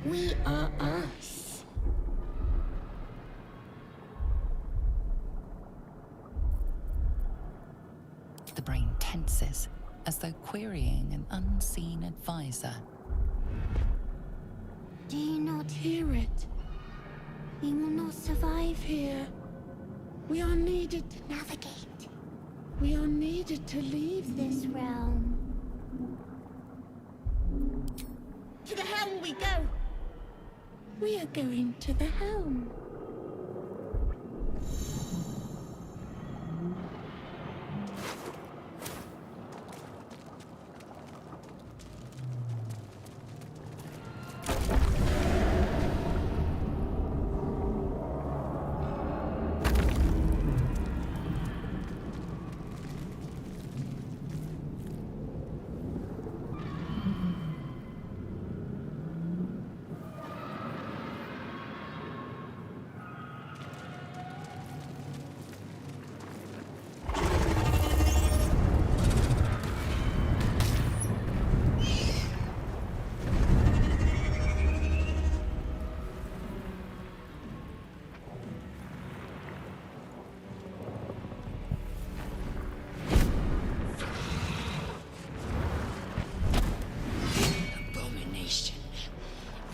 We are us. The brain tenses, as though querying an unseen advisor. Do you not hear it? We will not survive here. We are needed to navigate. We are needed to leave this realm. To the helm we go! We are going to the helm.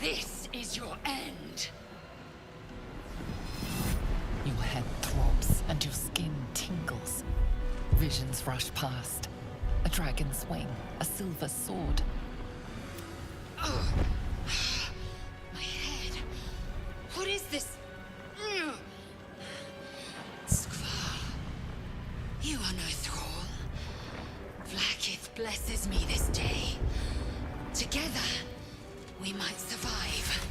This is your end. Your head throbs and your skin tingles. Visions rush past. A dragon's wing, a silver sword. Ugh. My head. What is this? Skvar. You are no thrall. Vlaakith blesses me this day. Together, we might survive.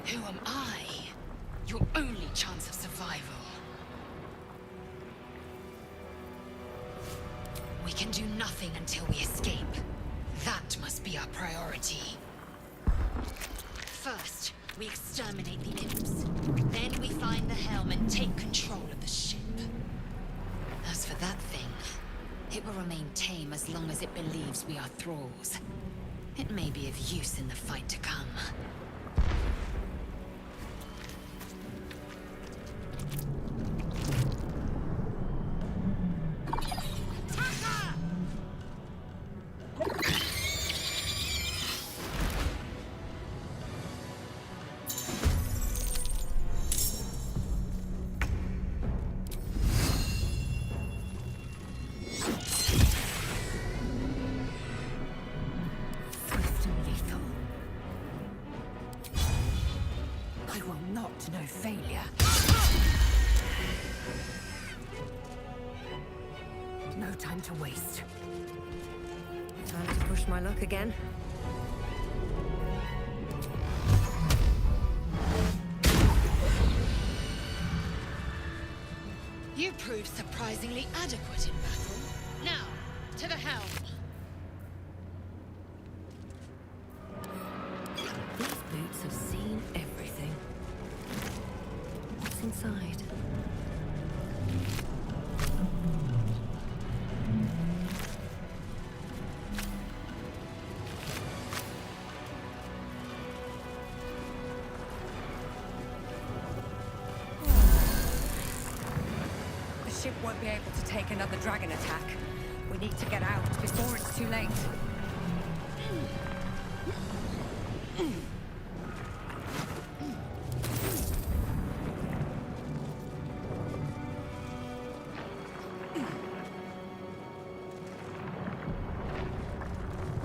Who am I? Your only chance of survival. We can do nothing until we escape. That must be our priority. First, we exterminate the imps. Then we find the helm and take control of the ship. As for that thing, it will remain tame as long as it believes we are thralls. It may be of use in the fight to come. No failure. No time to waste. Time to push my luck again. You proved surprisingly adequate in battle. Now, to the helm. These boots have seen everything. What's inside? The ship won't be able to take another dragon attack. We need to get out before it's too late.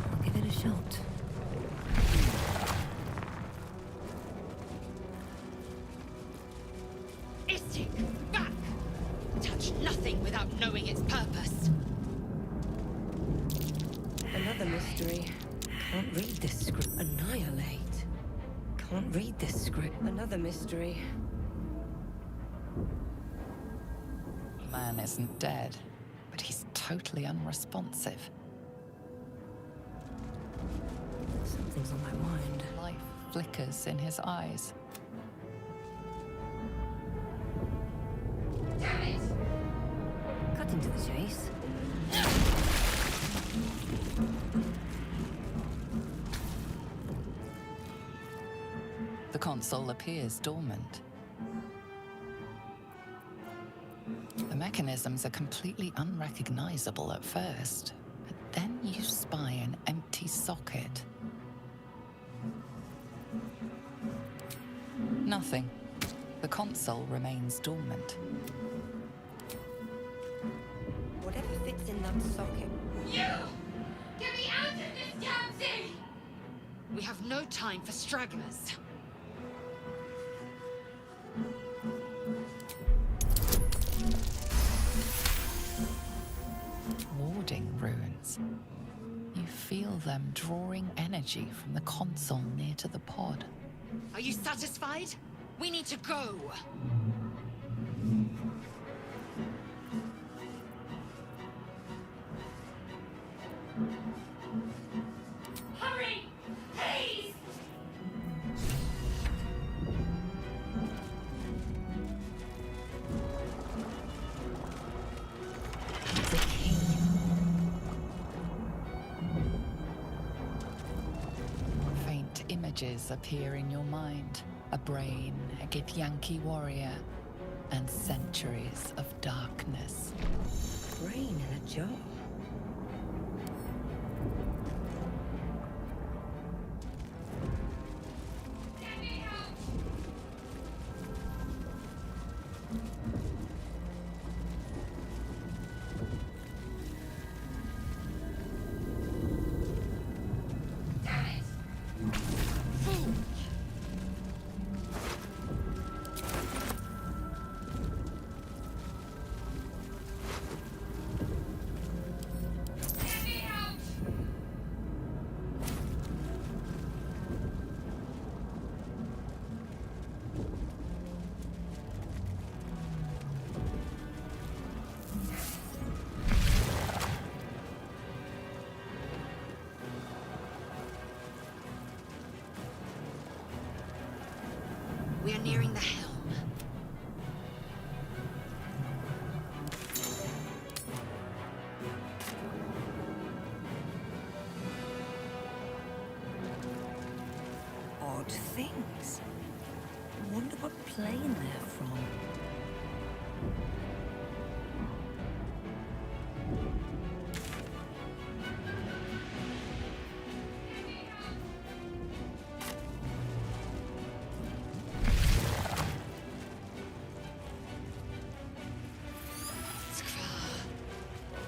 I'll give it a shot. Istik, back! Touch nothing without knowing its purpose. Another mystery. Can't read this script. Annihilate. Can't read this script. Another mystery. Man isn't dead, but he's totally unresponsive. Something's on my mind. Life flickers in his eyes. Damn it. Cutting to the chase. The console appears dormant. The mechanisms are completely unrecognizable at first, but then you spy an empty socket. Nothing. The console remains dormant. Whatever fits in that socket. You! Get me out of this damn thing! We have no time for stragglers. Warding runes. You feel them drawing energy from the console near to the pod. Are you satisfied? We need to go. Hurry! Please! The key. Faint images appear in your mind. A brain, a Githyanki warrior, and centuries of darkness. Brain in a jar. We are nearing the helm. Odd things. Wonder what plane they're from.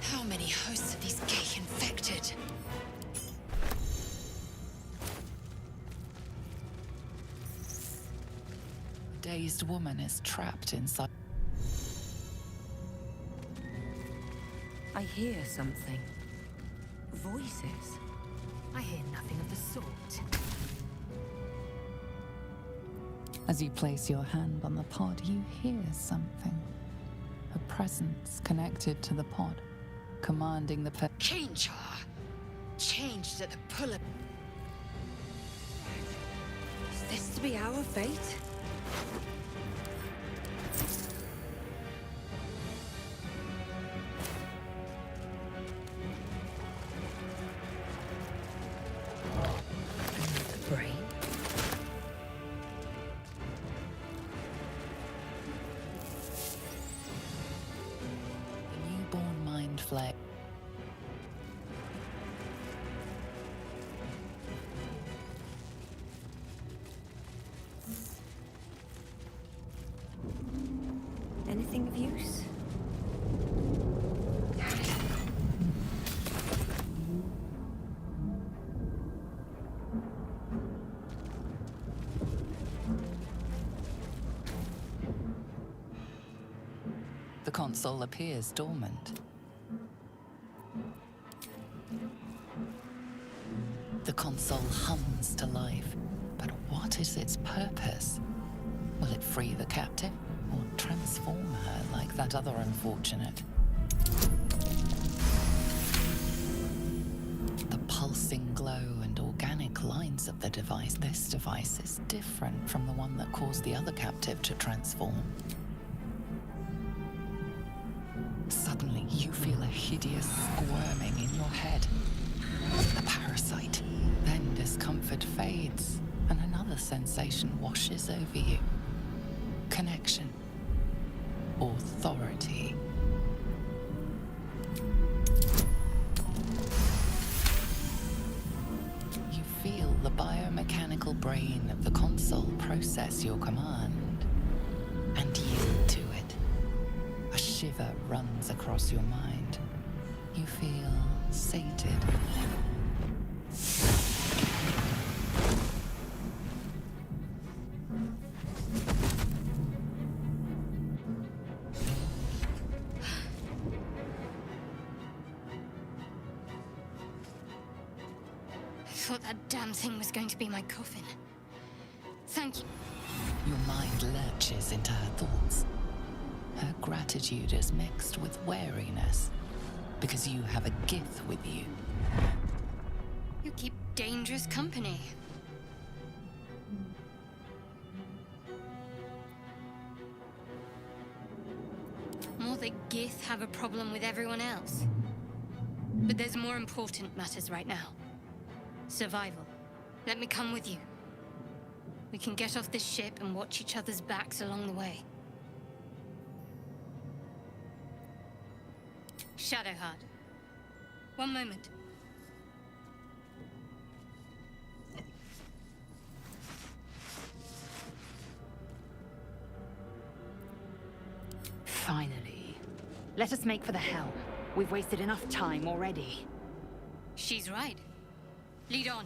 How many hosts of these gay infected? A dazed woman is trapped inside. I hear something. Voices. I hear nothing of the sort. As you place your hand on the pod, you hear something. A presence connected to the pod, commanding the Change her. Changed at the pull of... Is this to be our fate? The brain. the newborn mind flare. Anything of use? The console appears dormant. The console hums to life, but what is its purpose? Will it free the captive, or transform her like that other unfortunate? The pulsing glow and organic lines of the device. This device is different from the one that caused the other captive to transform. Suddenly, you feel a hideous squirming in your head. The parasite. Then discomfort fades, and another another sensation washes over you. Connection. Authority. You feel the biomechanical brain of the console process your command and yield to it. A shiver runs across your mind. You feel sated. I thought that damn thing was going to be my coffin. Thank you. Your mind lurches into her thoughts. Her gratitude is mixed with wariness, because you have a Gith with you. You keep dangerous company. More the Gith have a problem with everyone else. But there's more important matters right now. Survival. Let me come with you. We can get off this ship and watch each other's backs along the way. Shadowheart. One moment. Finally. Let us make for the helm. We've wasted enough time already. She's right. Lead on.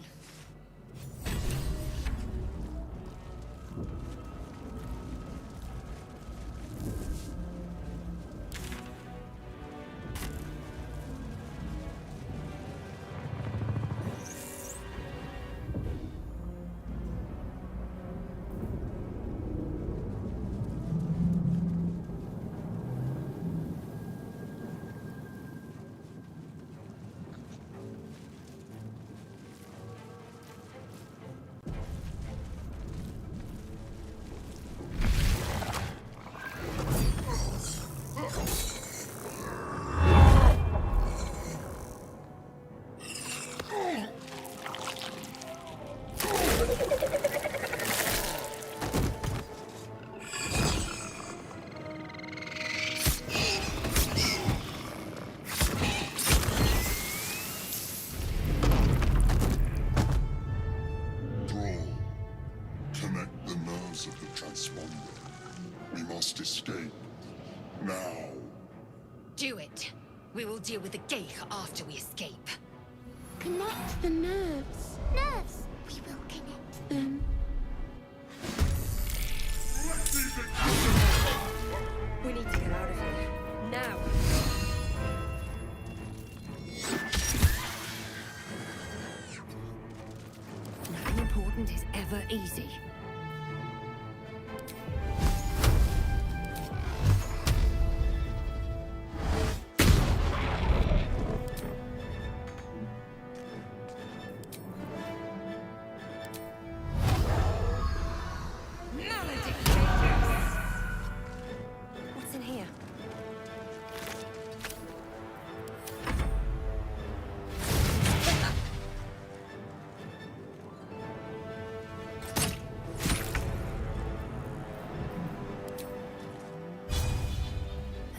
Do it. We will deal with the Ghaik after we escape. Connect the nerves. Nerves. We will connect them. We need to get out of here. Now. Nothing important is ever easy. What's in here?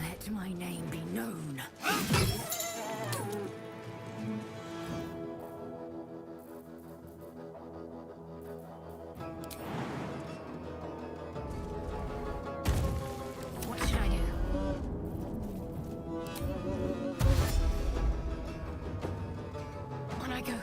Let my name be known. What should I do? On I go.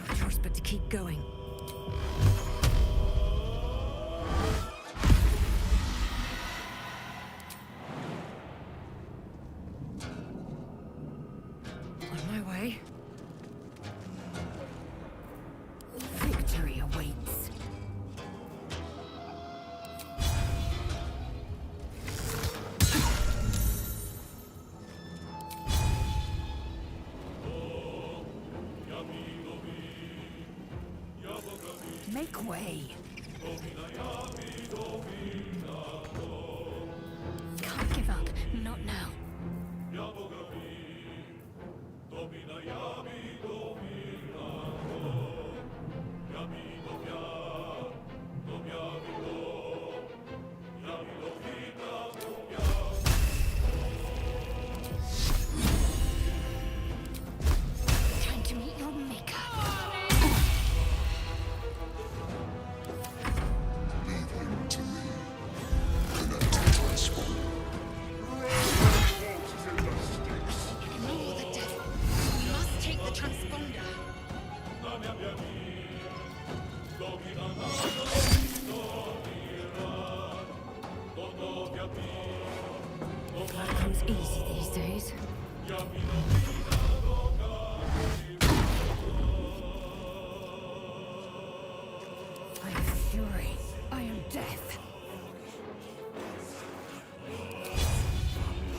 No choice but to keep going. On my way. Victory awaits. Make way. Can't give up. Not now. Time to meet your maker. Ignore the devil. We must take the transponder. Life comes easy these days. I am fury. I am death.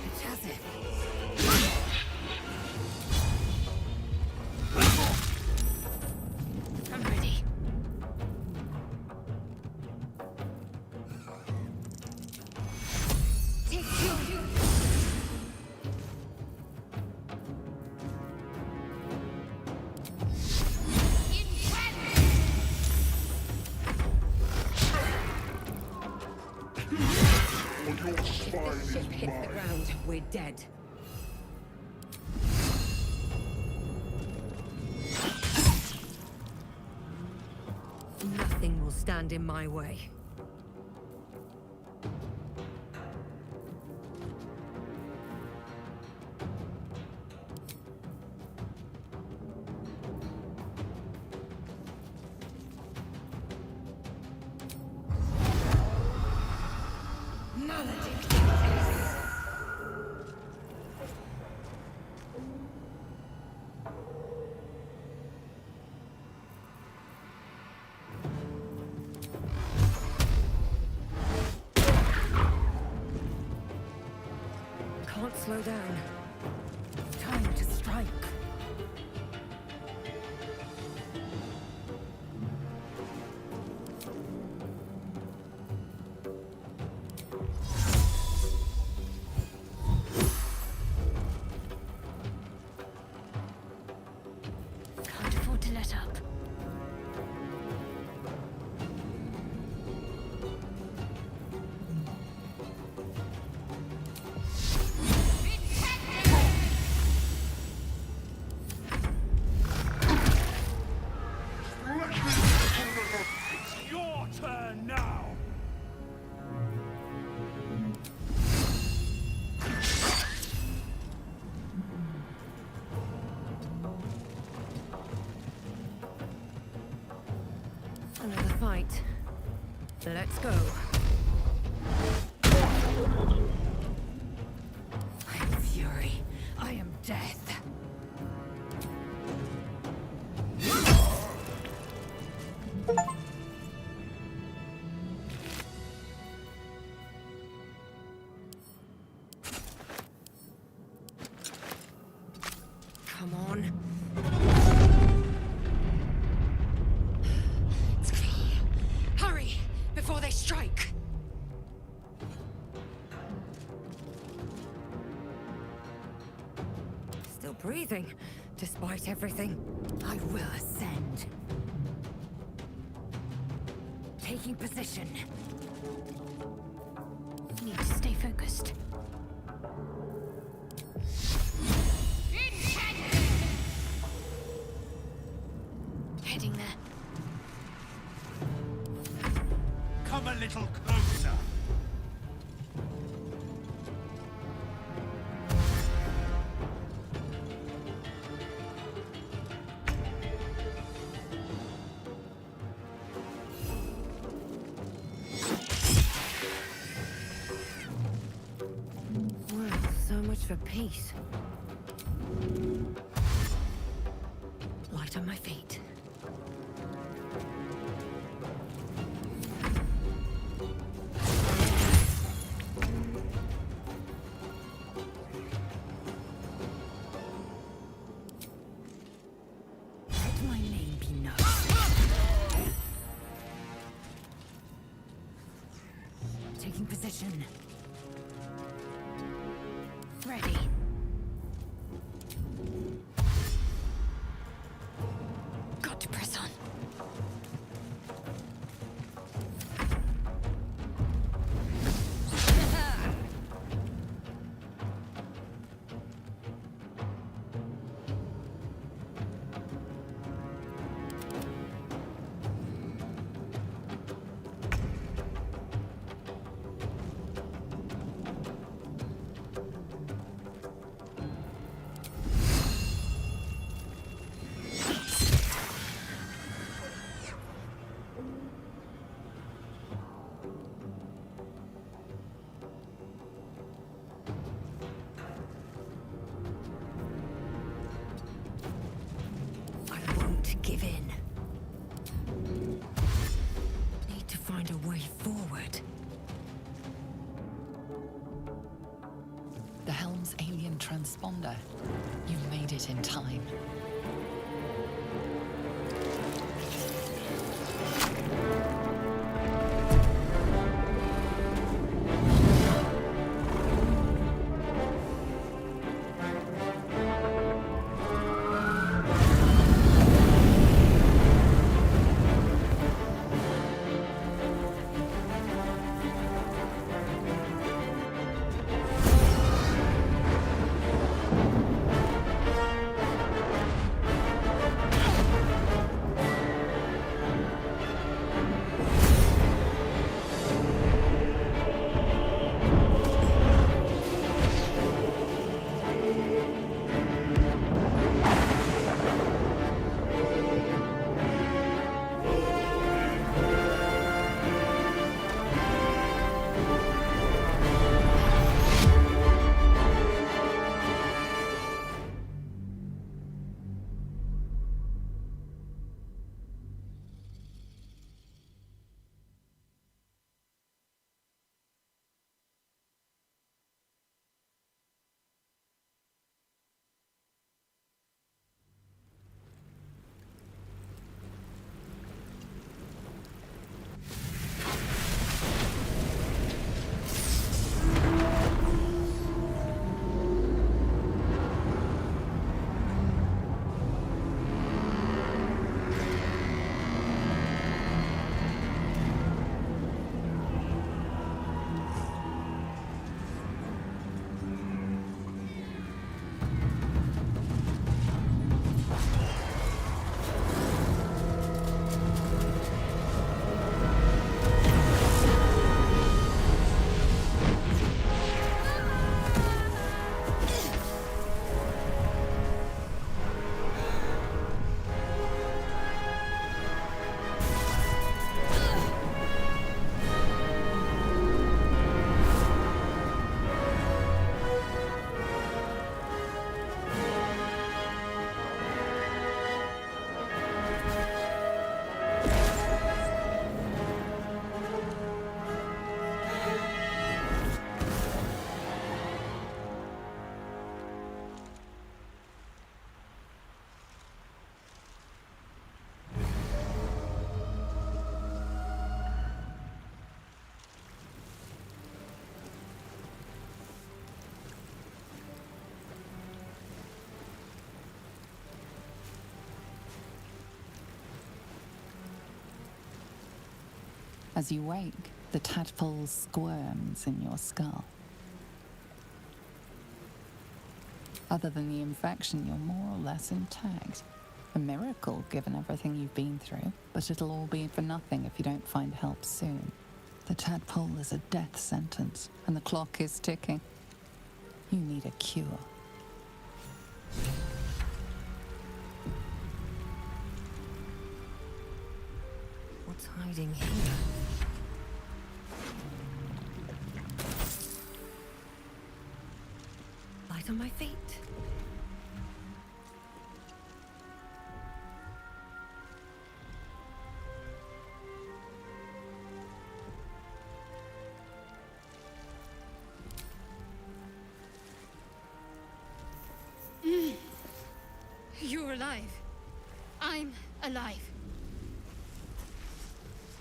It has it. I'm ready. Take fury. If the ship hits the ground, we're dead. Nothing will stand in my way. Can't slow down. Time to strike. Can't afford to let up. It's your turn now! Another fight. Let's go. I am fury. I am death. Come on. It's clear. Hurry, before they strike. Still breathing, despite everything. I will ascend. Taking position. Need to stay focused. Heading there. Come a little closer! Well, so much for peace. Light on my feet. Let my name be known. position. Ready. Got to press on. I won't give in. Need to find a way forward. The Helm's alien transponder. You made it in time. As you wake, the tadpole squirms in your skull. Other than the infection, you're more or less intact. A miracle, given everything you've been through, but it'll all be for nothing if you don't find help soon. The tadpole is a death sentence, and the clock is ticking. You need a cure. What's hiding here? Light on my feet. You're alive. I'm alive.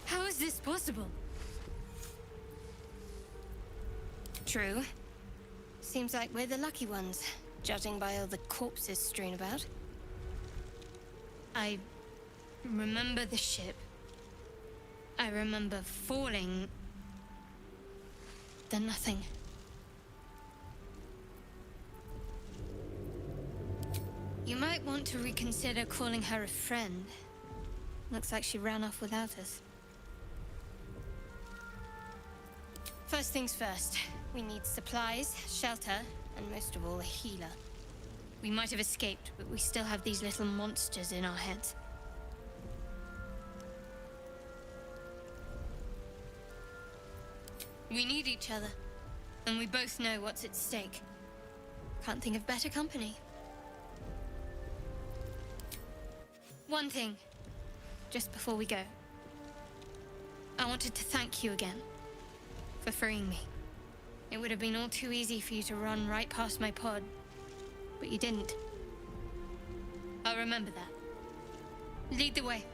How is this possible? True. Seems like we're the lucky ones, judging by all the corpses strewn about. I remember the ship. I remember falling. Then nothing. You might want to reconsider calling her a friend. Looks like she ran off without us. First things first. We need supplies, shelter, and most of all, a healer. We might have escaped, but we still have these little monsters in our heads. We need each other, and we both know what's at stake. Can't think of better company. One thing, just before we go. I wanted to thank you again for freeing me. It would have been all too easy for you to run right past my pod, but you didn't. I'll remember that. Lead the way.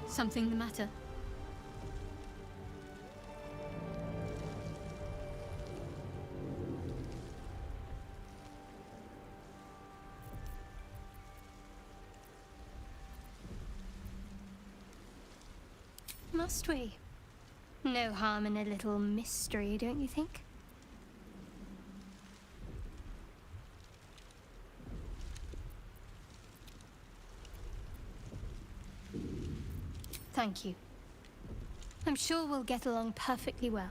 Something the matter? Must we? No harm in a little mystery, don't you think? Thank you. I'm sure we'll get along perfectly well.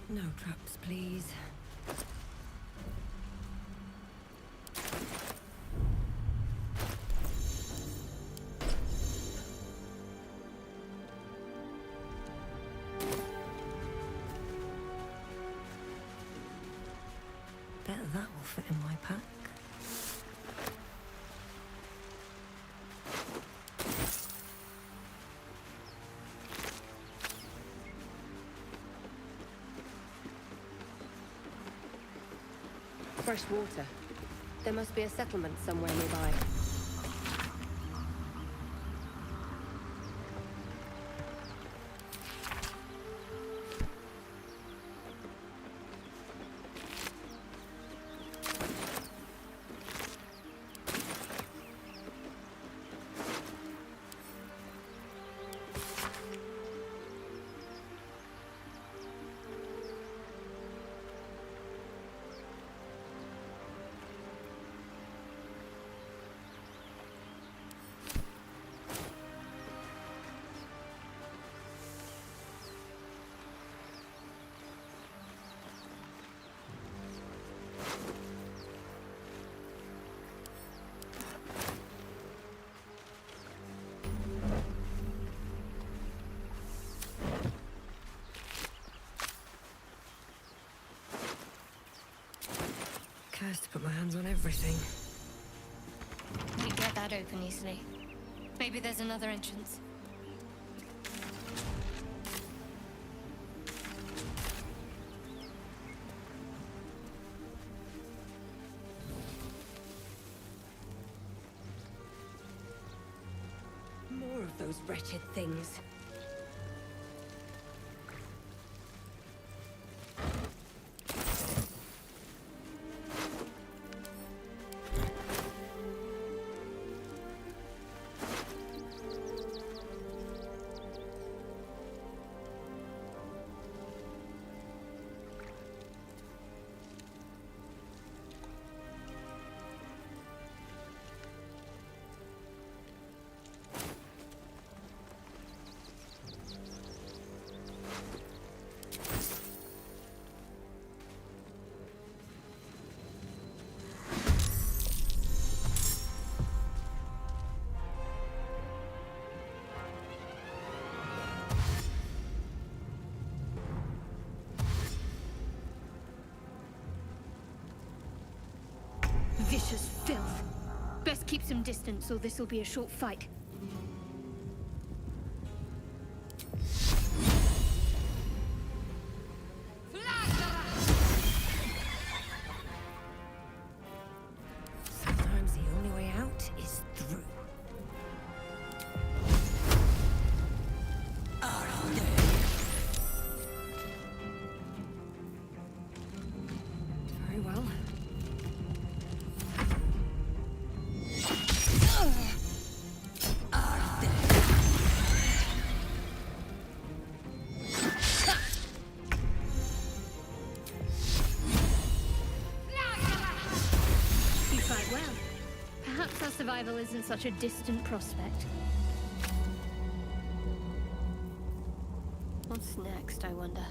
No traps, please. fit in my pack. Fresh water. There must be a settlement somewhere nearby. Cursed to put my hands on everything. We get that open easily. Maybe there's another entrance. More of those wretched things. Vicious filth. Best keep some distance, or this'll be a short fight. Sometimes the only way out is through. Very well. You fight well. Perhaps our survival isn't such a distant prospect. What's next, I wonder?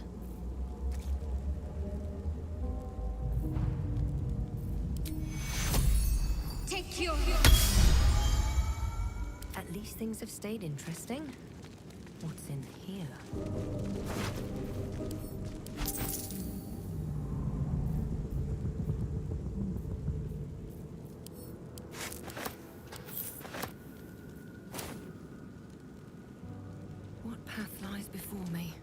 Take your... At least things have stayed interesting. What's in here? What path lies before me?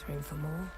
There's room for more.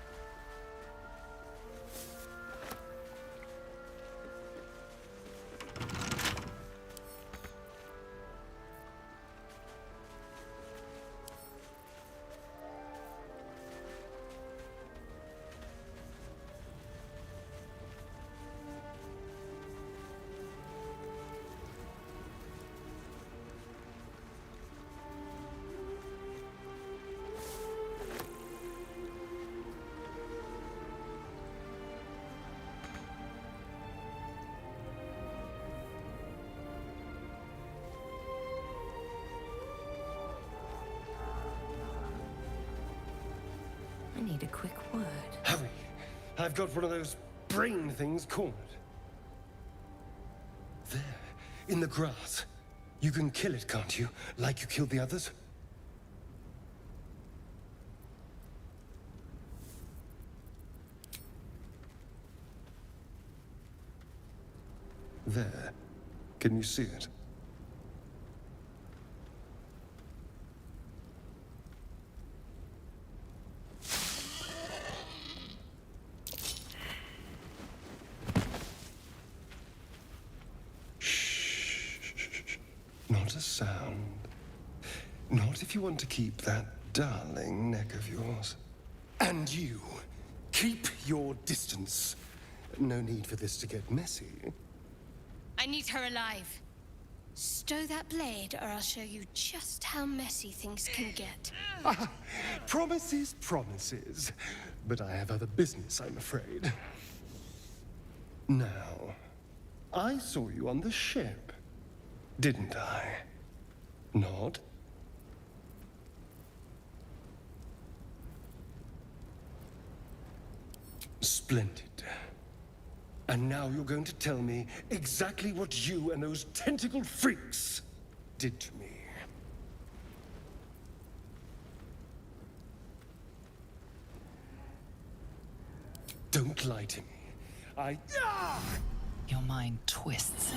I need a quick word. Hurry! I've got one of those brain things cornered. There, in the grass. You can kill it, can't you? Like you killed the others? There. Can you see it? Not a sound. Not if you want to keep that darling neck of yours. And you, keep your distance. No need for this to get messy. I need her alive. Stow that blade, or I'll show you just how messy things can get. Promises, promises. But I have other business, I'm afraid. Now, I saw you on the ship, didn't I? Nod? Splendid. And now you're going to tell me exactly what you and those tentacled freaks did to me. Don't lie to me. Your mind twists.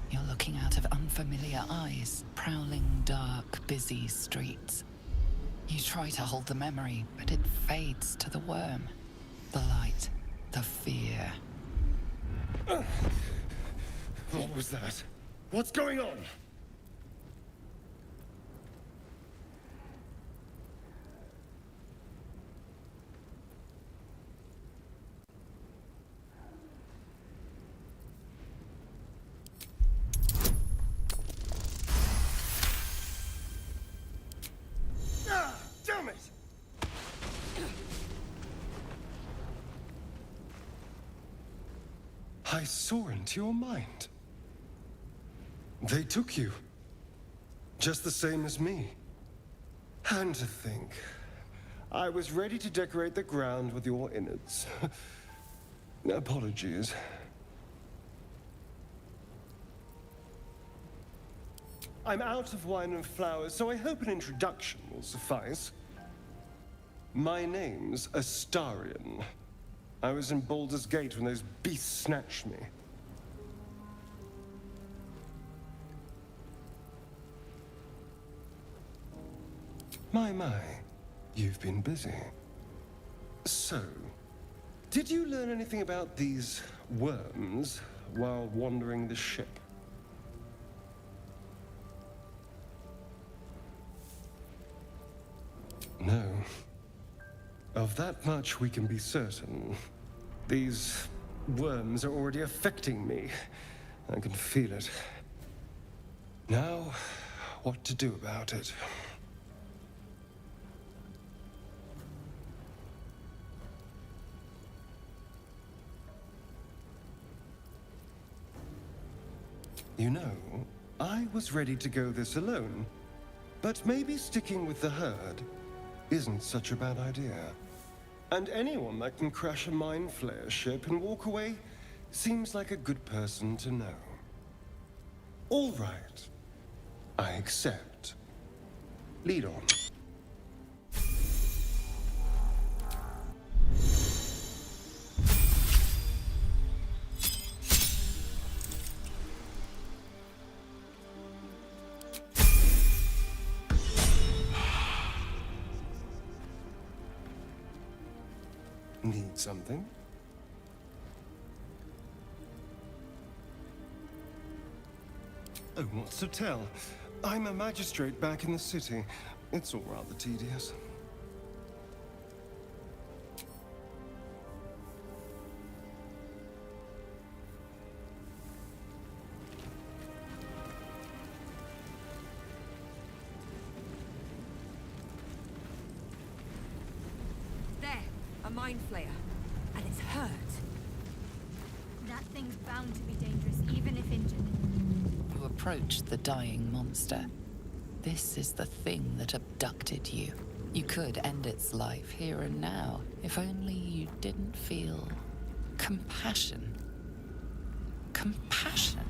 You're looking out of unfamiliar eyes, prowling dark, busy streets. You try to hold the memory, but it fades to the worm. The light, the fear. What was that? What's going on? Damn it! I saw into your mind. They took you. Just the same as me. And to think, I was ready to decorate the ground with your innards. Apologies. I'm out of wine and flowers, so I hope an introduction will suffice. My name's Astarion. I was in Baldur's Gate when those beasts snatched me. My, you've been busy. So, did you learn anything about these worms while wandering the ship? No. Of that much we can be certain. These worms are already affecting me. I can feel it. Now, what to do about it? You know, I was ready to go this alone, but maybe sticking with the herd isn't such a bad idea. And anyone that can crash a Mind Flayer ship and walk away seems like a good person to know. All right. I accept. Lead on. Need something? Oh, what's to tell? I'm a magistrate back in the city. It's all rather tedious. There, a mind flayer. And it's hurt. That thing's bound to be dangerous, even if injured. You approach the dying monster. This is the thing that abducted you. You could end its life here and now, if only you didn't feel compassion. Compassion.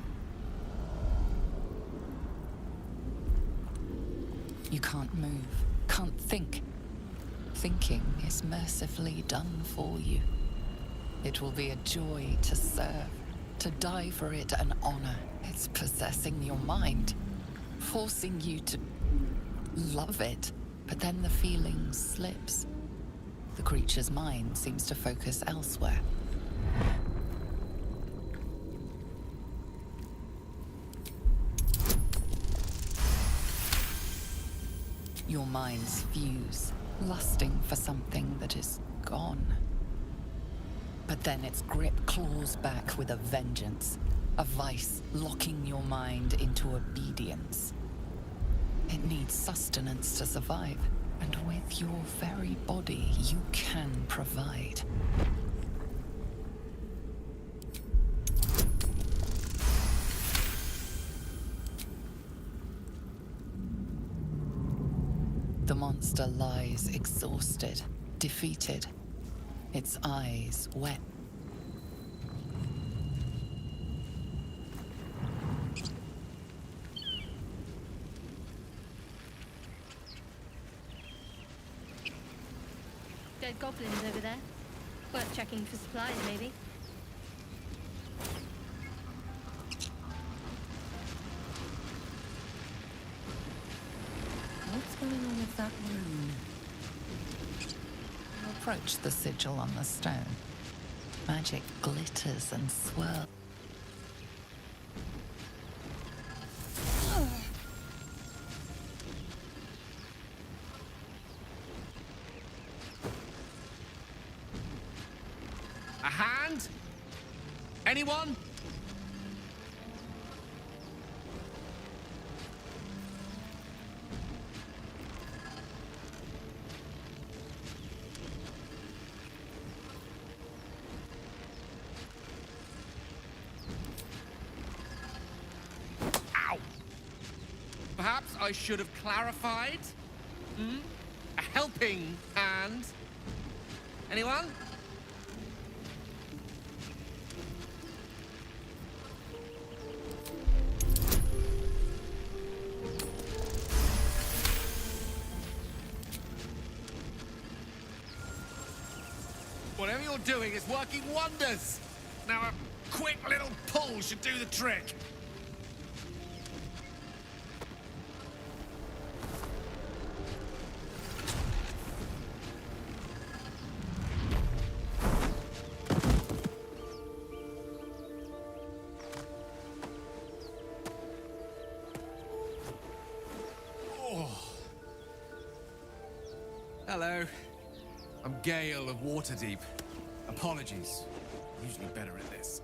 You can't move, can't think. Thinking is mercifully done for you. It will be a joy to serve, to die for it an honor. It's possessing your mind, forcing you to love it. But then the feeling slips. The creature's mind seems to focus elsewhere. Your minds fuse, lusting for something that is gone. But then its grip claws back with a vengeance, a vice locking your mind into obedience. It needs sustenance to survive, and with your very body, you can provide. The monster lies exhausted, defeated, its eyes wet. Dead goblins over there. Worth checking for supplies, maybe. What's going on with that room? You approach the sigil on the stone. Magic glitters and swirls. A hand? Anyone? Ow! Perhaps I should have clarified? A helping hand? Anyone? Whatever you're doing is working wonders! Now a quick little pull should do the trick. Hello. I'm Gale of Waterdeep. Apologies. I'm usually better at this.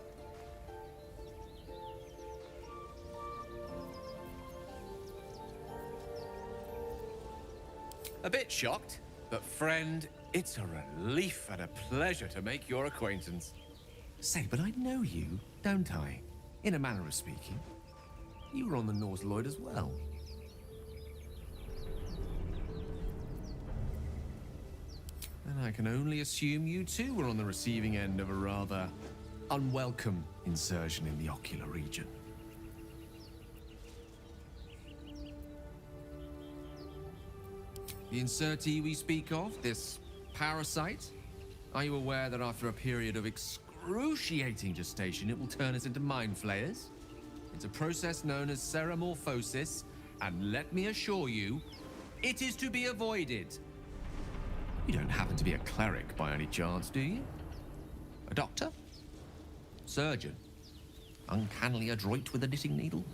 A bit shocked, but friend, it's a relief and a pleasure to make your acquaintance. Say, but I know you, don't I? In a manner of speaking. You were on the Norse Lloyd as well. And I can only assume you too were on the receiving end of a rather unwelcome insertion in the ocular region. The insertee we speak of, this parasite, are you aware that after a period of excruciating gestation, it will turn us into mind flayers? It's a process known as ceramorphosis, and let me assure you, it is to be avoided. You don't happen to be a cleric by any chance, do you? A doctor? Surgeon? Uncannily adroit with a knitting needle?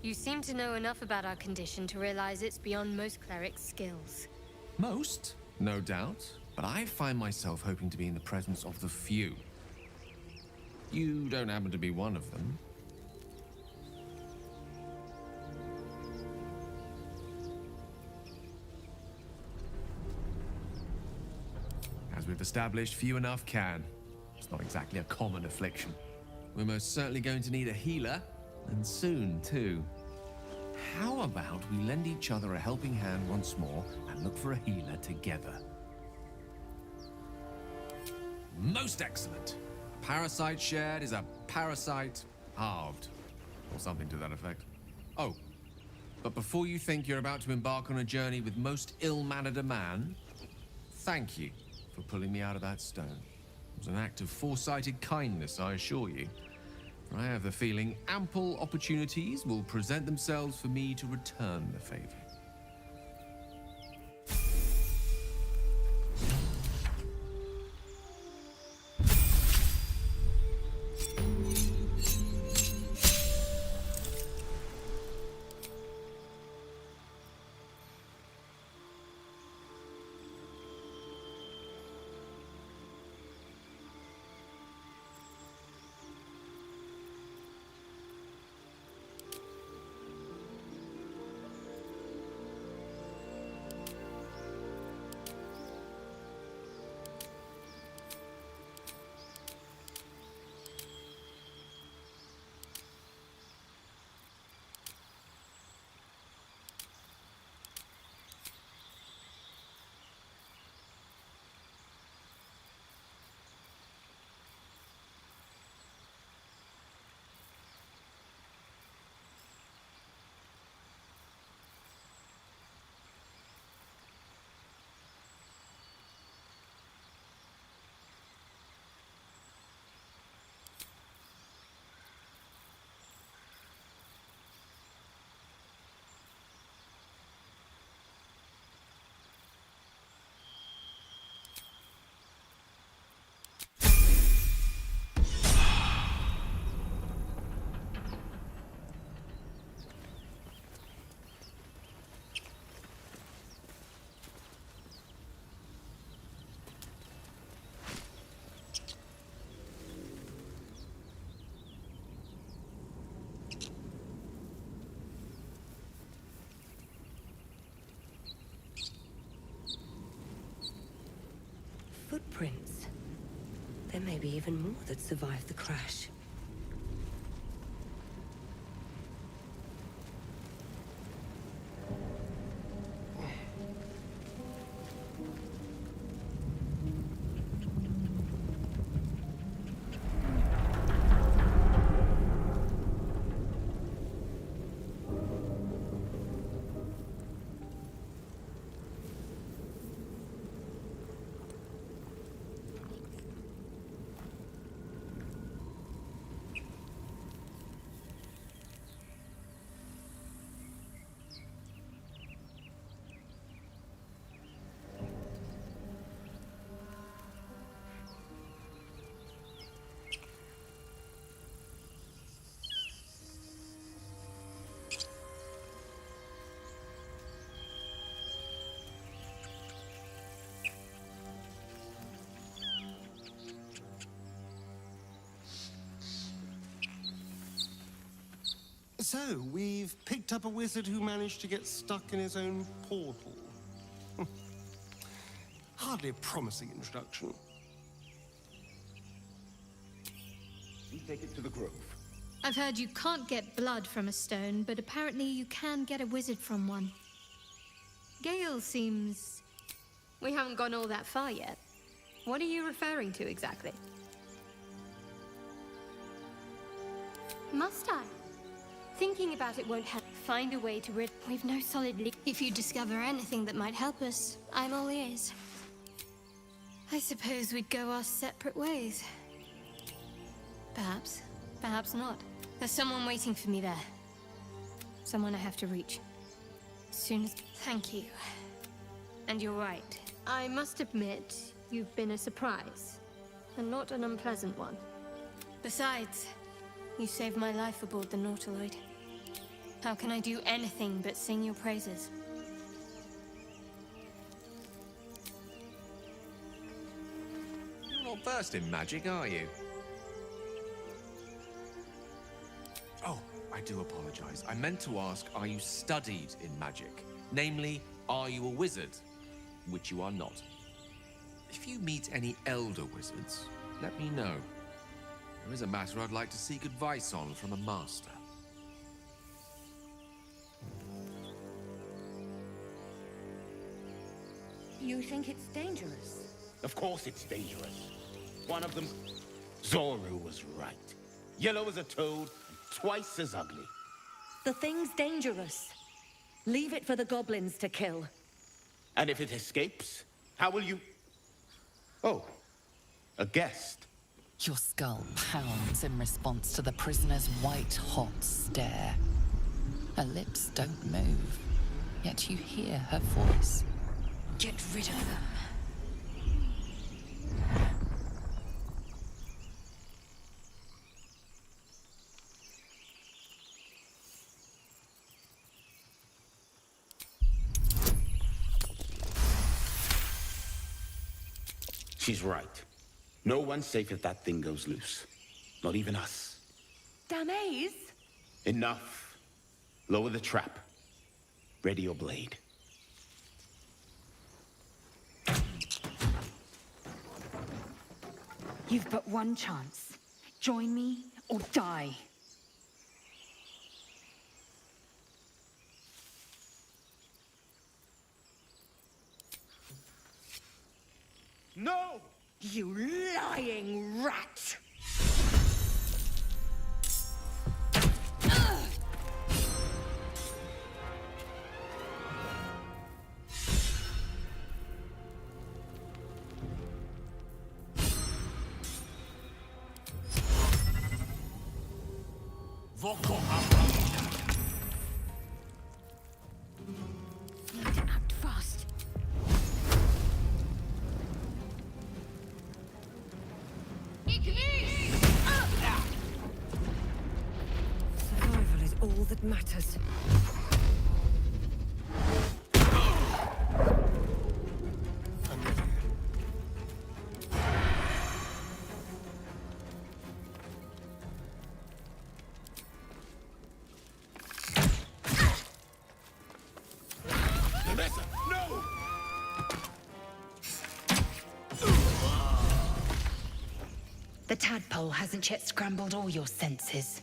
You seem to know enough about our condition to realize it's beyond most clerics' skills. Most, no doubt, but I find myself hoping to be in the presence of the few. You don't happen to be one of them. As we've established, few enough can. It's not exactly a common affliction. We're most certainly going to need a healer, and soon, too. How about we lend each other a helping hand once more and look for a healer together? Most excellent. A parasite shared is a parasite halved. Or something to that effect. Oh, but before you think you're about to embark on a journey with most ill-mannered a man, thank you for pulling me out of that stone. It was an act of foresighted kindness, I assure you. I have the feeling ample opportunities will present themselves for me to return the favor. Footprints. There may be even more that survived the crash. So, we've picked up a wizard who managed to get stuck in his own portal. Hardly a promising introduction. We take it to the grove. I've heard you can't get blood from a stone, but apparently you can get a wizard from one. Gale seems... We haven't gone all that far yet. What are you referring to exactly? Must I? Thinking about it won't help. Find a way to rid... We've no solid lead. If you discover anything that might help us, I'm all ears. I suppose we'd go our separate ways. Perhaps. Perhaps not. There's someone waiting for me there. Someone I have to reach. As soon as... Thank you. And you're right. I must admit, you've been a surprise. And not an unpleasant one. Besides, you saved my life aboard the Nautiloid. How can I do anything but sing your praises? You're not versed in magic, are you? Oh, I do apologize. I meant to ask, are you studied in magic? Namely, are you a wizard? Which you are not. If you meet any elder wizards, let me know. There is a matter I'd like to seek advice on from a master. You think it's dangerous? Of course it's dangerous. One of them, Zoru, was right. Yellow as a toad, twice as ugly. The thing's dangerous. Leave it for the goblins to kill. And if it escapes, how will you... Oh, a guest. Your skull pounds in response to the prisoner's white-hot stare. Her lips don't move, yet you hear her voice. Get rid of them. She's right. No one's safe if that thing goes loose. Not even us. Damaze? Enough. Lower the trap. Ready your blade. You've but one chance. Join me or die. No! You lying rat! Need to act fast. Survival is all that matters. Vanessa, no! The tadpole hasn't yet scrambled all your senses.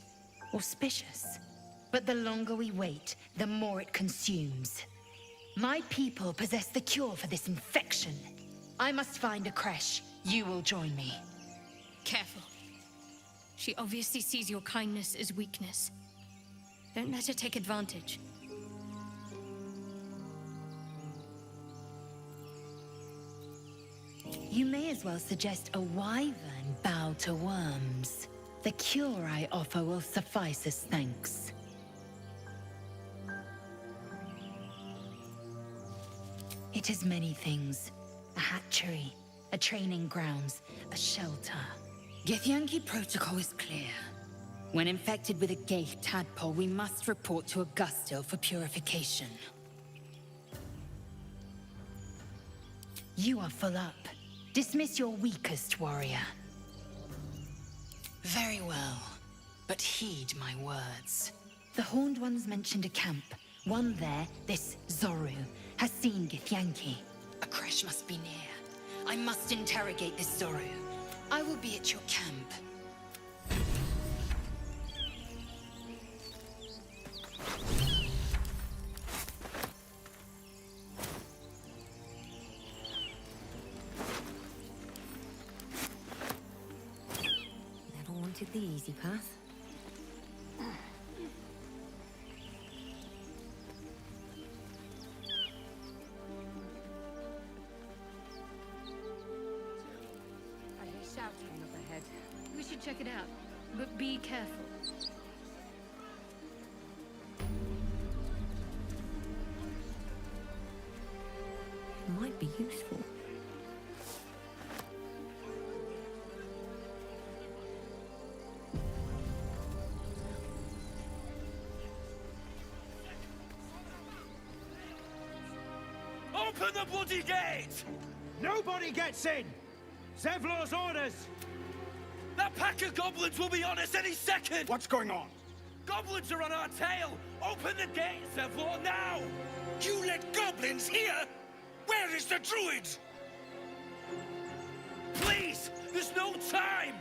Auspicious. But the longer we wait, the more it consumes. My people possess the cure for this infection. I must find a creche. You will join me. Careful. She obviously sees your kindness as weakness. Don't let her take advantage. You may as well suggest a wyvern bow to worms. The cure I offer will suffice as thanks. It is many things. A hatchery, a training grounds, a shelter. Githyanki protocol is clear. When infected with a Ghaik tadpole, we must report to Augustil for purification. You are full up. Dismiss your weakest warrior. Very well, but heed my words. The Horned Ones mentioned a camp. One there, this Zoru, has seen Githyanki. A creche must be near. I must interrogate this Zoru. I will be at your camp. Never wanted the easy path. I hear shouting up ahead. We should check it out, but be careful. useful. Open the bloody gate! Nobody gets in! Zevlor's orders! That pack of goblins will be on us any second! What's going on? Goblins are on our tail! Open the gate, Zevlor, now! You let goblins here? Where is the druid? Please! There's no time!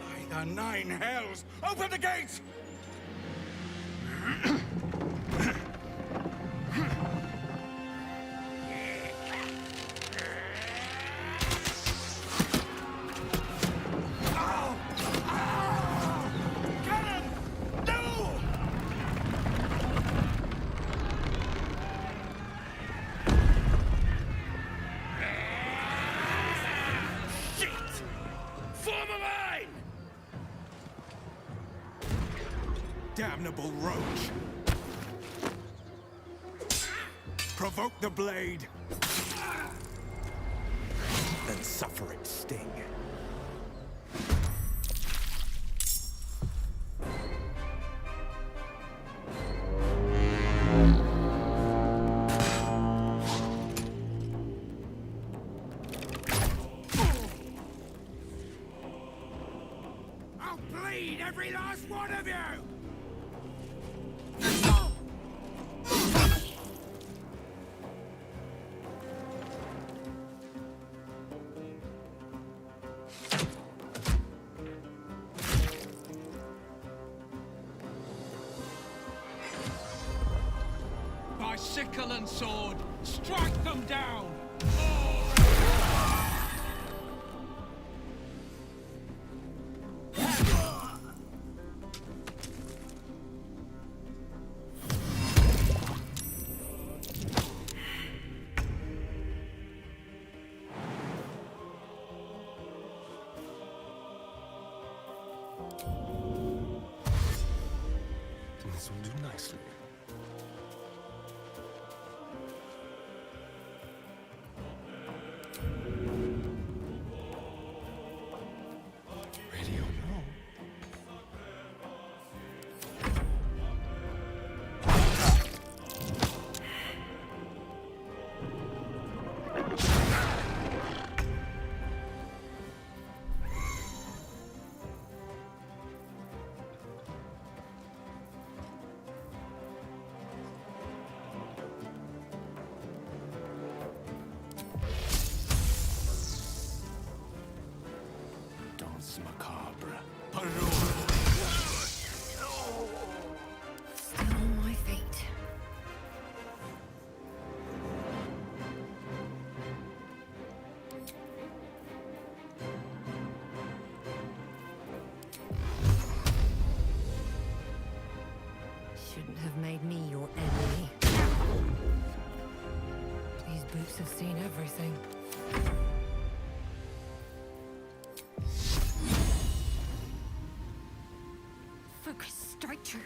By the nine hells! Open the gates! Damnable roach! Provoke the blade, then suffer its sting. I'll bleed every last one of you! By sickle and sword, strike them down! This will do nicely. Ready or no? Danse macabre. Still on my feet. Shouldn't have made me your enemy. These boots have seen everything. Focus, strike true.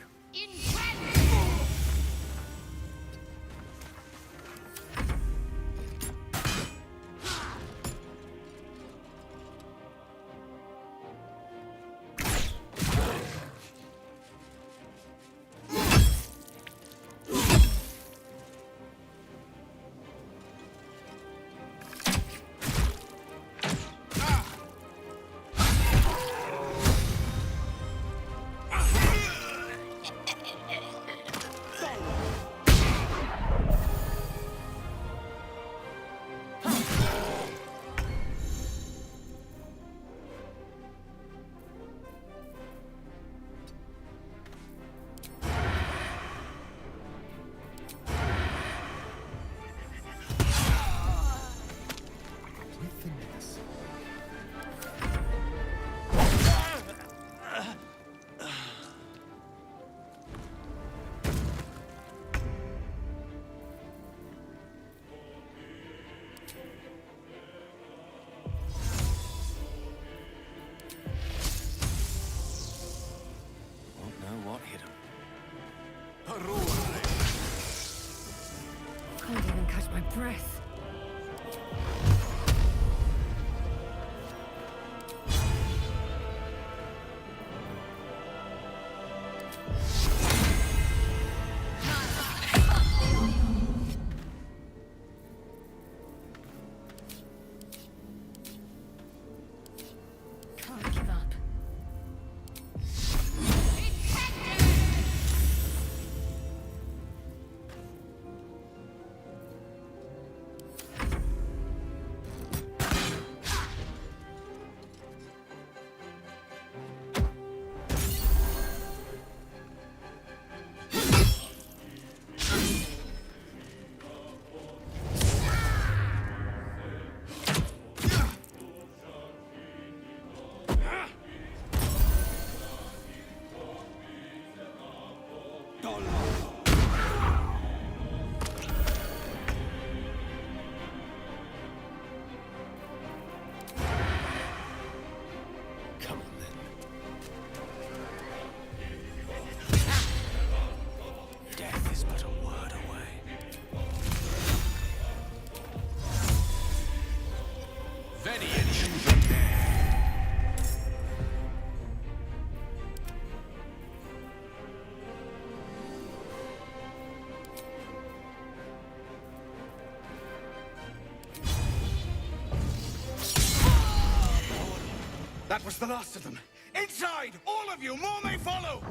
That was the last of them. Inside! All of you! More may follow!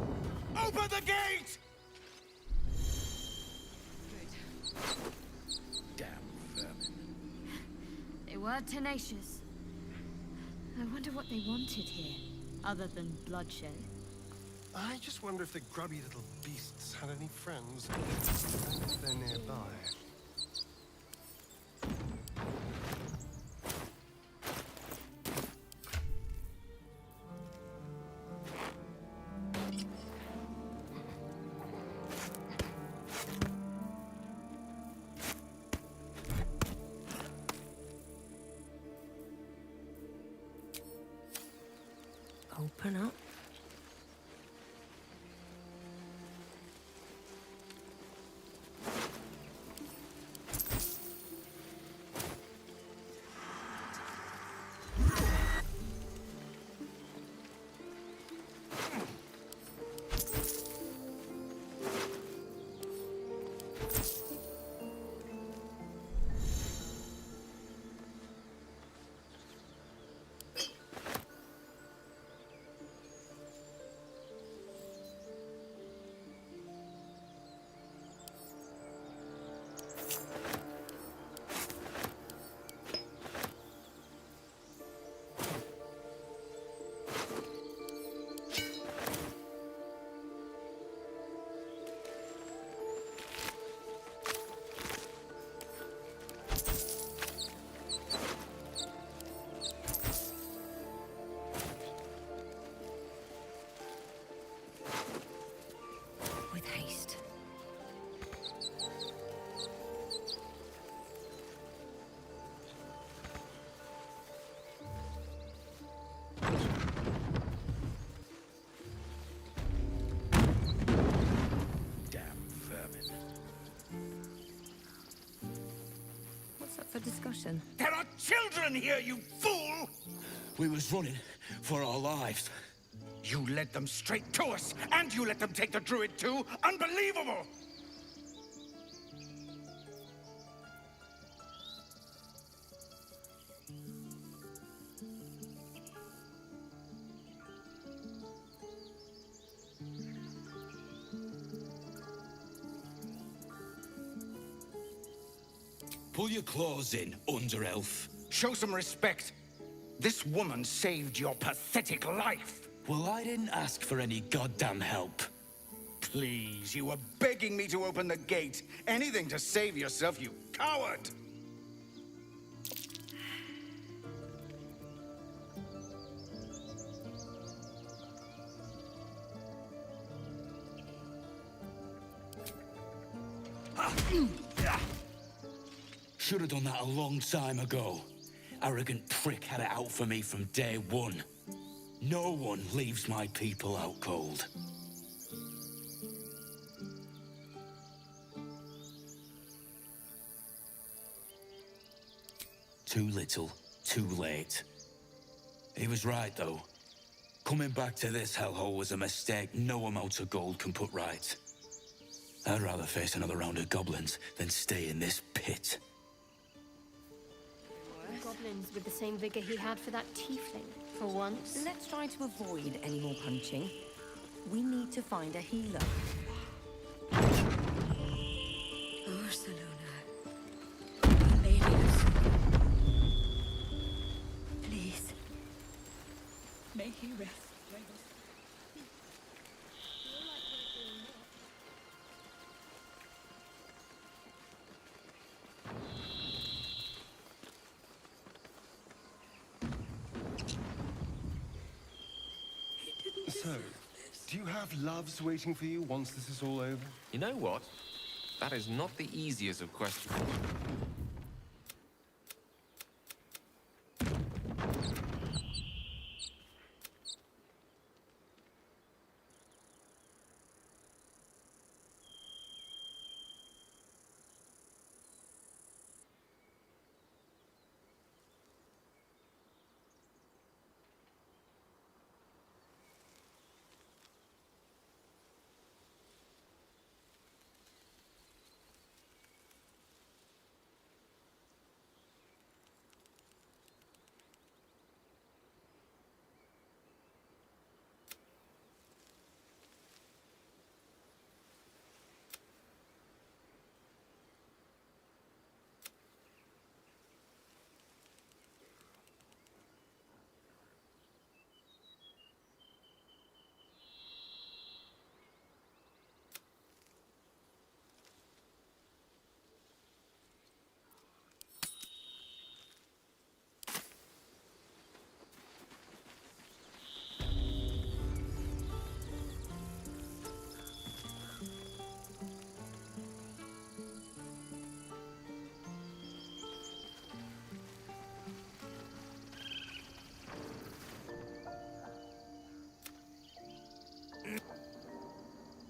Open the gate! Damn vermin. They were tenacious. I wonder what they wanted here, other than bloodshed. I just wonder if the grubby little beasts had any friends. And if they're nearby. Open up. With haste. Damn vermin. What's up for discussion? There are children here, you fool! We was running for our lives. You led them straight to us, and you let them take the druid too? Unbelievable! Pull your claws in, Underelf. Show some respect. This woman saved your pathetic life. Well, I didn't ask for any goddamn help. Please, you were begging me to open the gate. Anything to save yourself, you coward! Should have done that a long time ago. Arrogant prick had it out for me from day one. No one leaves my people out cold. Too little, too late. He was right, though. Coming back to this hellhole was a mistake no amount of gold can put right. I'd rather face another round of goblins than stay in this pit. Goblins with the same vigor he had for that tiefling, for once. Let's try to avoid any more punching. We need to find a healer. Barcelona. Valerius. Please. May he rest. So, do you have loves waiting for you once this is all over? You know what? That is not the easiest of questions.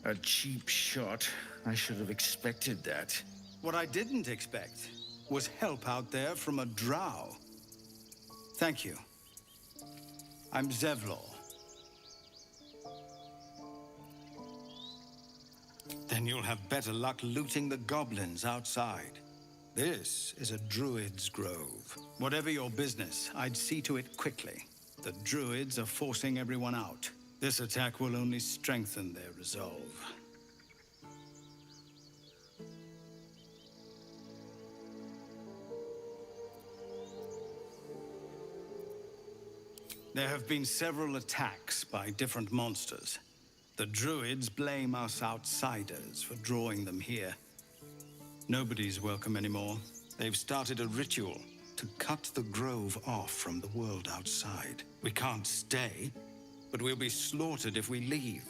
A cheap shot. I should have expected that. What I didn't expect was help out there from a drow. Thank you. I'm Zevlor. Then you'll have better luck looting the goblins outside. This is a druid's grove. Whatever your business, I'd see to it quickly. The druids are forcing everyone out. This attack will only strengthen their resolve. There have been several attacks by different monsters. The druids blame us outsiders for drawing them here. Nobody's welcome anymore. They've started a ritual to cut the grove off from the world outside. We can't stay, but we'll be slaughtered if we leave.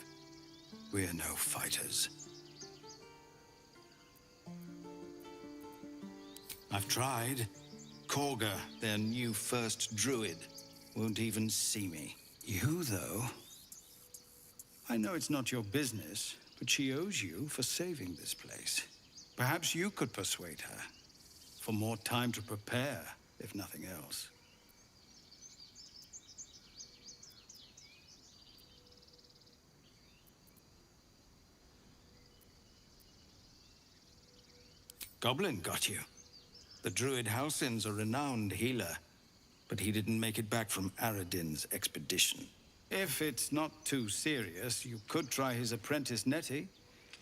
We're no fighters. I've tried. Korga, their new first druid, won't even see me. You, though... I know it's not your business, but she owes you for saving this place. Perhaps you could persuade her. For more time to prepare, if nothing else. Goblin got you. The druid Halsin's a renowned healer, but he didn't make it back from Aradin's expedition. If it's not too serious, you could try his apprentice Nettie.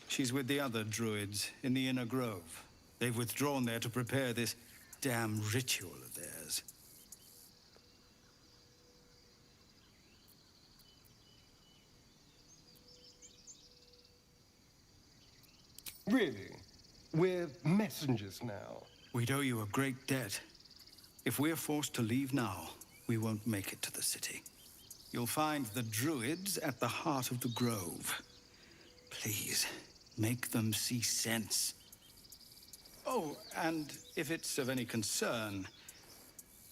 She's with the other druids in the Inner Grove. They've withdrawn there to prepare this damn ritual of theirs. Really? We're messengers now. We'd owe you a great debt. If we're forced to leave now, we won't make it to the city. You'll find the druids at the heart of the grove. Please, make them see sense. Oh, and if it's of any concern,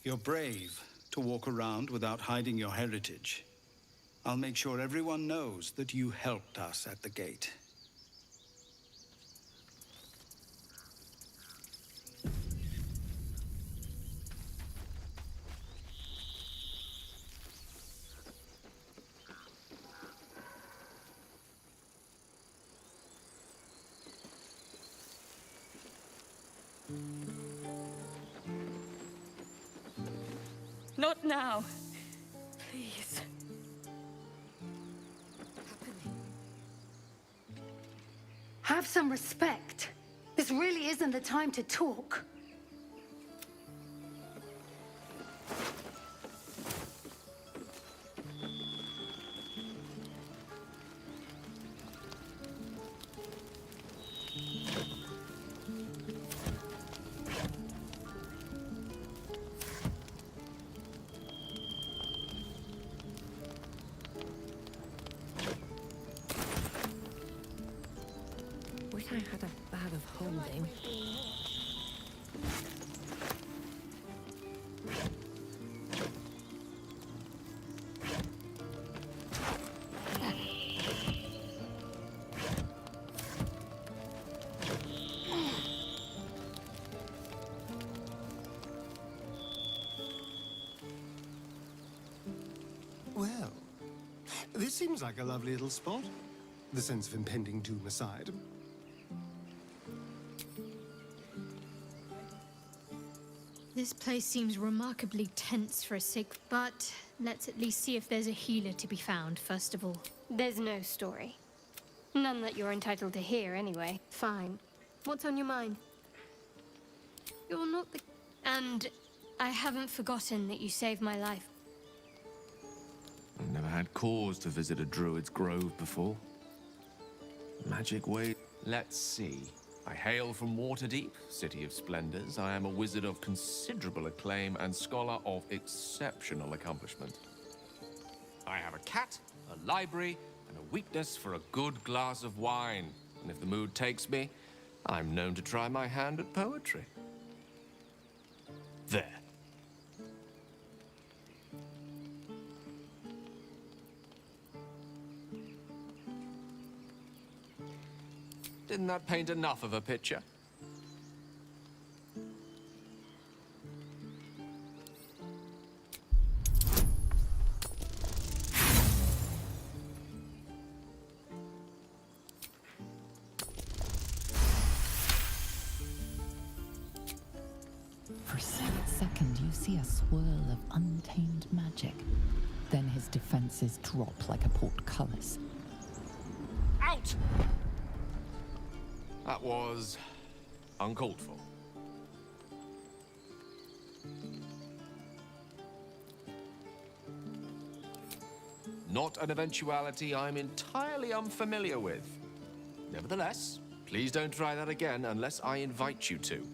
you're brave to walk around without hiding your heritage. I'll make sure everyone knows that you helped us at the gate. Not now. Please. Have some respect. This really isn't the time to talk. Wish I had a bag of holding. Well, this seems like a lovely little spot. The sense of impending doom aside. This place seems remarkably tense for a sick, but let's at least see if there's a healer to be found, first of all. There's no story. None that you're entitled to hear, anyway. Fine. What's on your mind? You're not the... And I haven't forgotten that you saved my life. I've never had cause to visit a druid's grove before. Magic way... Let's see. I hail from Waterdeep, City of Splendors. I am a wizard of considerable acclaim and scholar of exceptional accomplishment. I have a cat, a library, and a weakness for a good glass of wine. And if the mood takes me, I'm known to try my hand at poetry. There. Didn't that paint enough of a picture? For a split second, you see a swirl of untamed magic. Then his defenses drop like a portcullis. Out! That was uncalled for. Not an eventuality I'm entirely unfamiliar with. Nevertheless, please don't try that again unless I invite you to.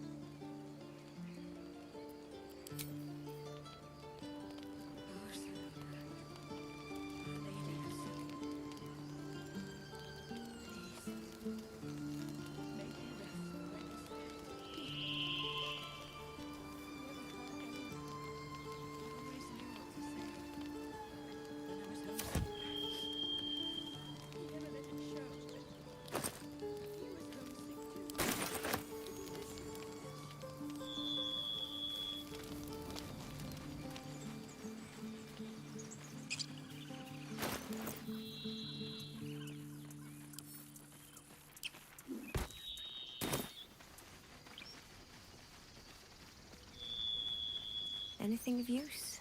Anything of use?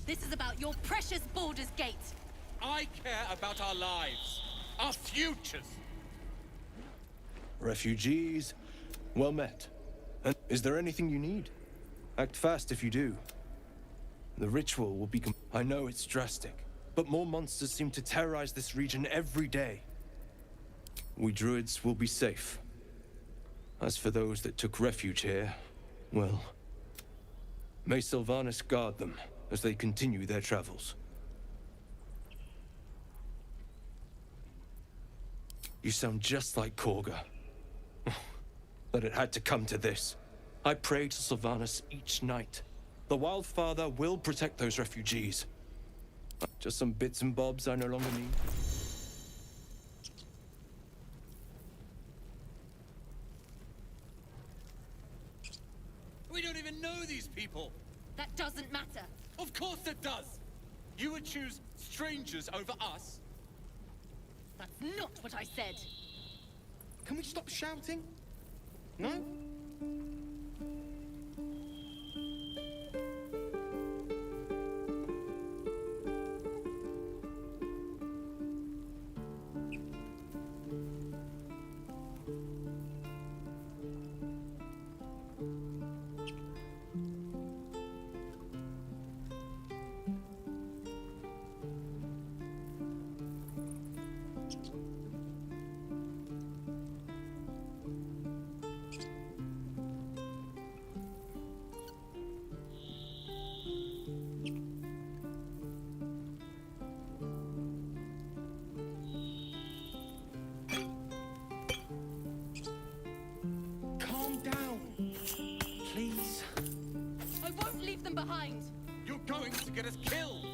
This is about your precious Baldur's Gate. I care about our lives, our futures. Refugees, well met. And is there anything you need? Act fast if you do. The ritual will be I know it's drastic, but more monsters seem to terrorize this region every day. We druids will be safe. As for those that took refuge here, well, may Sylvanas guard them as they continue their travels. You sound just like Korga. But it had to come to this. I pray to Sylvanas each night. The Wildfather will protect those refugees. Just some bits and bobs I no longer need. We don't even know these people. That doesn't matter. Of course it does. You would choose strangers over us. That's not what I said. Can we stop shouting? No? Behind. You're going to get us killed.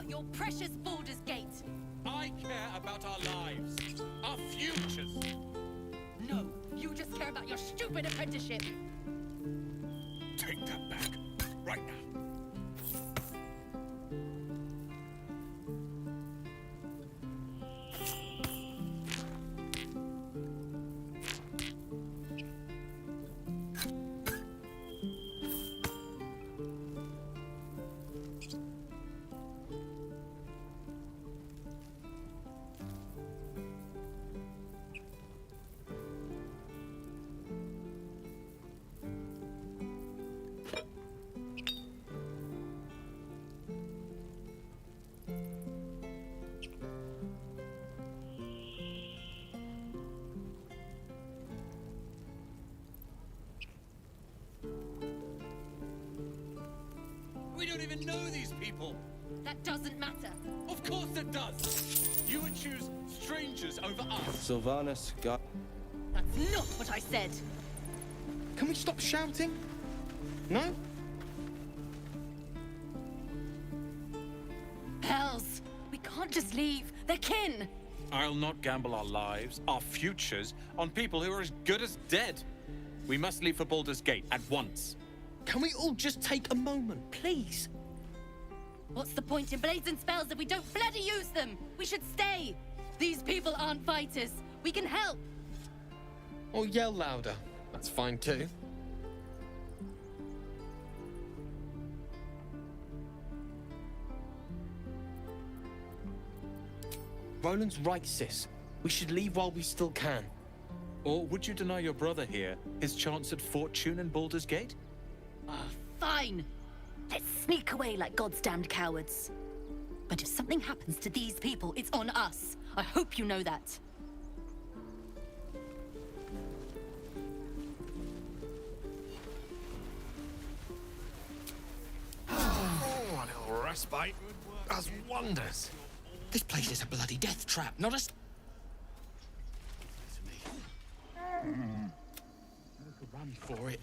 Your precious Baldur's Gate. I care about our lives, our futures. No, you just care about your stupid apprenticeship. Take that back, right now. don't even know these people. That doesn't matter. Of course it does. You would choose strangers over us. Sylvanas, God. That's not what I said. Can we stop shouting? No? Hells! We can't just leave. They're kin! I'll not gamble our lives, our futures, on people who are as good as dead. We must leave for Baldur's Gate at once. Can we all just take a moment, please? What's the point in blades and spells if we don't bloody use them? We should stay! These people aren't fighters. We can help! Or yell louder. That's fine too. Roland's right, sis. We should leave while we still can. Or would you deny your brother here his chance at fortune in Baldur's Gate? Fine! Let's sneak away like God's-damned cowards. But if something happens to these people, it's on us. I hope you know that. Oh, a little respite does wonders. This place is a bloody death trap, not a... Run for it.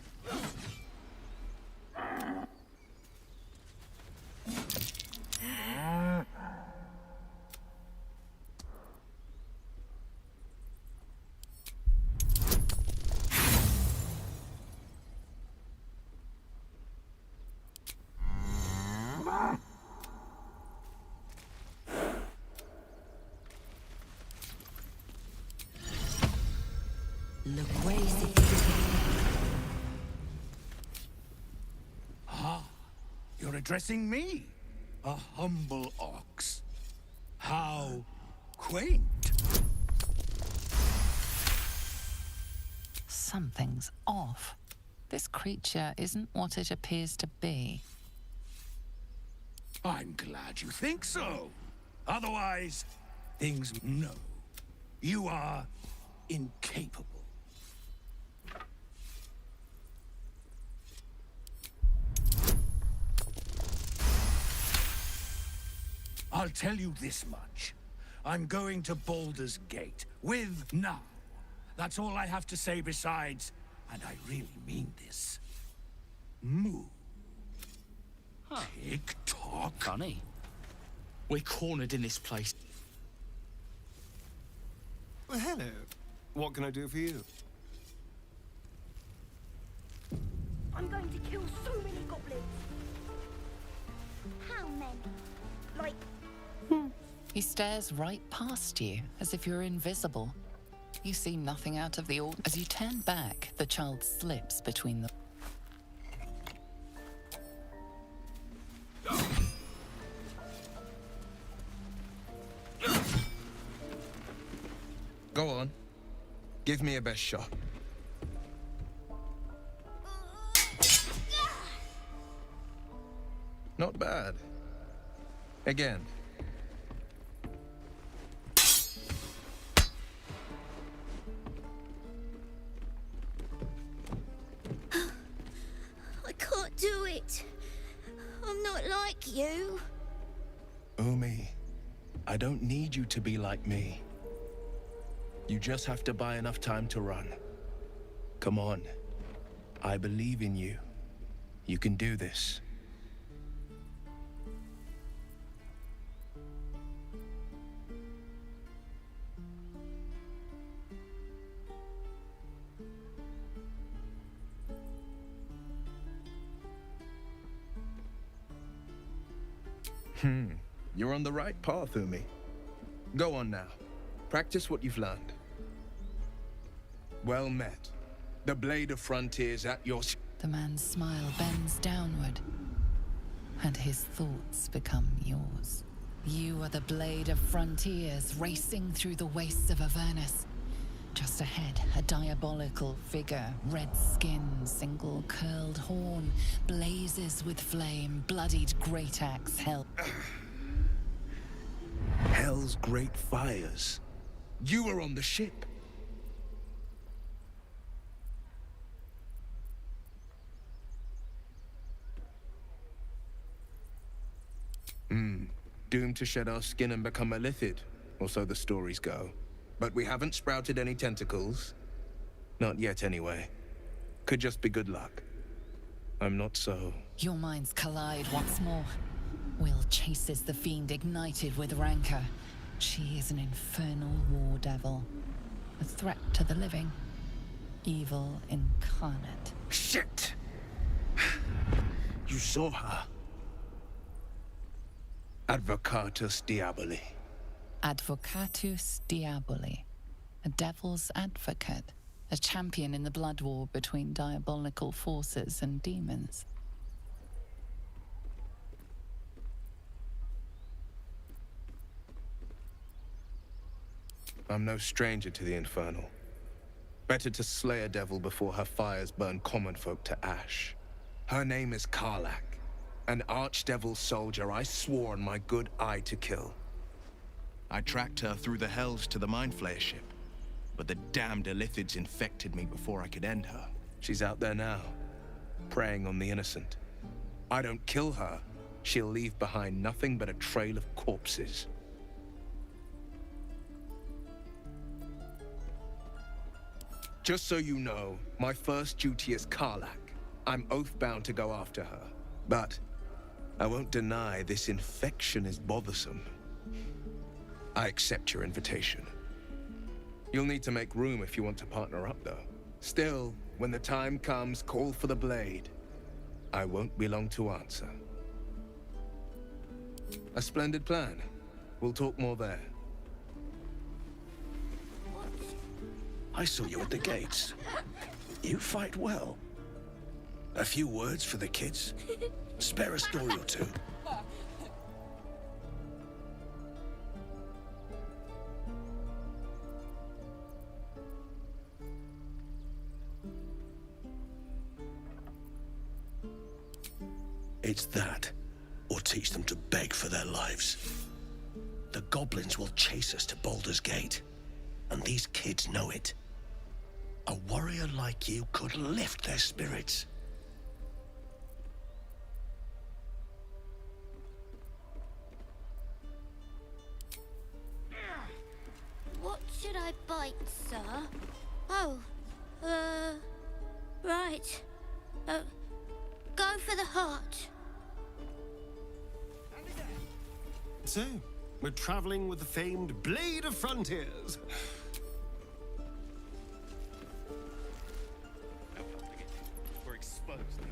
You're addressing me, a humble ox. How quaint. Something's off. This creature isn't what it appears to be. I'm glad you think so. Otherwise, things no. You are incapable. I'll tell you this much. I'm going to Baldur's Gate with now. That's all I have to say besides, and I really mean this. Moo. Tick-tock. Funny. We're cornered in this place. Well, hello. What can I do for you? I'm going to kill so many goblins. How many? Like... He stares right past you, as if you're invisible. You see nothing out of the ordinary. As you turn back, the child slips between the... Go on. Give me a best shot. Not bad. Again. I can't do it. I'm not like you. Umi, I don't need you to be like me. You just have to buy enough time to run. Come on. I believe in you. You can do this. You're on the right path, Umi. Go on now. Practice what you've learned. Well met. The Blade of Frontiers at your... The man's smile bends downward, and his thoughts become yours. You are the Blade of Frontiers racing through the wastes of Avernus. Just ahead, a diabolical figure, red skin, single curled horn, blazes with flame, bloodied great axe held. Hell's great fires. You were on the ship. Doomed to shed our skin and become a lithid, or so the stories go. But we haven't sprouted any tentacles. Not yet, anyway. Could just be good luck. I'm not so... Your minds collide once more. Will chases the fiend ignited with rancor. She is an infernal war devil. A threat to the living. Evil incarnate. Shit! You saw her. Advocatus Diaboli. Advocatus Diaboli. A devil's advocate. A champion in the blood war between diabolical forces and demons. I'm no stranger to the infernal. Better to slay a devil before her fires burn common folk to ash. Her name is Karlach, an archdevil soldier I swore on my good eye to kill. I tracked her through the hells to the Mind Flayer ship, but the damned Illithids infected me before I could end her. She's out there now, preying on the innocent. I don't kill her, she'll leave behind nothing but a trail of corpses. Just so you know, my first duty is Karlach. I'm oath-bound to go after her. But I won't deny this infection is bothersome. I accept your invitation. You'll need to make room if you want to partner up, though. Still, when the time comes, call for the blade. I won't be long to answer. A splendid plan. We'll talk more there. I saw you at the gates. You fight well. A few words for the kids. Spare a story or two. It's that, or teach them to beg for their lives. The goblins will chase us to Baldur's Gate, and these kids know it. A warrior like you could lift their spirits. What should I bite, sir? Oh, right. Go for the heart. So, we're traveling with the famed Blade of Frontiers. We're exposed now.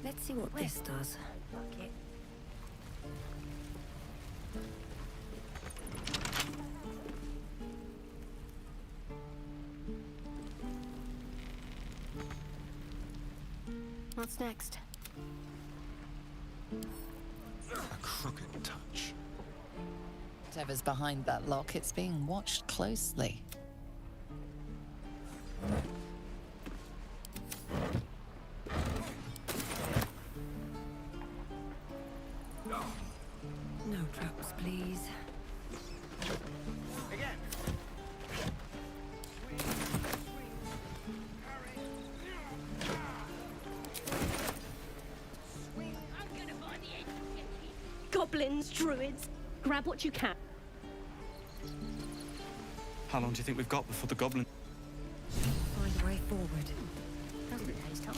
Let's see what this does. What's next? A crooked touch. Whatever's behind that lock, it's being watched closely. No traps, please. Goblins, druids, grab what you can. How long do you think we've got before the goblin... Find a way forward. Doesn't taste hot.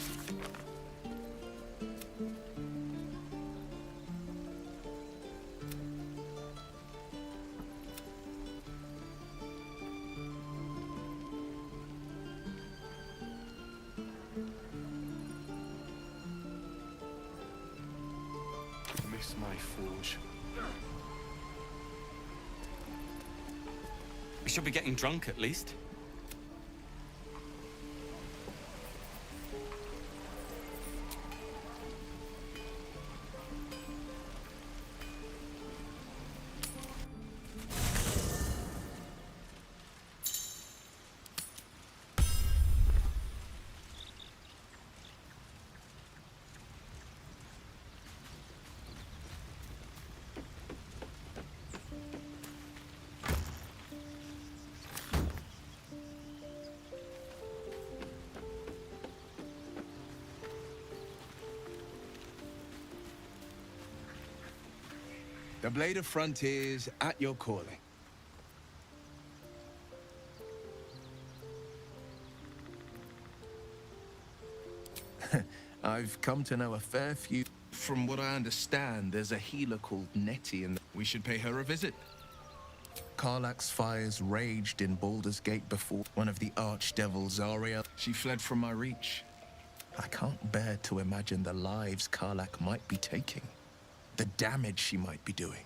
Miss my forge. We should be getting drunk at least. A blade of frontiers at your calling. I've come to know a fair few. From what I understand, there's a healer called Nettie, and we should pay her a visit. Karlach's fires raged in Baldur's Gate before one of the archdevils, Zarya. She fled from my reach. I can't bear to imagine the lives Karlach might be taking, the damage she might be doing.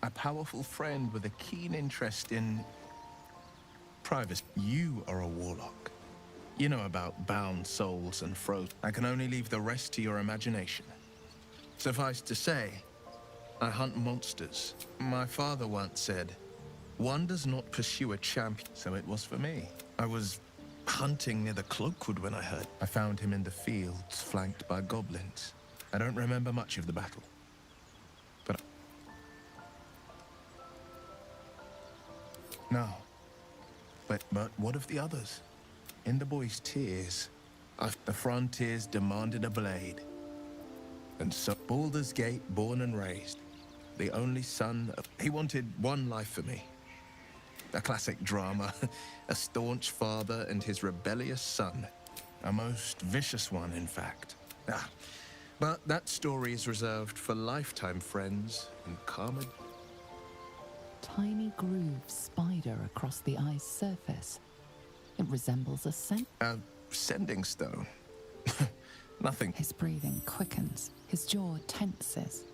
A powerful friend with a keen interest in privacy. You are a warlock. You know about bound souls and frozen. I can only leave the rest to your imagination. Suffice to say, I hunt monsters. My father once said, one does not pursue a champion, so it was for me. I was hunting near the Cloakwood when I heard. I found him in the fields, flanked by goblins. I don't remember much of the battle. But... No. But what of the others? In the boy's tears, the frontiers demanded a blade. And so Baldur's Gate, born and raised. The only son of... He wanted one life for me. A classic drama. A staunch father and his rebellious son. A most vicious one, in fact. But that story is reserved for lifetime friends and karma. Tiny grooves spider across the eye's surface. It resembles a sending stone. Nothing. His breathing quickens. His jaw tenses.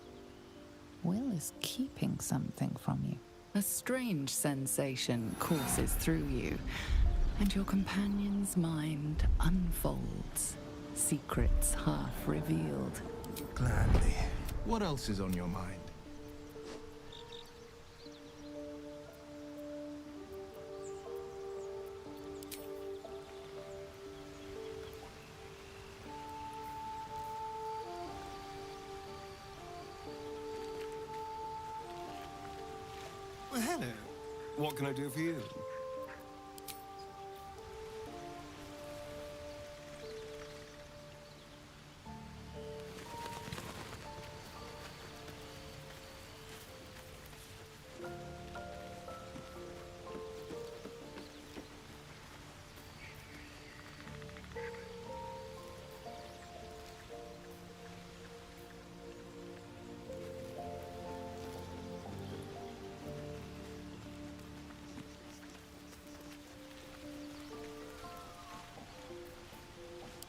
Will is keeping something from you. A strange sensation courses through you, and your companion's mind unfolds. Secrets half revealed. Gladly. What else is on your mind? Well, hello. What can I do for you?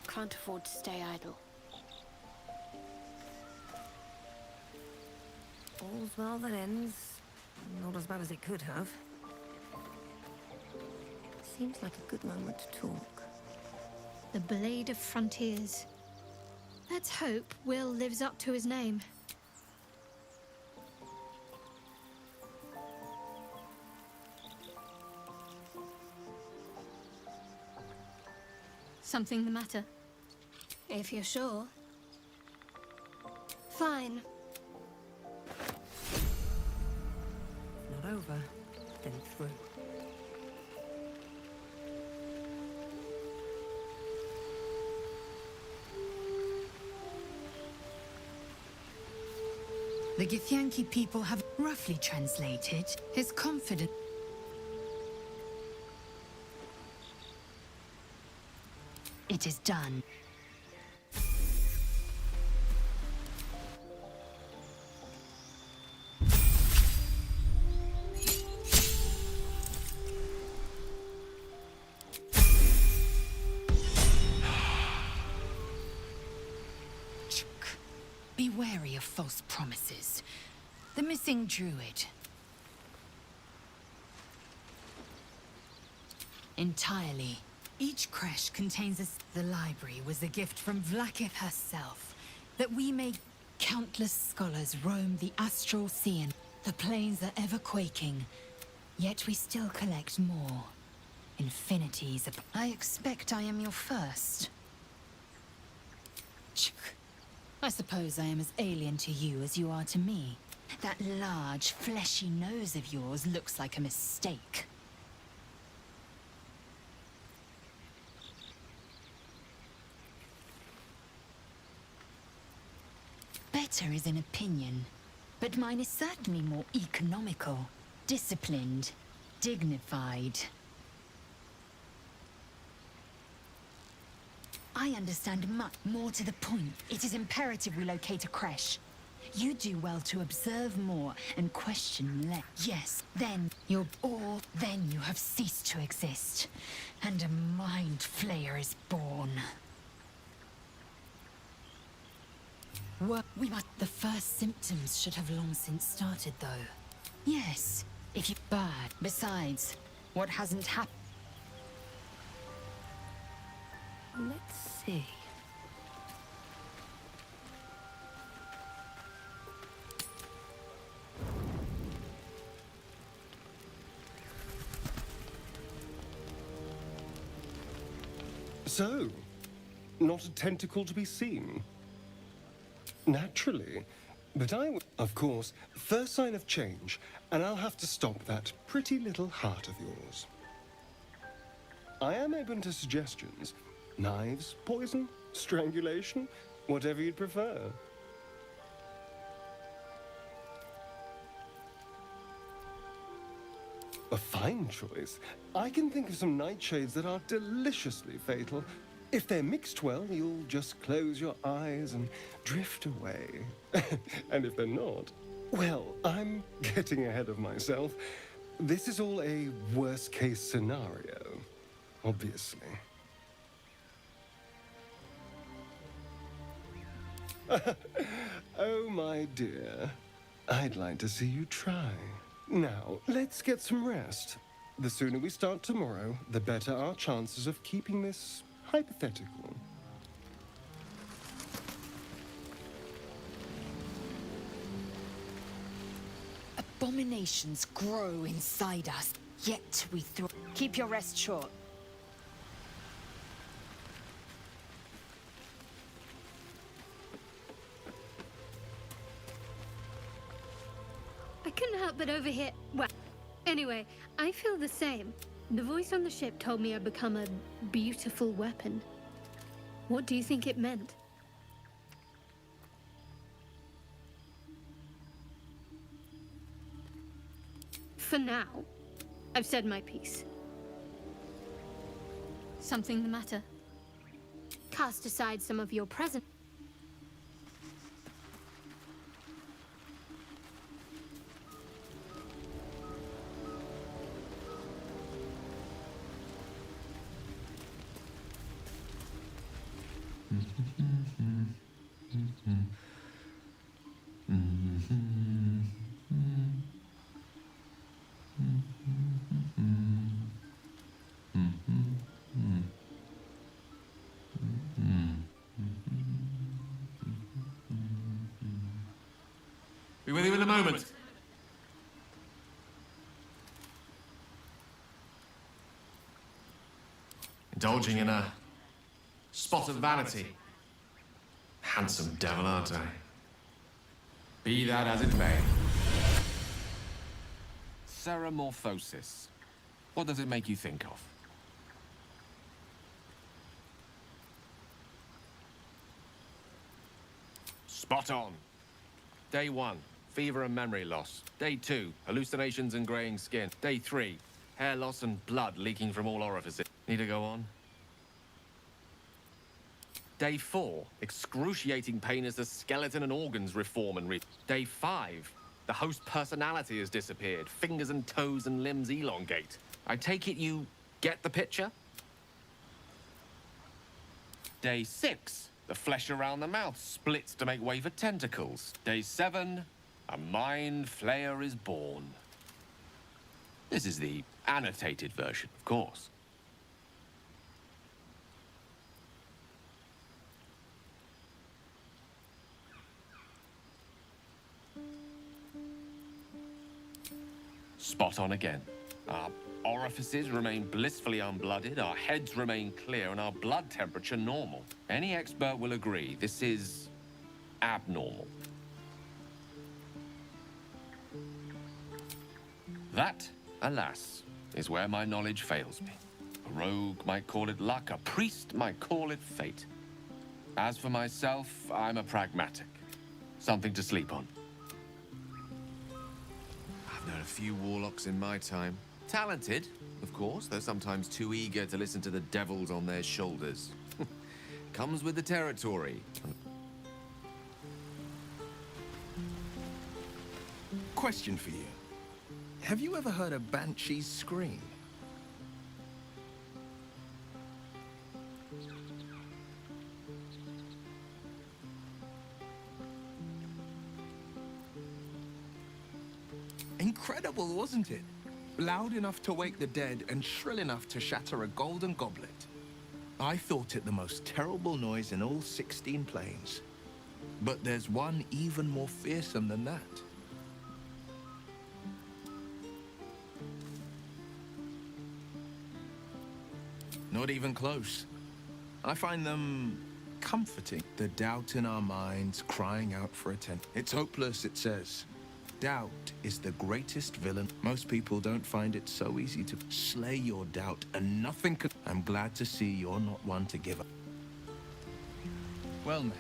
Can't afford to stay idle. All's well that ends. Not as bad as it could have. Seems like a good moment to talk. The Blade of Frontiers. Let's hope Will lives up to his name. Something the matter? If you're sure. Fine. Not over, then through. The Githyanki people have roughly translated his confidence. It is done. Be wary of false promises. The missing druid. Entirely. Each creche contains the library was a gift from Vlaakith herself, that we may countless scholars roam the astral sea and the plains are ever quaking, yet we still collect more. Infinities of... I expect I am your first. I suppose I am as alien to you as you are to me. That large, fleshy nose of yours looks like a mistake. Better is an opinion, but mine is certainly more economical, disciplined, dignified. I understand much more to the point. It is imperative we locate a creche. You do well to observe more and question less. Yes, then you have ceased to exist, and a mind flayer is born. The first symptoms should have long since started, though. Yes, if you bad. Besides, what hasn't happened? Let's see. So, not a tentacle to be seen? Naturally. But of course, first sign of change, and I'll have to stop that pretty little heart of yours. I am open to suggestions. Knives, poison, strangulation, whatever you'd prefer. A fine choice. I can think of some nightshades that are deliciously fatal. If they're mixed well, you'll just close your eyes and drift away. And if they're not, well, I'm getting ahead of myself. This is all a worst-case scenario, obviously. Oh, my dear. I'd like to see you try. Now, let's get some rest. The sooner we start tomorrow, the better our chances of keeping this hypothetical. Abominations grow inside us, yet we throw. Keep your rest short. I couldn't help but overhear. Well, anyway, I feel the same. The voice on the ship told me I'd become a beautiful weapon. What do you think it meant? For now, I've said my piece. Something the matter? Cast aside some of your present. Be with you in a moment. Indulging in a spot of vanity. Handsome devil, aren't I? Be that as it may. Ceramorphosis. What does it make you think of? Spot on. Day 1, fever and memory loss. Day 2, hallucinations and graying skin. Day 3, hair loss and blood leaking from all orifices. Need to go on? Day 4, excruciating pain as the skeleton and organs reform and Day 5, the host personality has disappeared. Fingers and toes and limbs elongate. I take it you get the picture? Day 6, the flesh around the mouth splits to make way for tentacles. Day 7, a mind flayer is born. This is the annotated version, of course. Spot on again. Our orifices remain blissfully unblooded, our heads remain clear, and our blood temperature normal. Any expert will agree this is abnormal. That, alas, is where my knowledge fails me. A rogue might call it luck, a priest might call it fate. As for myself, I'm a pragmatic. Something to sleep on. I've known a few warlocks in my time. Talented, of course, though sometimes too eager to listen to the devils on their shoulders. Comes with the territory. Question for you. Have you ever heard a banshee's scream? Incredible, wasn't it? Loud enough to wake the dead and shrill enough to shatter a golden goblet. I thought it the most terrible noise in all 16 planes. But there's one even more fearsome than that. Not even close. I find them comforting. The doubt in our minds crying out for attention. It's hopeless, it says. Doubt is the greatest villain. Most people don't find it so easy to slay your doubt, and nothing can... I'm glad to see you're not one to give up. Well met.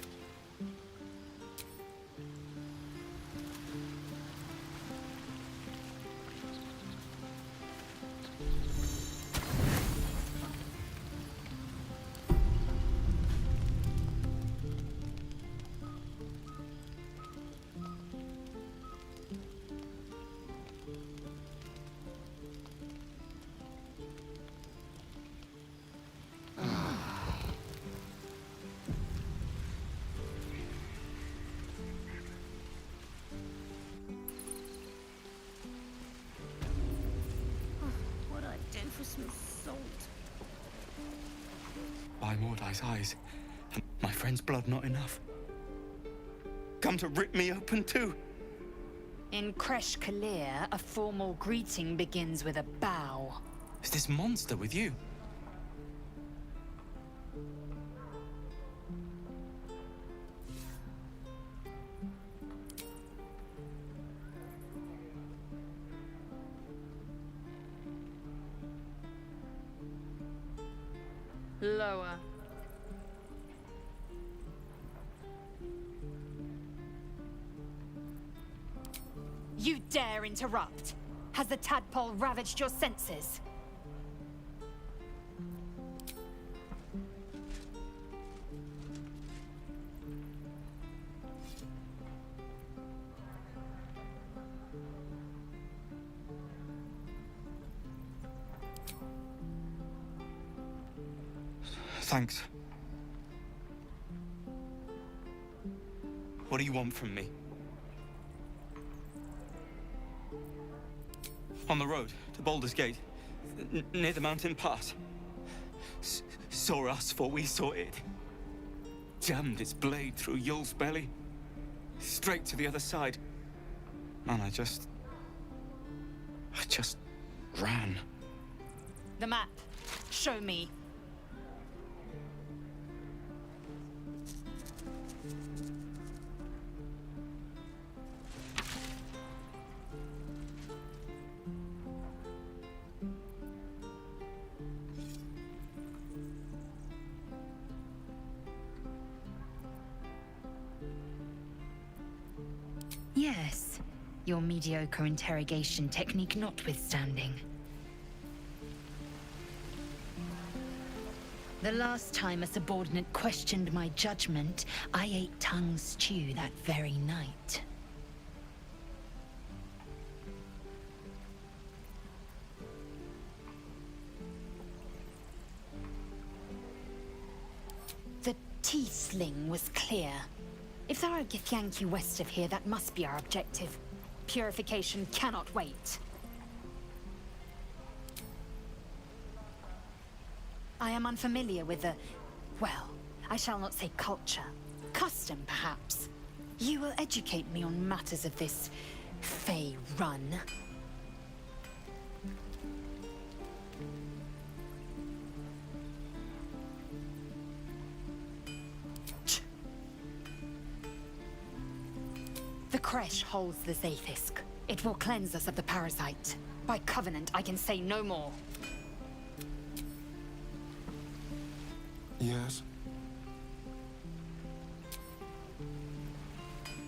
What I'd do for some salt. By Mordai's eyes, my friend's blood not enough. Come to rip me open too. In Kresh Kalir, a formal greeting begins with a bow. Is this monster with you? Lower. You dare interrupt? Has the tadpole ravaged your senses? Thanks. What do you want from me? On the road to Baldur's Gate, near the mountain pass. Saw us, for we saw it. Jammed its blade through Yul's belly, straight to the other side. And I just ran. The map. Show me. Yes, your mediocre interrogation technique notwithstanding. The last time a subordinate questioned my judgment, I ate tongue stew that very night. The T-sling was clear. If there are Githyanki west of here, that must be our objective. Purification cannot wait. I am unfamiliar with the... well, I shall not say culture. Custom, perhaps. You will educate me on matters of this... Fey run. The Kresh holds the Zaithisk. It will cleanse us of the parasite. By covenant, I can say no more. Yes?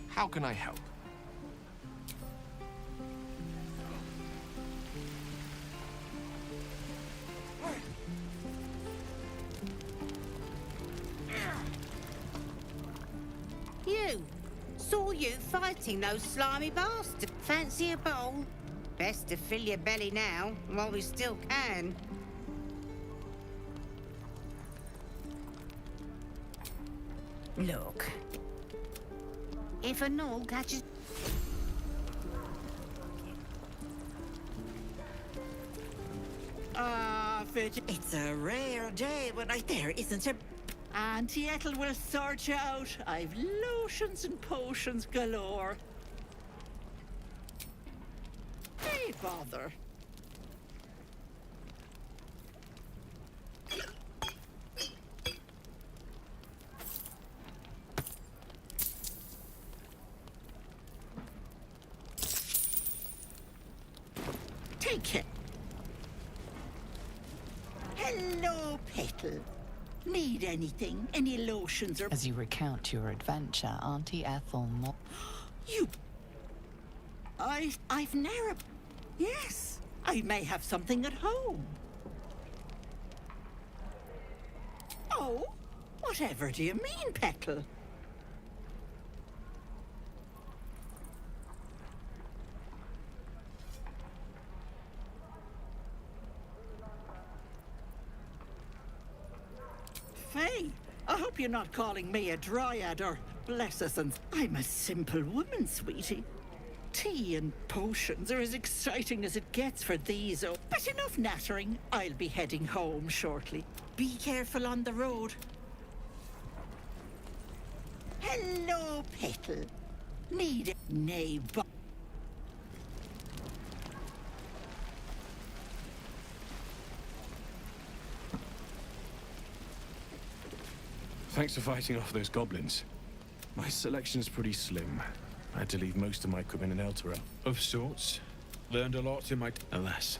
How can I help? saw you fighting those slimy bastards. Fancy a bowl? Best to fill your belly now, while we still can. Look. If a gnoll catches... It's a rare day when there isn't a... Auntie Ethel will sort you out. I've lotions and potions galore. Hey, bother. Take it. Hello, Petal. Need anything? Any lotions or... As you recount your adventure, Auntie Ethel You... I've never... Yes, I may have something at home. Oh, whatever do you mean, Petal? Faye, I hope you're not calling me a dryad or bless us, and I'm a simple woman, sweetie. Tea and potions are as exciting as it gets for these, but enough nattering. I'll be heading home shortly. Be careful on the road. Hello, Petal. Need it? Nay, but... Thanks for fighting off those goblins. My selection's pretty slim. I had to leave most of my equipment in Elturel. Of sorts. Learned a lot in my... Alas.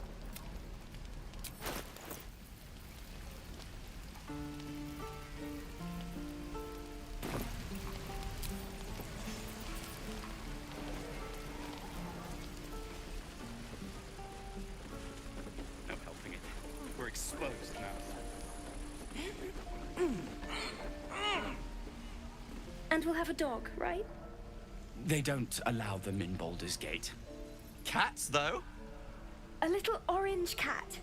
No helping it. We're exposed now. And we'll have a dog, right? They don't allow them in Baldur's Gate. Cats, though? A little orange cat.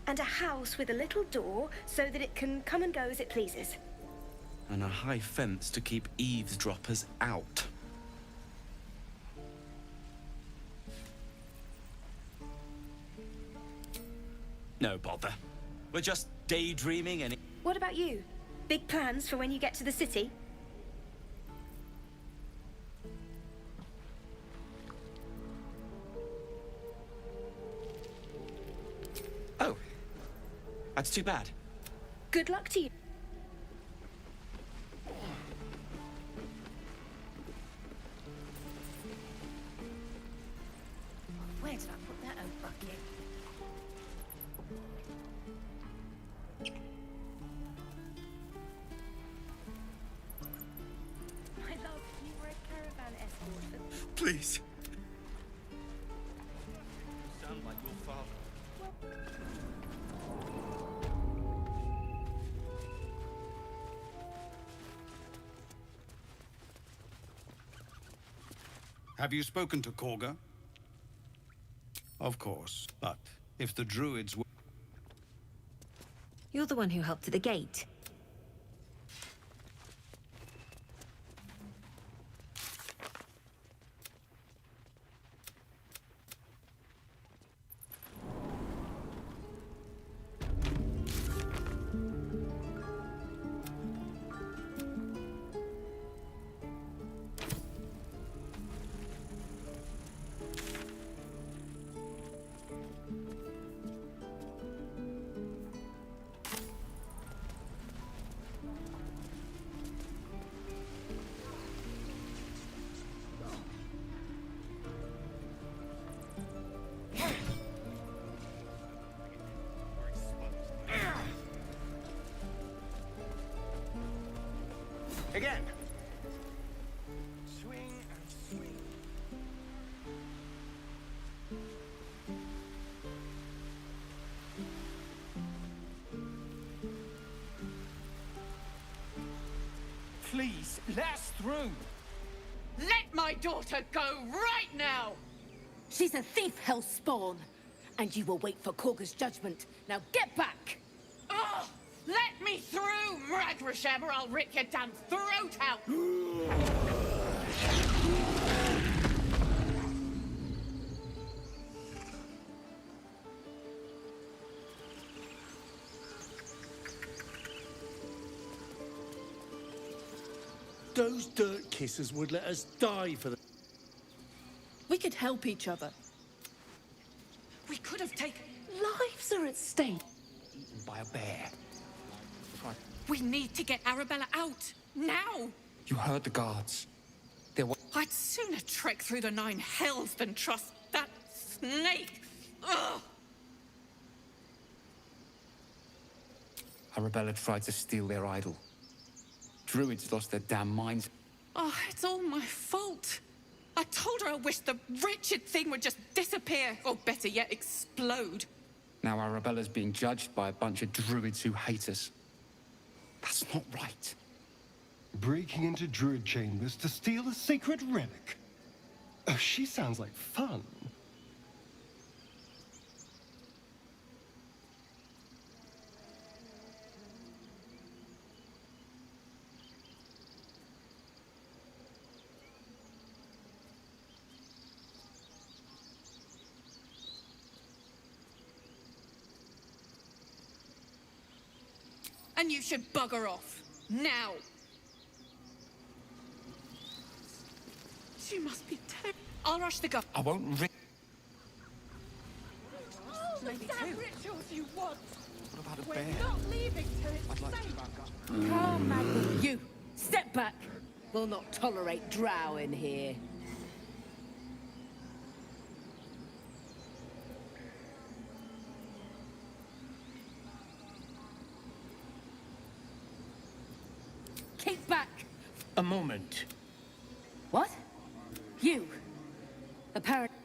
And a house with a little door so that it can come and go as it pleases. And a high fence to keep eavesdroppers out. No bother. We're just daydreaming and... What about you? Big plans for when you get to the city? Oh. That's too bad. Good luck to you. Where did I put that old bucket? My love, you were a caravan escort for... Please. You sound like your father. Have you spoken to Korga? Of course, but if the druids were... You're the one who helped at the gate. Again. Swing and swing. Please, let us through. Let my daughter go right now! She's a thief, Hellspawn. And you will wait for Korga's judgment. Now get back! Oh, let me through, Mragrasham, or I'll rip your damn throat out! Those dirt kissers would let us die for the... We could help each other. We could have taken... Lives are at stake. Eaten by a bear. We need to get Arabella out, now! You heard the guards. There were... I'd sooner trek through the 9 hells than trust that snake! Ugh! Arabella tried to steal their idol. Druids lost their damn minds. Oh, it's all my fault. I told her I wished the wretched thing would just disappear, or better yet, explode. Now Arabella's being judged by a bunch of druids who hate us. That's not right. Breaking into druid chambers to steal a sacred relic. Oh, she sounds like fun. And you should bugger off. Now. She must be terrible. I'll rush the gun. I won't Maybe two. Rituals you want. What about a We're bear? not leaving till it's I'd like safe. to back up. Calm, Maggie. You, step back. We'll not tolerate drow in here. Keep back. A moment. What? You. Apparently.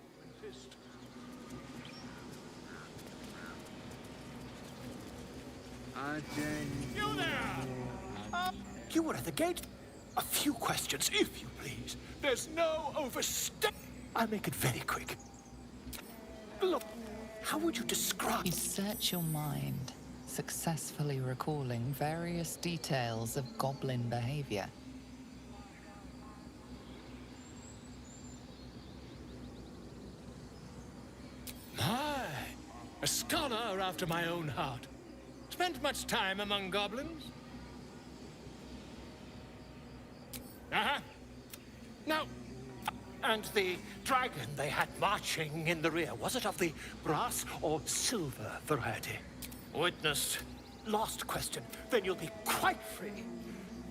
You there! You were at the gate. A few questions, if you please. There's no overstep. I'll make it very quick. Look, how would you describe... You search your mind, successfully recalling various details of goblin behavior. My, a scholar after my own heart. Spent much time among goblins? Uh-huh. Now, And the dragon they had marching in the rear, was it of the brass or silver variety? Witnessed. Last question, then you'll be quite free.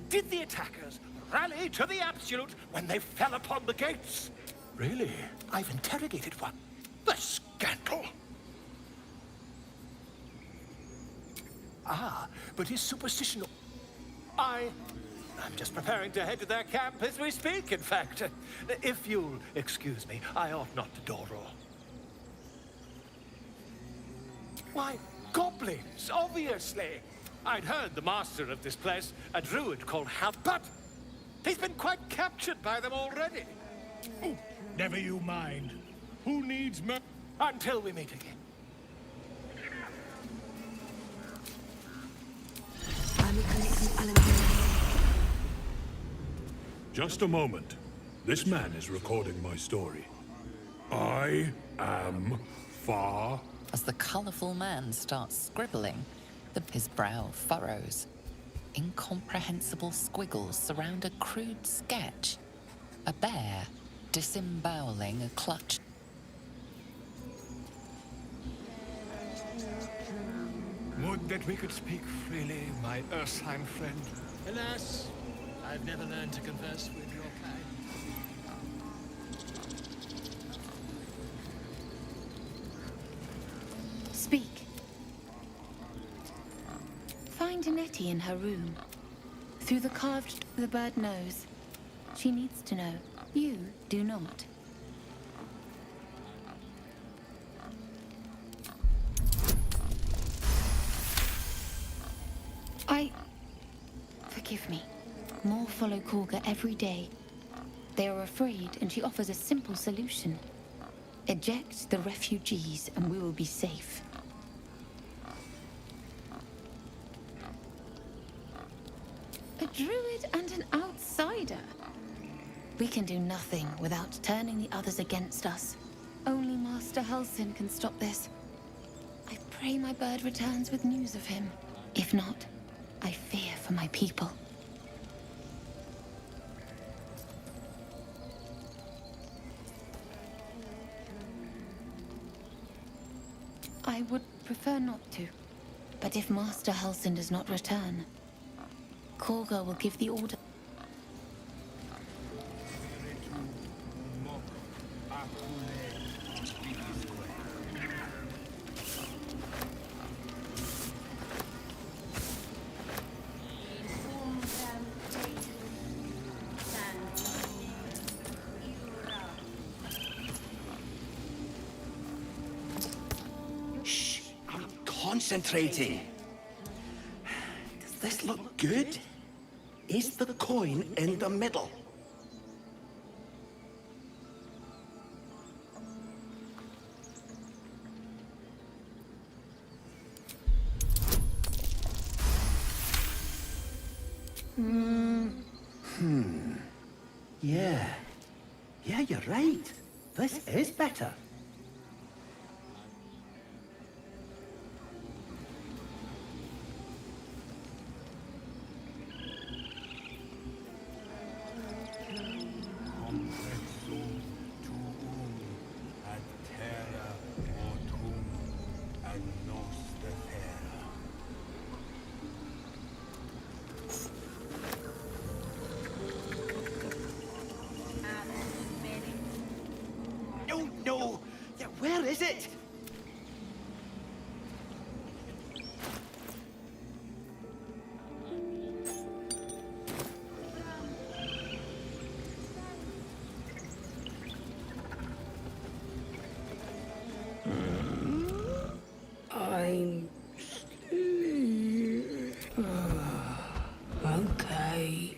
Did the attackers rally to the absolute when they fell upon the gates? Really? I've interrogated one. The scandal! Ah, but his superstition... I'm just preparing to head to their camp as we speak, in fact. If you'll excuse me, I ought not to dawdle. Why, goblins, obviously. I'd heard the master of this place, a druid called Hal, but he's been quite captured by them already. oh, never you mind. Who needs me? Until we meet again. Just a moment. This man is recording my story. I am far. As the colourful man starts scribbling, his brow furrows. Incomprehensible squiggles surround a crude sketch. A bear disemboweling a clutch. Would that we could speak freely, my Ursheim friend. Alas, I've never learned to converse with your kind. Speak. Find Nettie in her room. Through the carved the bird knows. She needs to know. You do not. Forgive me. More follow Korga every day. They are afraid, and she offers a simple solution. Eject the refugees, and we will be safe. A druid and an outsider? We can do nothing without turning the others against us. Only Master Halsin can stop this. I pray my bird returns with news of him. If not, I fear for my people. I would prefer not to. But if Master Halsin does not return, Korga will give the order. Concentrating. Does this look good? Is the coin in the middle? Yeah. Yeah, you're right. This is better. No! Yeah, where is it? I'm okay.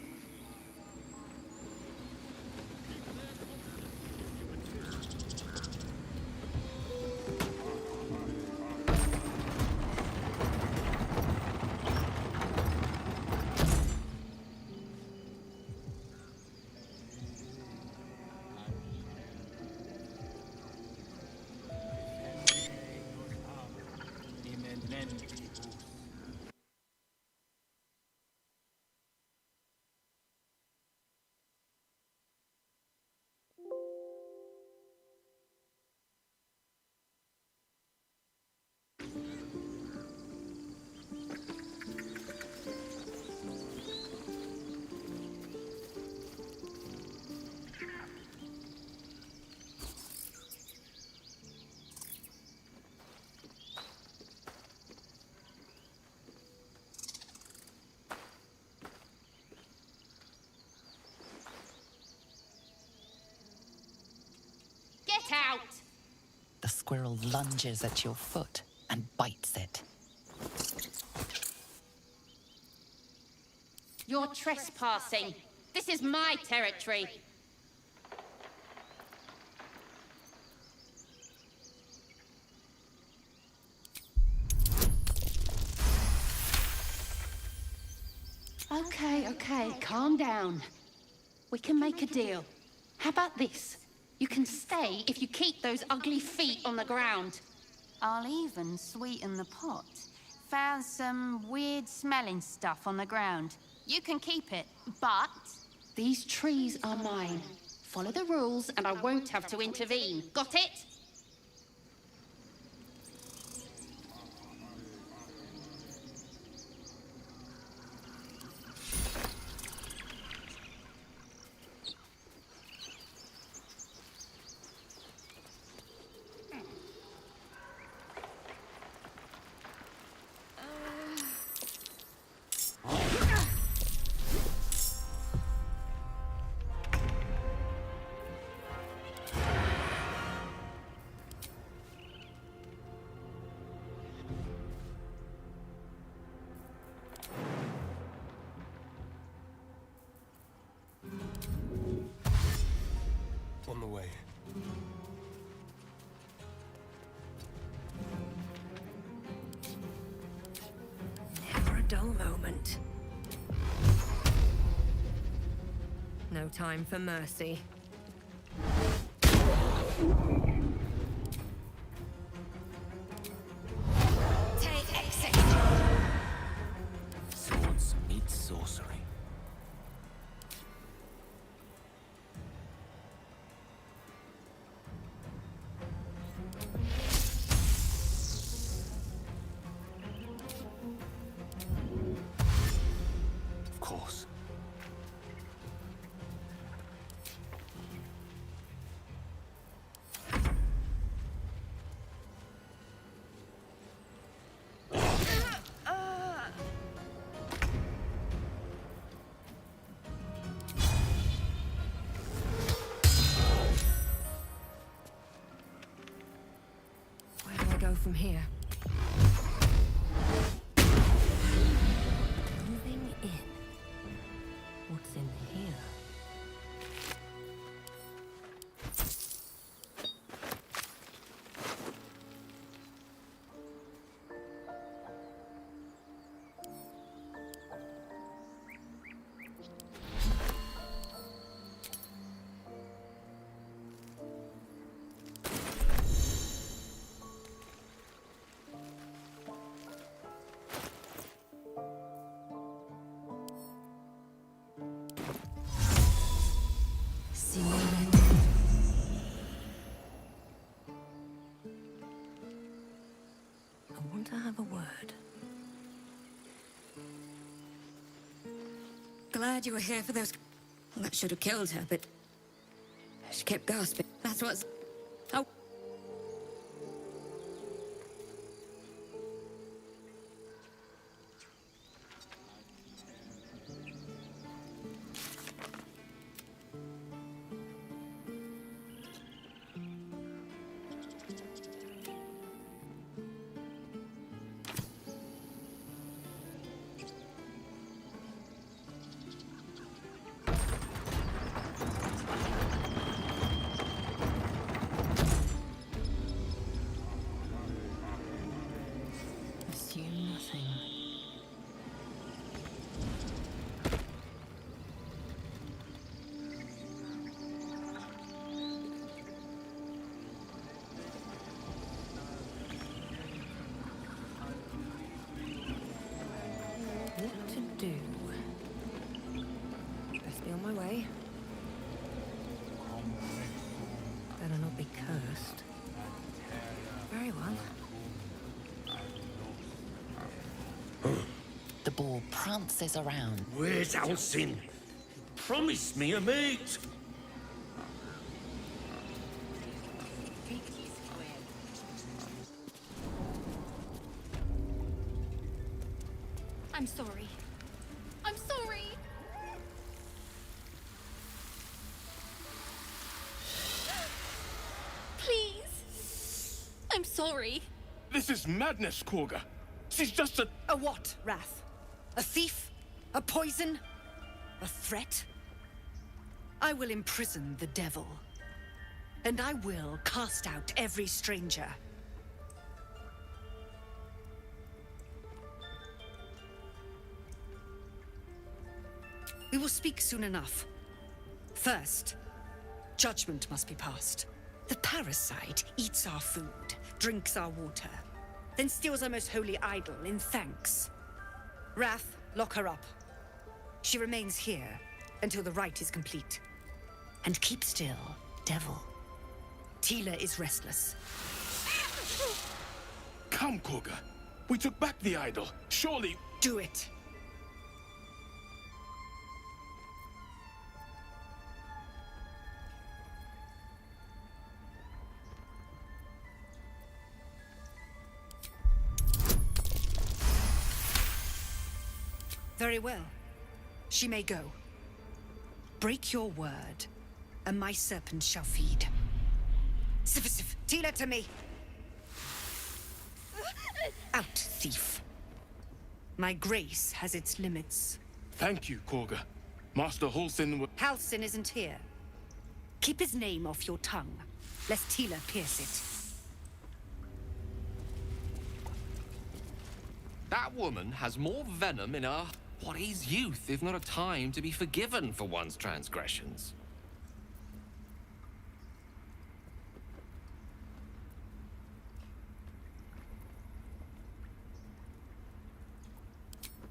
Get out! The squirrel lunges at your foot and bites it. You're trespassing. This is my territory. Okay, calm down. We can make a deal. How about this? You can stay if you keep those ugly feet on the ground. I'll even sweeten the pot. Found some weird smelling stuff on the ground. You can keep it, but... These trees are mine. Follow the rules and I won't have to intervene. Got it? on the way. Never a dull moment. No time for mercy. Take exit. Swords meet sorcery. Of course. Where do I go from here? Moving in. What's in here? I want to have a word. Glad you were here for those. Well, that should have killed her, but she kept gasping. That's what's. Oh. Assume nothing. What to do? Best be on my way. Better not be cursed. Very well. The ball prances around. Where's Halsin? Promise me a mate. I'm sorry. I'm sorry. Please. I'm sorry. This is madness, Korga. She's just a... A what, Wrath? A thief? A poison? A threat? I will imprison the devil. And I will cast out every stranger. We will speak soon enough. First, judgment must be passed. The parasite eats our food, drinks our water, then steals our most holy idol in thanks. Wrath, lock her up. She remains here until the rite is complete. And keep still, devil. Tila is restless. Come, Korga. We took back the idol. Surely... Do it. Very well. She may go. Break your word, and my serpent shall feed. Sif, Tila to me! Out, thief. My grace has its limits. Thank you, Korga. Master Halsin will... Halsin isn't here. Keep his name off your tongue, lest Tila pierce it. That woman has more venom in her. What is youth if not a time to be forgiven for one's transgressions?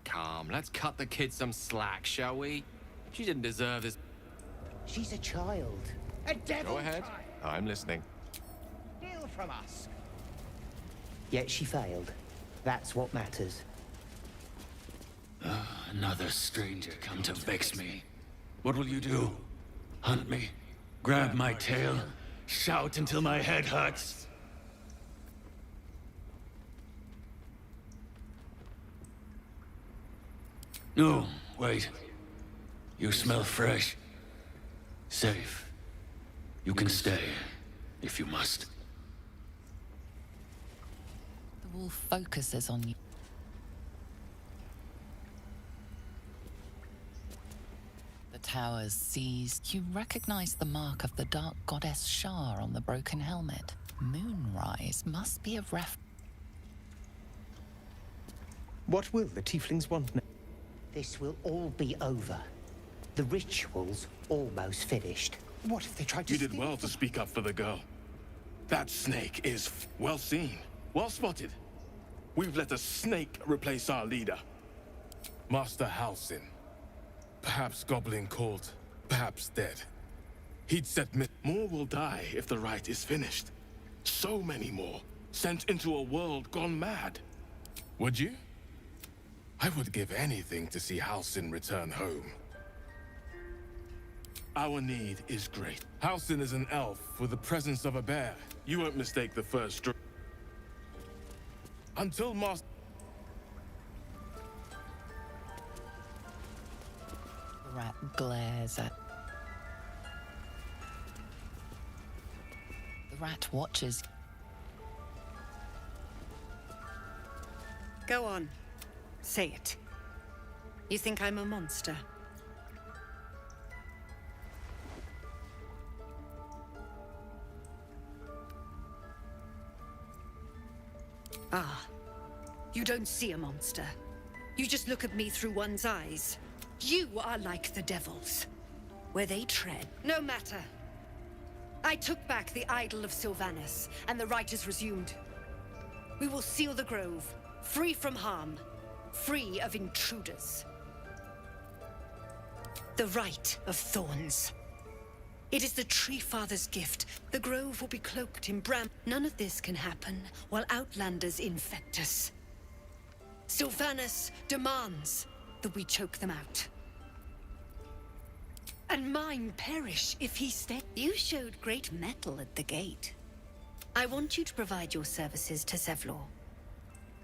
Come, let's cut the kid some slack, shall we? She didn't deserve this. She's a child. A devil Go ahead. child. I'm listening. Steal from us. Yet she failed. That's what matters. Another stranger come to vex me. What will you do? Hunt me? Grab my tail? Shout until my head hurts? No, wait. You smell fresh. Safe. You can stay, if you must. The wolf focuses on you. The towers seized. You recognize the mark of the dark goddess Shar on the broken helmet. Moonrise must be a ref. What will the tieflings want now? This will all be over. The ritual's almost finished. What if they tried to You did well to speak up for the girl. That snake is well seen, well spotted. We've let a snake replace our leader. Master Halsin. Perhaps goblin called, perhaps dead. He'd set More will die if the rite is finished. So many more, sent into a world gone mad. Would you? I would give anything to see Halsin return home. Our need is great. Halsin is an elf with the presence of a bear. You won't mistake the first Until Master... The rat glares at... The rat watches. Go on. Say it. You think I'm a monster? Ah. You don't see a monster. You just look at me through one's eyes. You are like the devils. Where they tread, no matter. I took back the idol of Sylvanas, and the rite is resumed. We will seal the grove, free from harm, free of intruders. The Rite of Thorns. It is the Tree Father's gift. The grove will be cloaked in bram. None of this can happen while Outlanders infect us. Sylvanas demands that we choke them out. And mine perish if he stay. You showed great mettle at the gate. I want you to provide your services to Zevlor.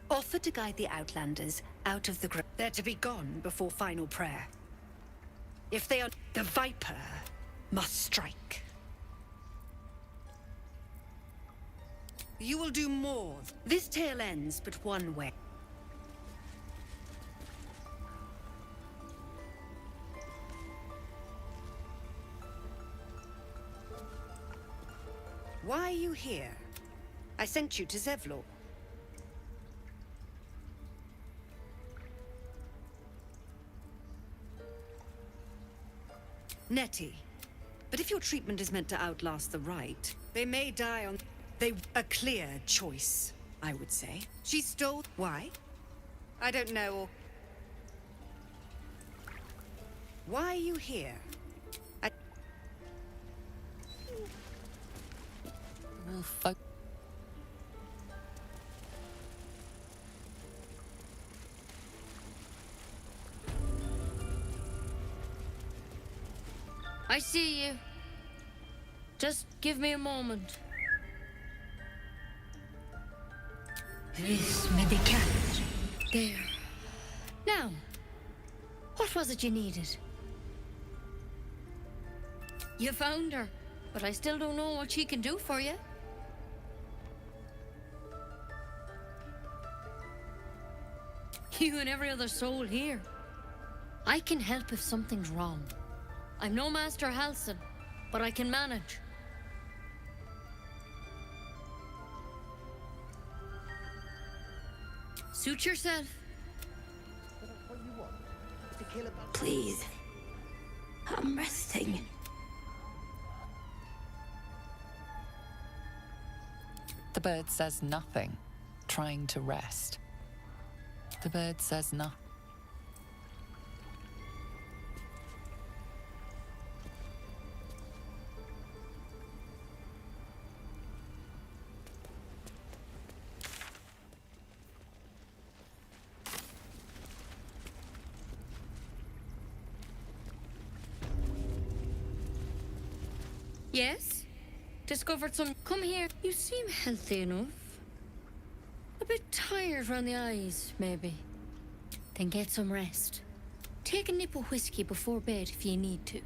Offer to guide the Outlanders out of the grove. They're to be gone before final prayer. If they are, the Viper must strike. You will do more. This tale ends but one way. Why are you here? I sent you to Zevlor. Nettie. But if your treatment is meant to outlast the rite, they may die on... A clear choice, I would say. She stole... Why? I don't know. Why are you here? I see you. Just give me a moment. This may be kept. There. Now, what was it you needed? You found her, but I still don't know what she can do for you. You and every other soul here. I can help if something's wrong. I'm no Master Halsin, but I can manage. Suit yourself. Please. I'm resting. The bird says nothing, trying to rest. The bird says nothing. Yes? Discovered some... Come here. You seem healthy enough. A bit tired around the eyes, maybe. Then get some rest. Take a nip of whiskey before bed if you need to.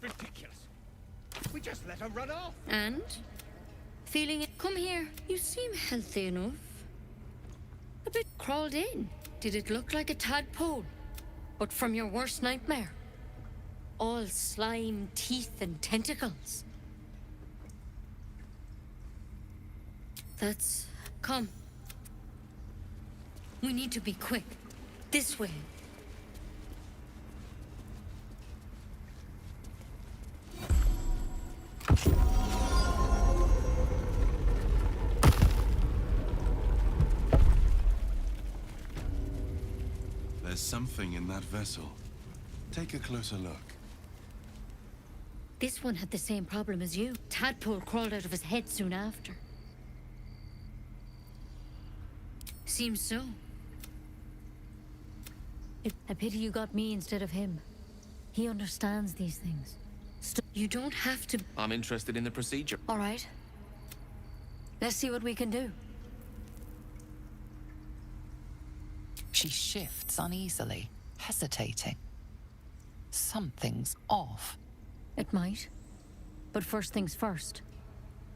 Ridiculous. We just let her run off. And? Feeling it? Come here. You seem healthy enough. A bit crawled in. Did it look like a tadpole? But from your worst nightmare? All slime, teeth, and tentacles. That's... Come. We need to be quick. This way. There's something in that vessel. Take a closer look. This one had the same problem as you. Tadpole crawled out of his head soon after. Seems so. A pity you got me instead of him. He understands these things. You don't have to... I'm interested in the procedure. All right. Let's see what we can do. She shifts uneasily, hesitating. Something's off. It might. But first things first.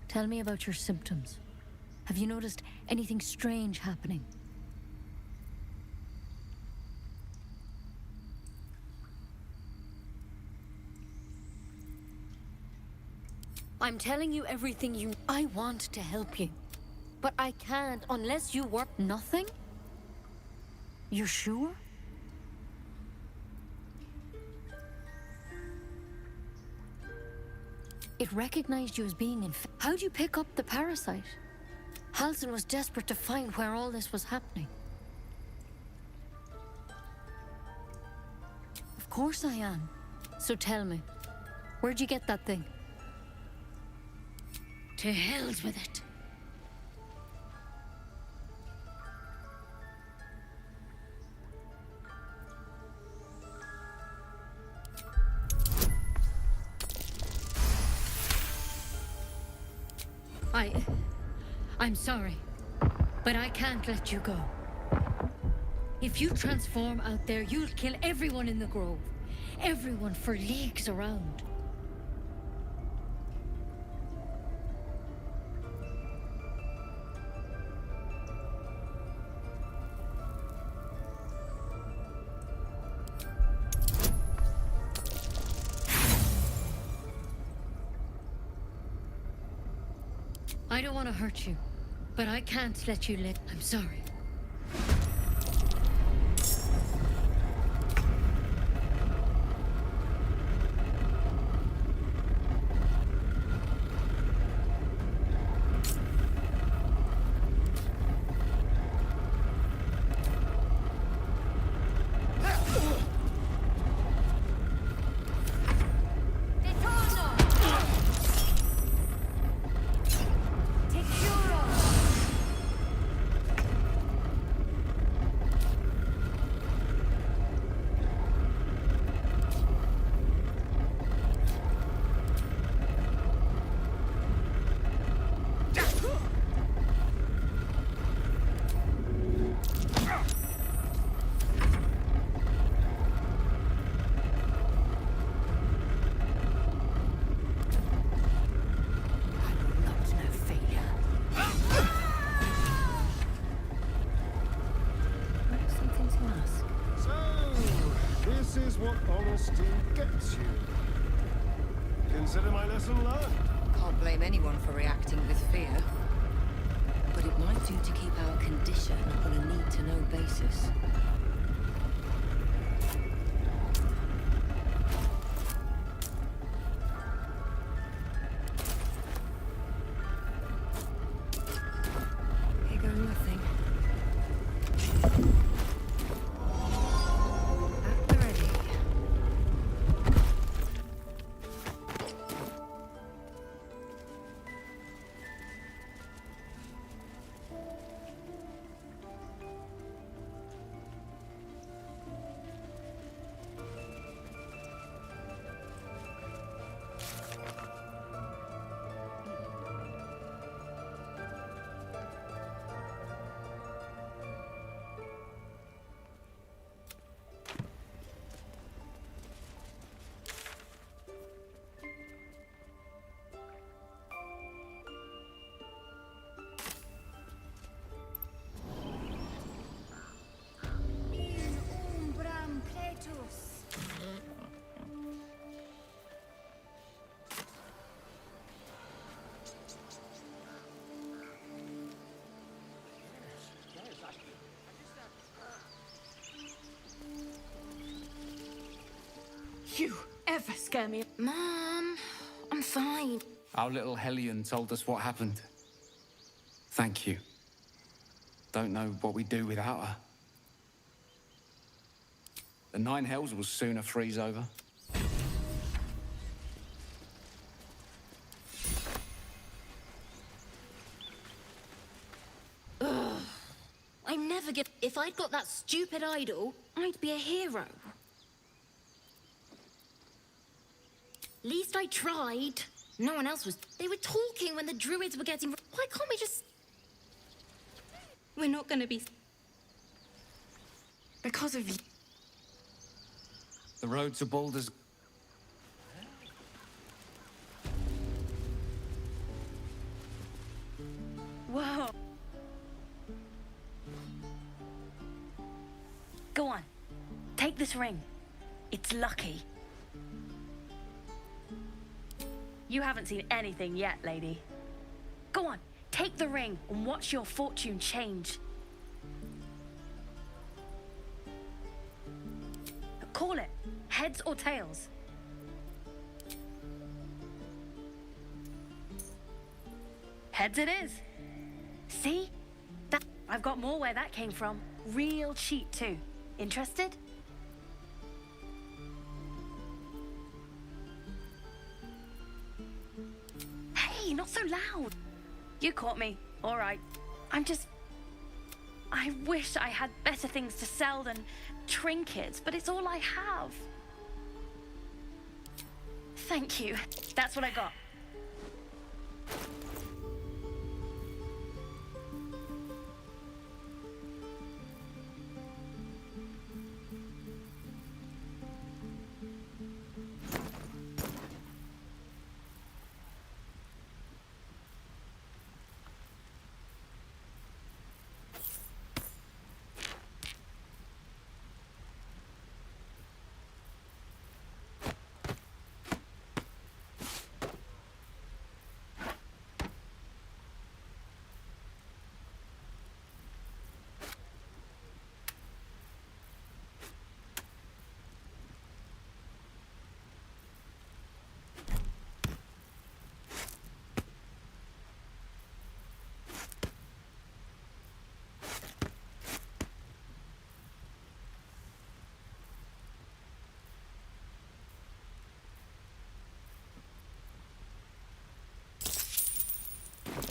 Tell me about your symptoms. Have you noticed anything strange happening? I'm telling you everything you... I want to help you. But I can't unless you work... Nothing? You're sure? It recognized you as being infected. How'd you pick up the parasite? Halsin was desperate to find where all this was happening. Of course I am. So tell me, where'd you get that thing? To hell's with it. I'm sorry, but I can't let you go. If you transform out there, you'll kill everyone in the grove. Everyone for leagues around. I don't want to hurt you, but I can't let you live. I'm sorry. is what honesty gets you. Consider my lesson learned. Can't blame anyone for reacting with fear. But it might do to keep our condition on a need-to-know basis. Here goes nothing. At the ready. You ever scare me? Mom, I'm fine. Our little Hellion told us what happened. Thank you. Don't know what we'd do without her. The Nine Hells will sooner freeze over. Ugh. I never get. If I'd got that stupid idol, I'd be a hero. Least I tried. No one else was. They were talking when the druids were getting. Why can't we just. We're not gonna be. Because of you. The road to Baldur's... Whoa. Go on. Take this ring. It's lucky. You haven't seen anything yet, lady. Go on, take the ring and watch your fortune change. Call it. Heads or tails? Heads it is. See? That I've got more where that came from. Real cheap too. Interested? Hey, not so loud. You caught me. All right. I wish I had better things to sell than trinkets, but it's all I have. Thank you. That's what I got.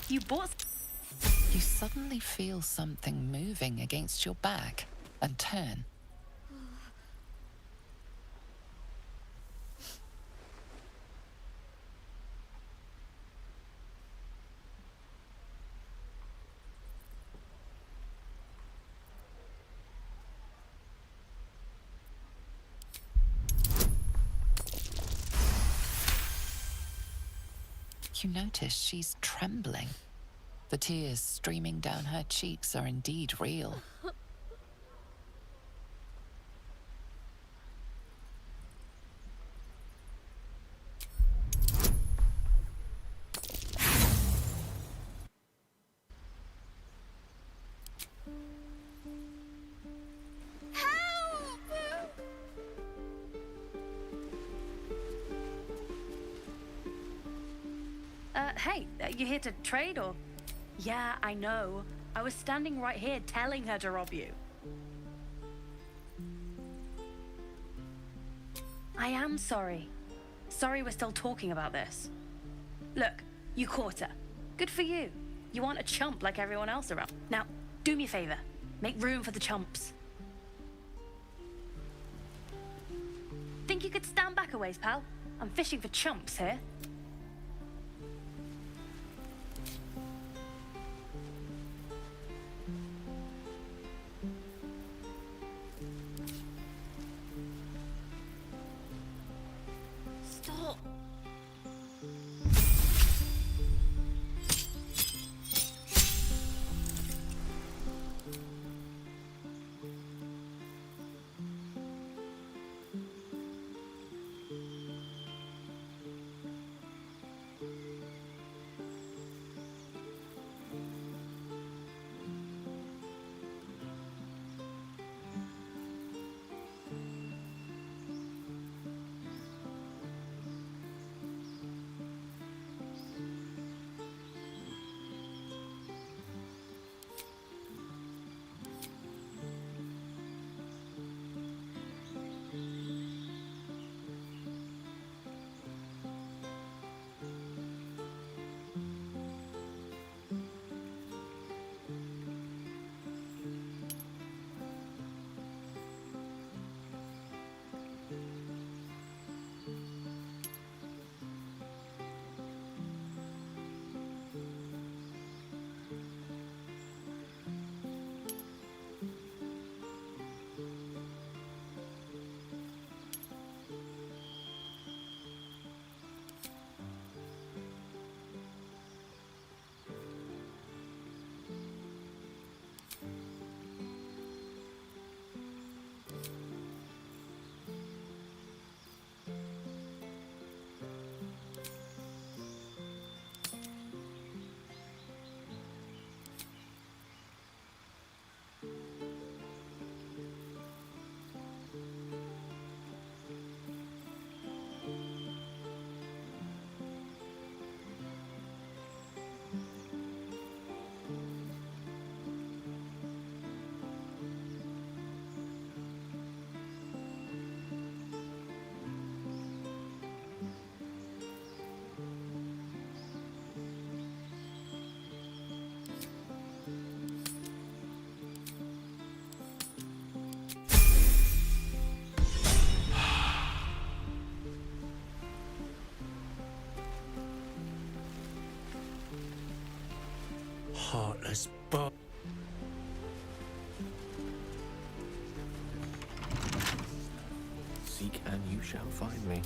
You bought... You suddenly feel something moving against your back and turn. You notice she's trembling. The tears streaming down her cheeks are indeed real. Hey, you here to trade or? Yeah, I know. I was standing right here telling her to rob you. I am sorry. Sorry we're still talking about this. Look, you caught her. Good for you. You aren't a chump like everyone else around. Now, do me a favor. Make room for the chumps. Think you could stand back a ways, pal? I'm fishing for chumps here. Stop. Heartless bug. Seek and you shall find me.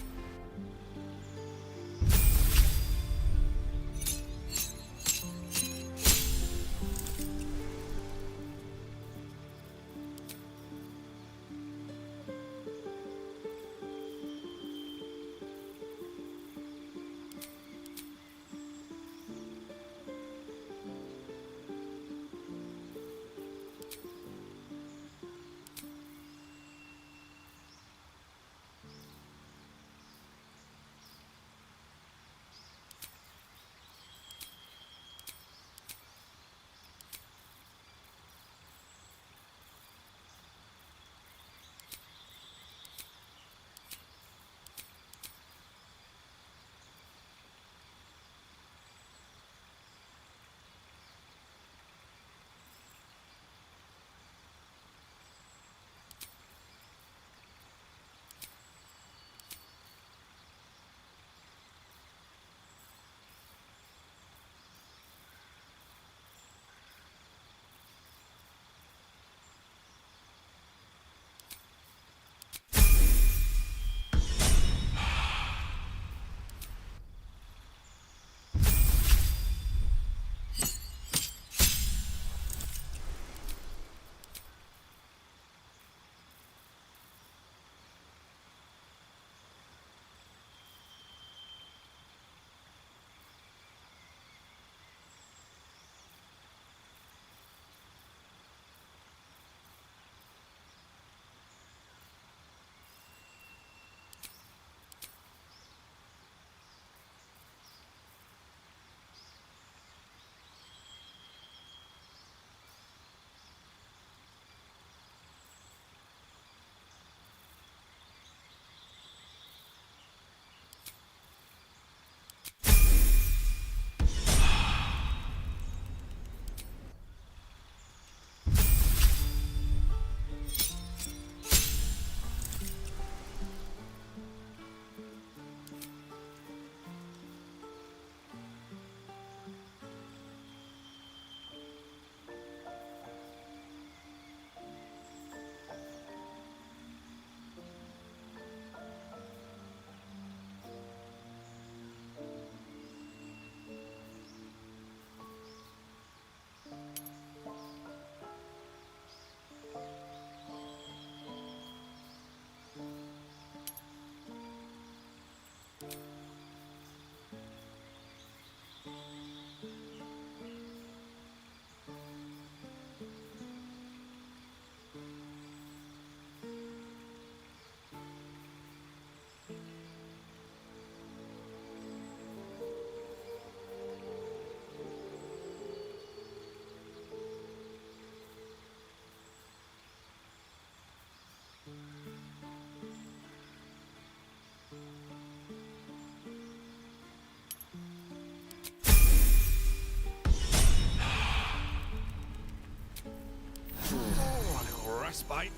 respite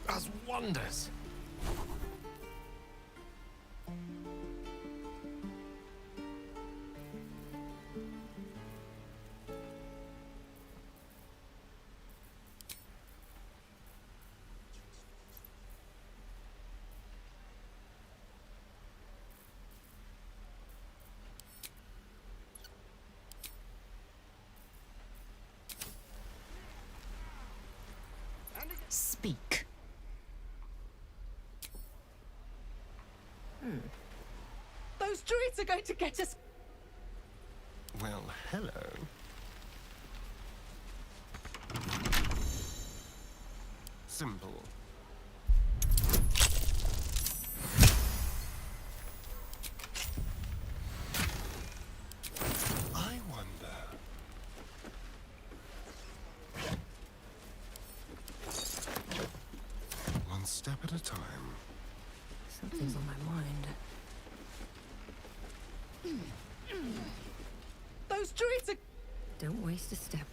does wonders. Speak. Those druids are going to get us. Well, hello. Simple. I wonder. One step at a time. Something's on my mind. Those druids are. Don't waste a step.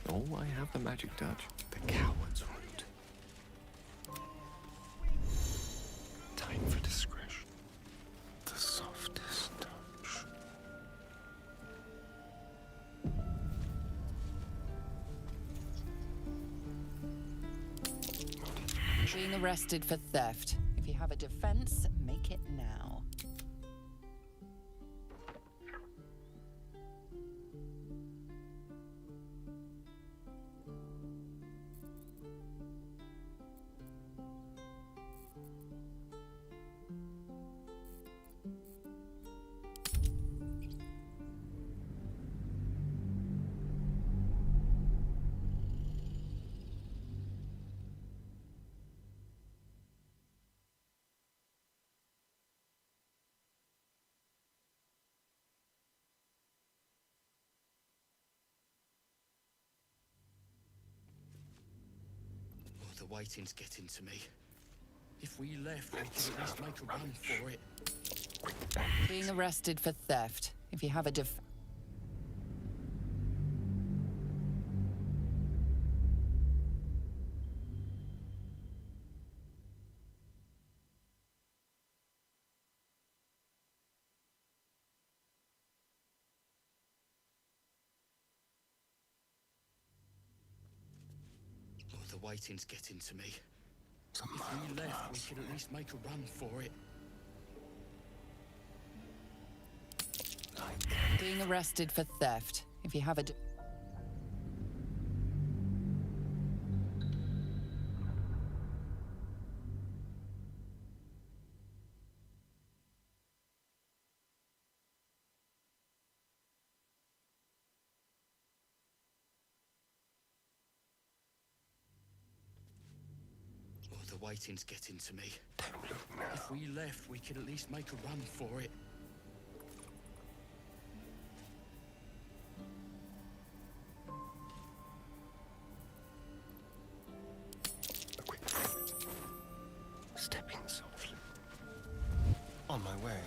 Oh, I have the magic touch. The coward's route. Time for discretion. The softest touch. Being arrested for theft. If you have a defense, make it now. The waiting's getting to me. If we left, we could at least make a run for it. Being arrested for theft. If you have a The waiting's getting to me. If we left, we could at least make a run for it. Being arrested for theft. If you have a The waiting's getting to me. If we left, we could at least make a run for it. Stepping softly. On my way.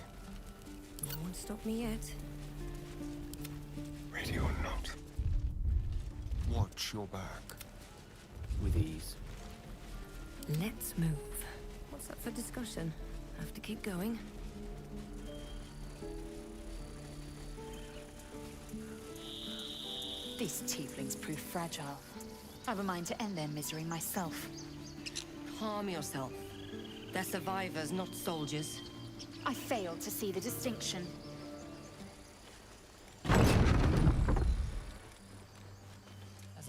No one stopped me yet. Ready or not. Watch your back. With ease. Let's move. What's up for discussion? Have to keep going. These tieflings prove fragile. I've a mind to end their misery myself. Calm yourself. They're survivors, not soldiers. I fail to see the distinction. There's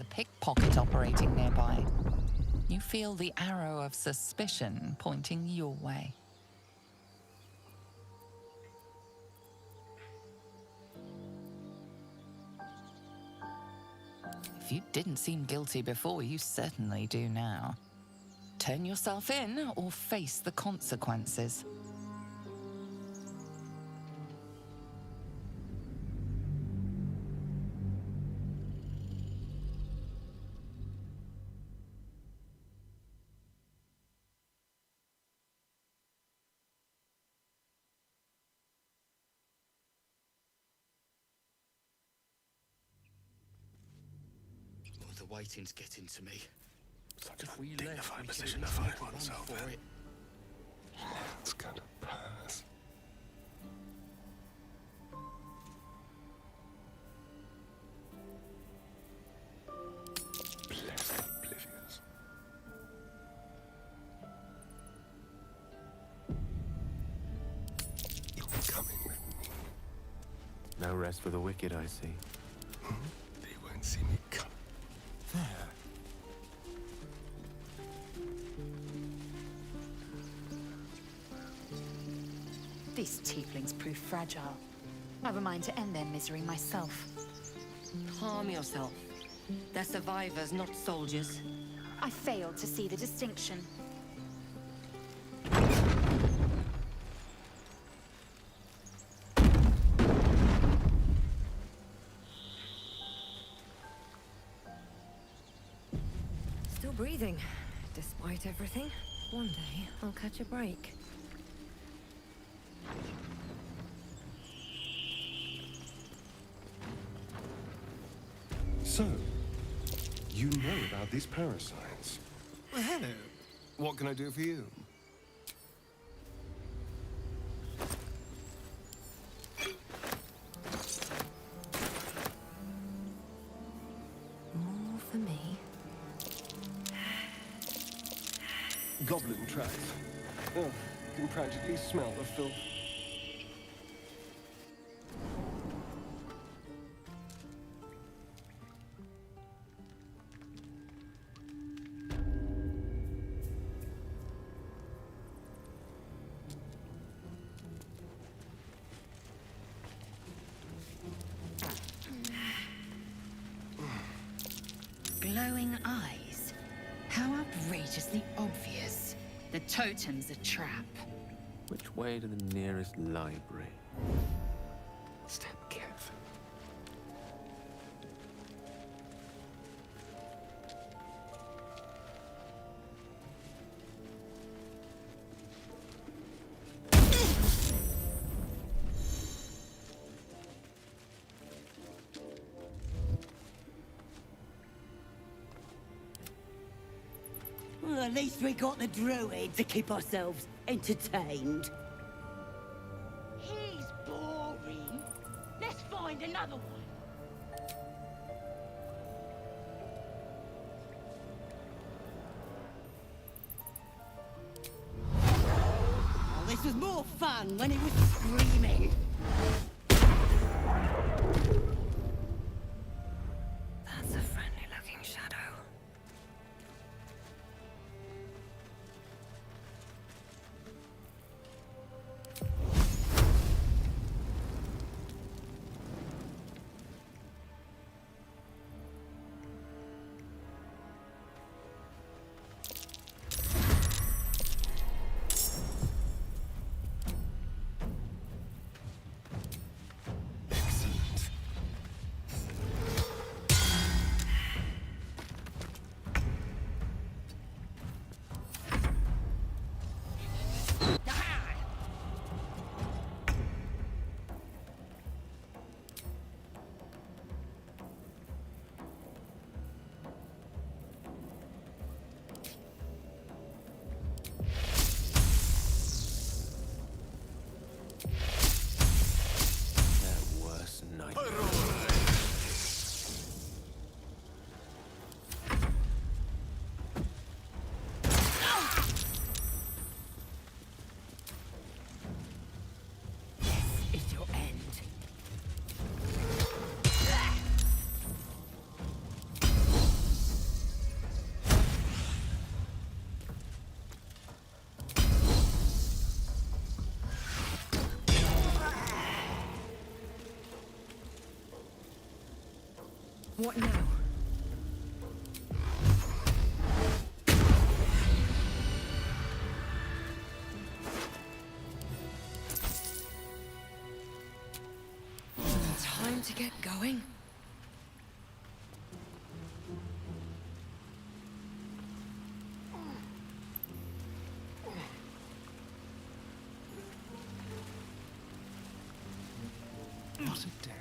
a pickpocket operating nearby. You feel the arrow of suspicion pointing your way. If you didn't seem guilty before, you certainly do now. Turn yourself in or face the consequences. The waiting's getting to me. Such If a we left, dignified we could position at to least find make run oneself for in. it. It's gonna pass. Blessed oblivious. You're coming with me. No rest for the wicked, I see. They won't see me come. There. These tieflings prove fragile. I have a mind to end their misery myself. Calm yourself. They're survivors, not soldiers. I failed to see the distinction. Still breathing, despite everything. One day, I'll catch a break. So, you know about these parasites? Well, hello. What can I do for you? More for me. Goblin tracks. Oh, you can practically smell the filth. Glowing eyes. How outrageously obvious. The totem's a trap. Which way to the nearest library? Step carefully. Well, at least we got the druid to keep ourselves entertained. He's boring. Let's find another one. Oh, this was more fun when he was screaming. That's a friendly-looking shadow. Their worst nightmare. This is your end. What now? Time to get going. What a day.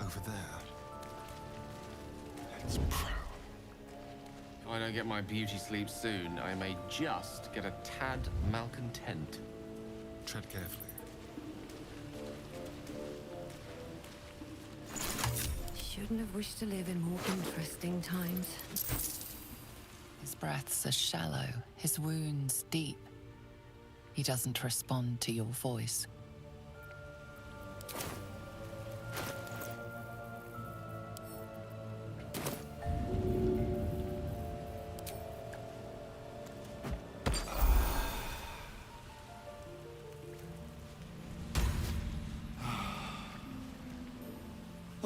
Over there. It's proud. If I don't get my beauty sleep soon, I may just get a tad malcontent. Tread carefully. Shouldn't have wished to live in more interesting times. His breaths are shallow, his wounds deep. He doesn't respond to your voice.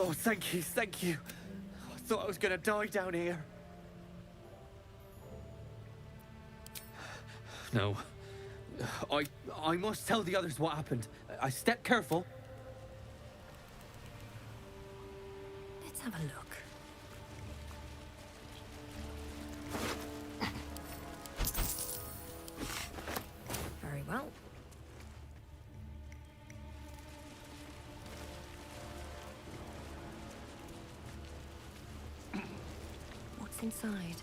Oh, thank you, thank you. I thought I was gonna die down here. No. I must tell the others what happened. I step careful. Let's have a look. Very well. What's inside?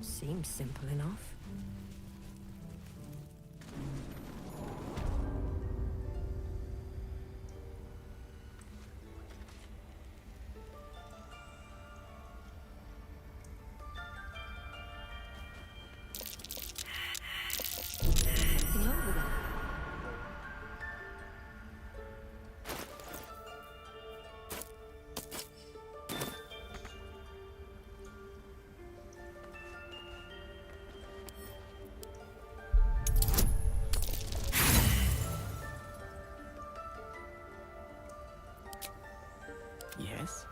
Seems simple enough. Something over there. Yes?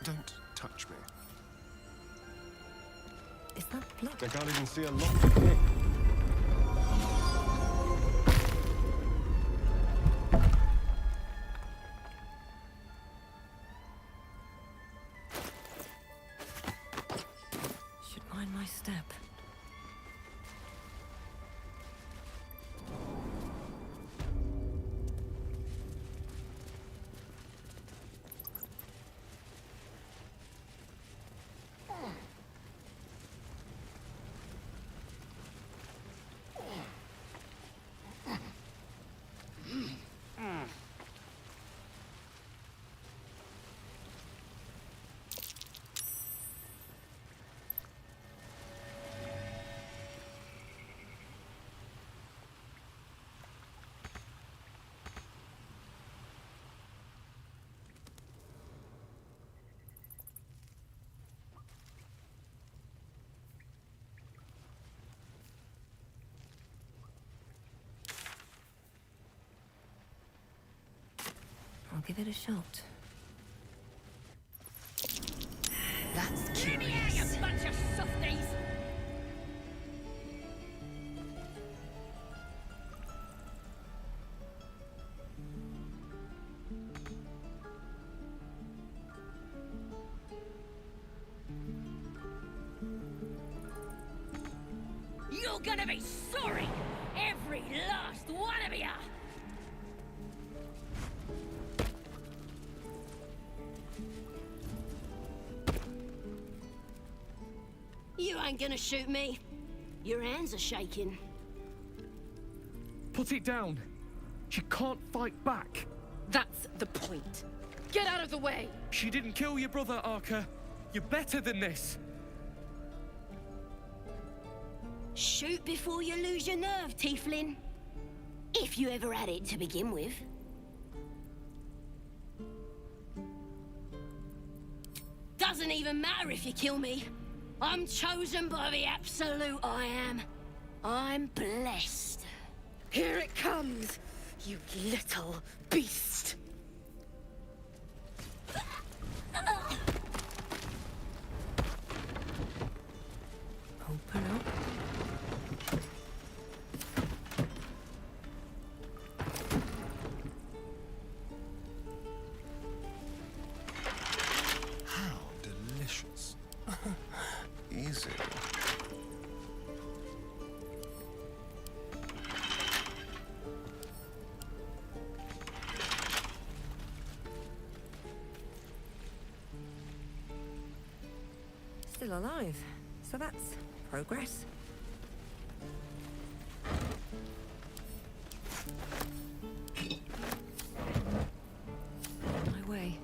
Don't touch me. Is that blood? I can't even see a lock to pick. Should mind my step. I'll give it a shot. That's In here, you bunch of softies! You're gonna be sorry! Every last one of you! You ain't gonna shoot me. Your hands are shaking. Put it down. She can't fight back. That's the point. Get out of the way! She didn't kill your brother, Arca. You're better than this. Shoot before you lose your nerve, Tiefling. If you ever had it to begin with. Doesn't even matter if you kill me. I'm chosen by the Absolute, I am. I'm blessed. Here it comes, you little beast. Open up. How delicious. Easy. Still alive. So that's progress. On my way.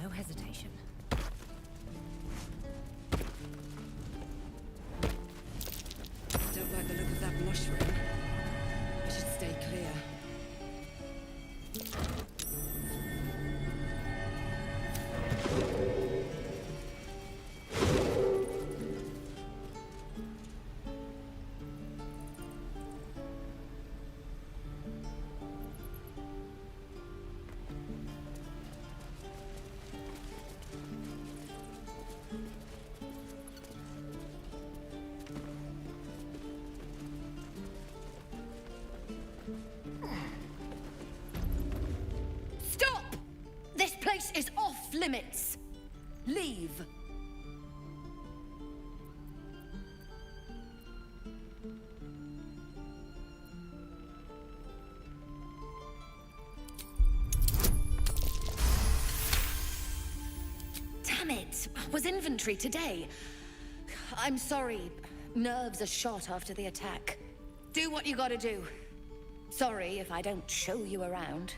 No hesitation. Don't like the look of that mushroom. I should stay clear. Stop! This place is off limits. Leave. Damn it! Was inventory today? I'm sorry. Nerves are shot after the attack. Do what you gotta do. Sorry if I don't show you around.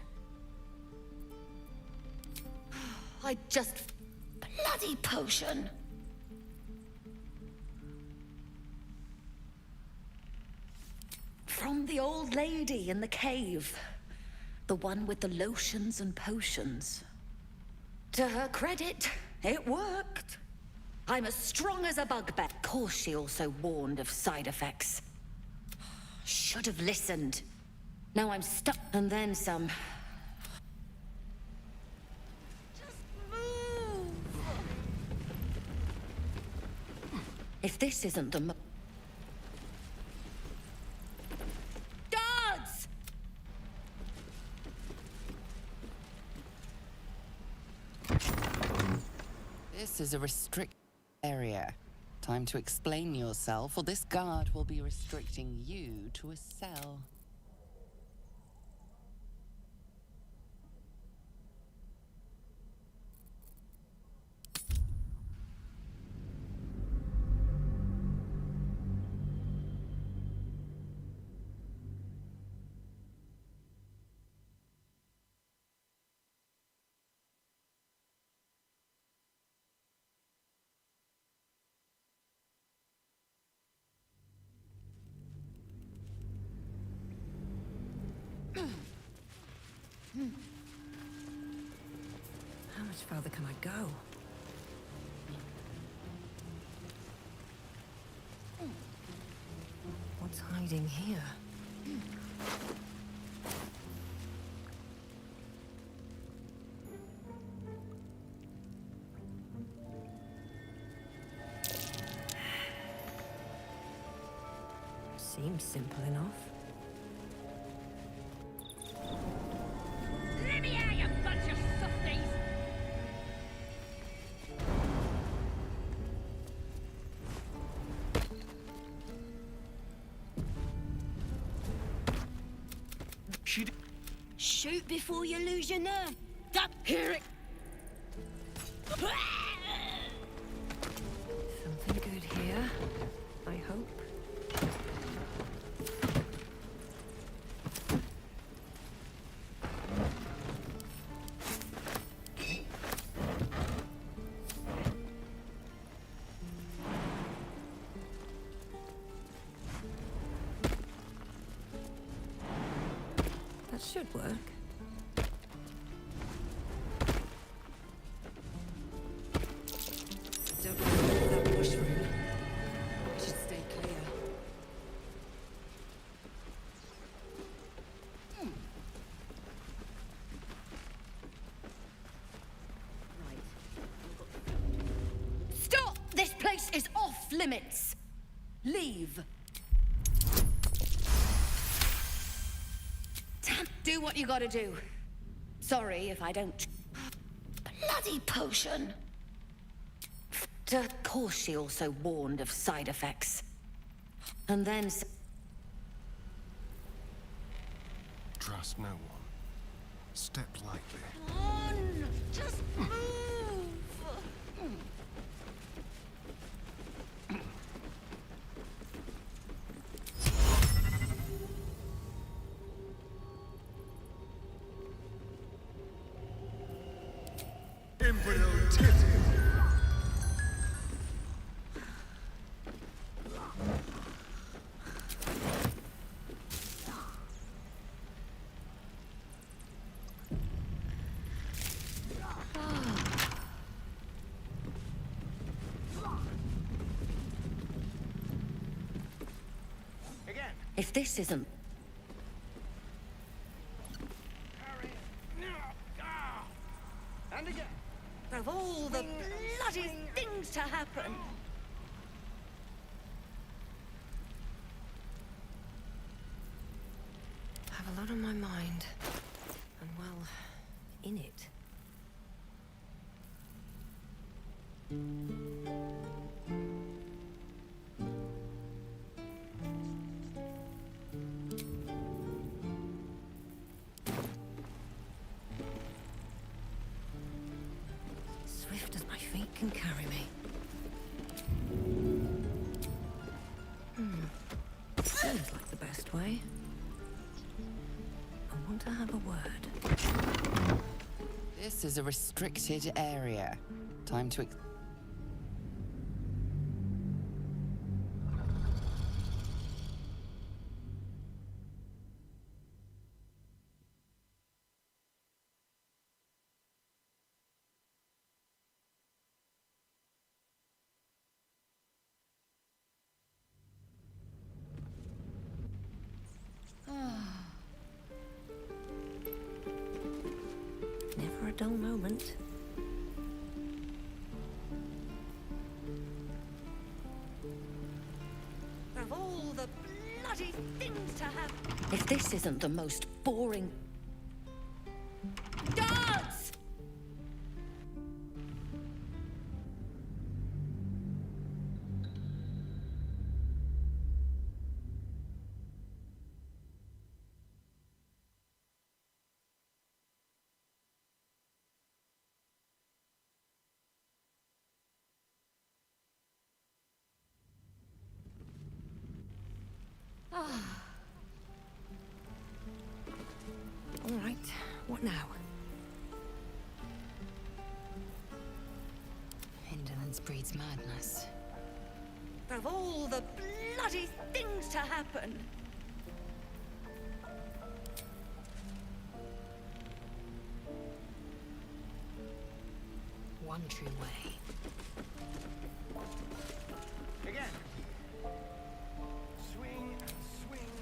I just... bloody potion! From the old lady in the cave. The one with the lotions and potions. To her credit, it worked. I'm as strong as a bugbear. Of course, she also warned of side effects. Should have listened. Now I'm stuck, and then some. If this isn't the Guards! This is a restricted area. Time to explain yourself, or this guard will be restricting you to a cell. How much further can I go? What's hiding here? Seems simple enough. Let me out, you bunch of softies! Shoot before you lose your nerve. Duck. Hear it. Something good here, I hope. Should work. Don't know that mushroom. Should stay clear. Stop! This place is off limits! Leave. Damn, do what you gotta do. Sorry if I don't. Bloody potion! Of course she also warned of side effects. And then... Trust no one. Step lightly. Come on! Just move! Embryo titty! If this isn't... And again! Of all the bloody things to happen! I have a lot on my mind. And well, in it. Swift as my feet can carry me. Seems like the best way. I want to have a word. This is a restricted area. Time to... Never a dull moment. Of all the bloody things to happen... If this isn't the most boring... Guards! All right, what now? Indolence breeds madness. Of all the bloody things to happen... One true way. Again! Swing and swing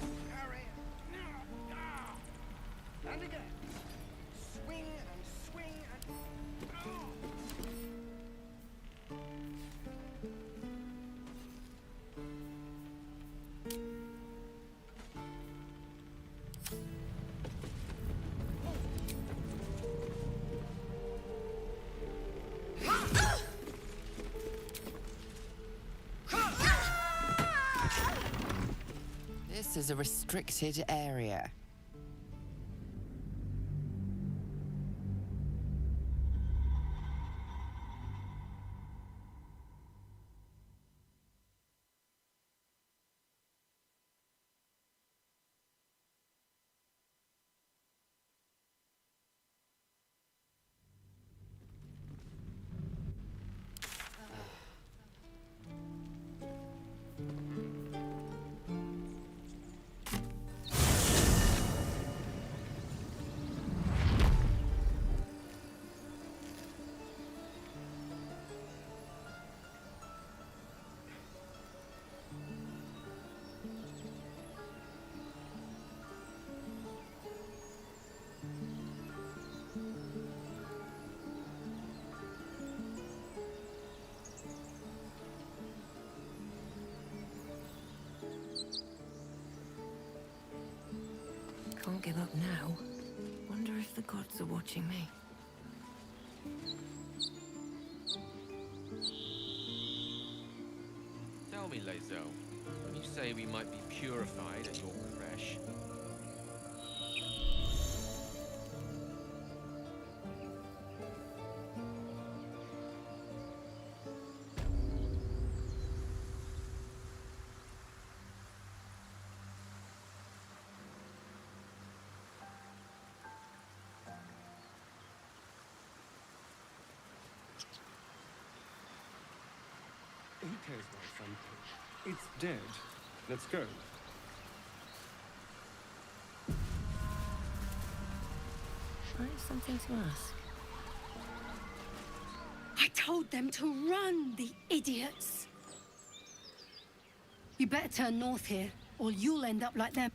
and parry. And again! Swing and swing and... This is a restricted area. can't give up now. Wonder if the gods are watching me. Tell me, Lae'zel, when you say we might be purified at your creche, Who cares about something? It's dead. Let's go. I have something to ask. I told them to run, the idiots! You better turn north here, or you'll end up like them.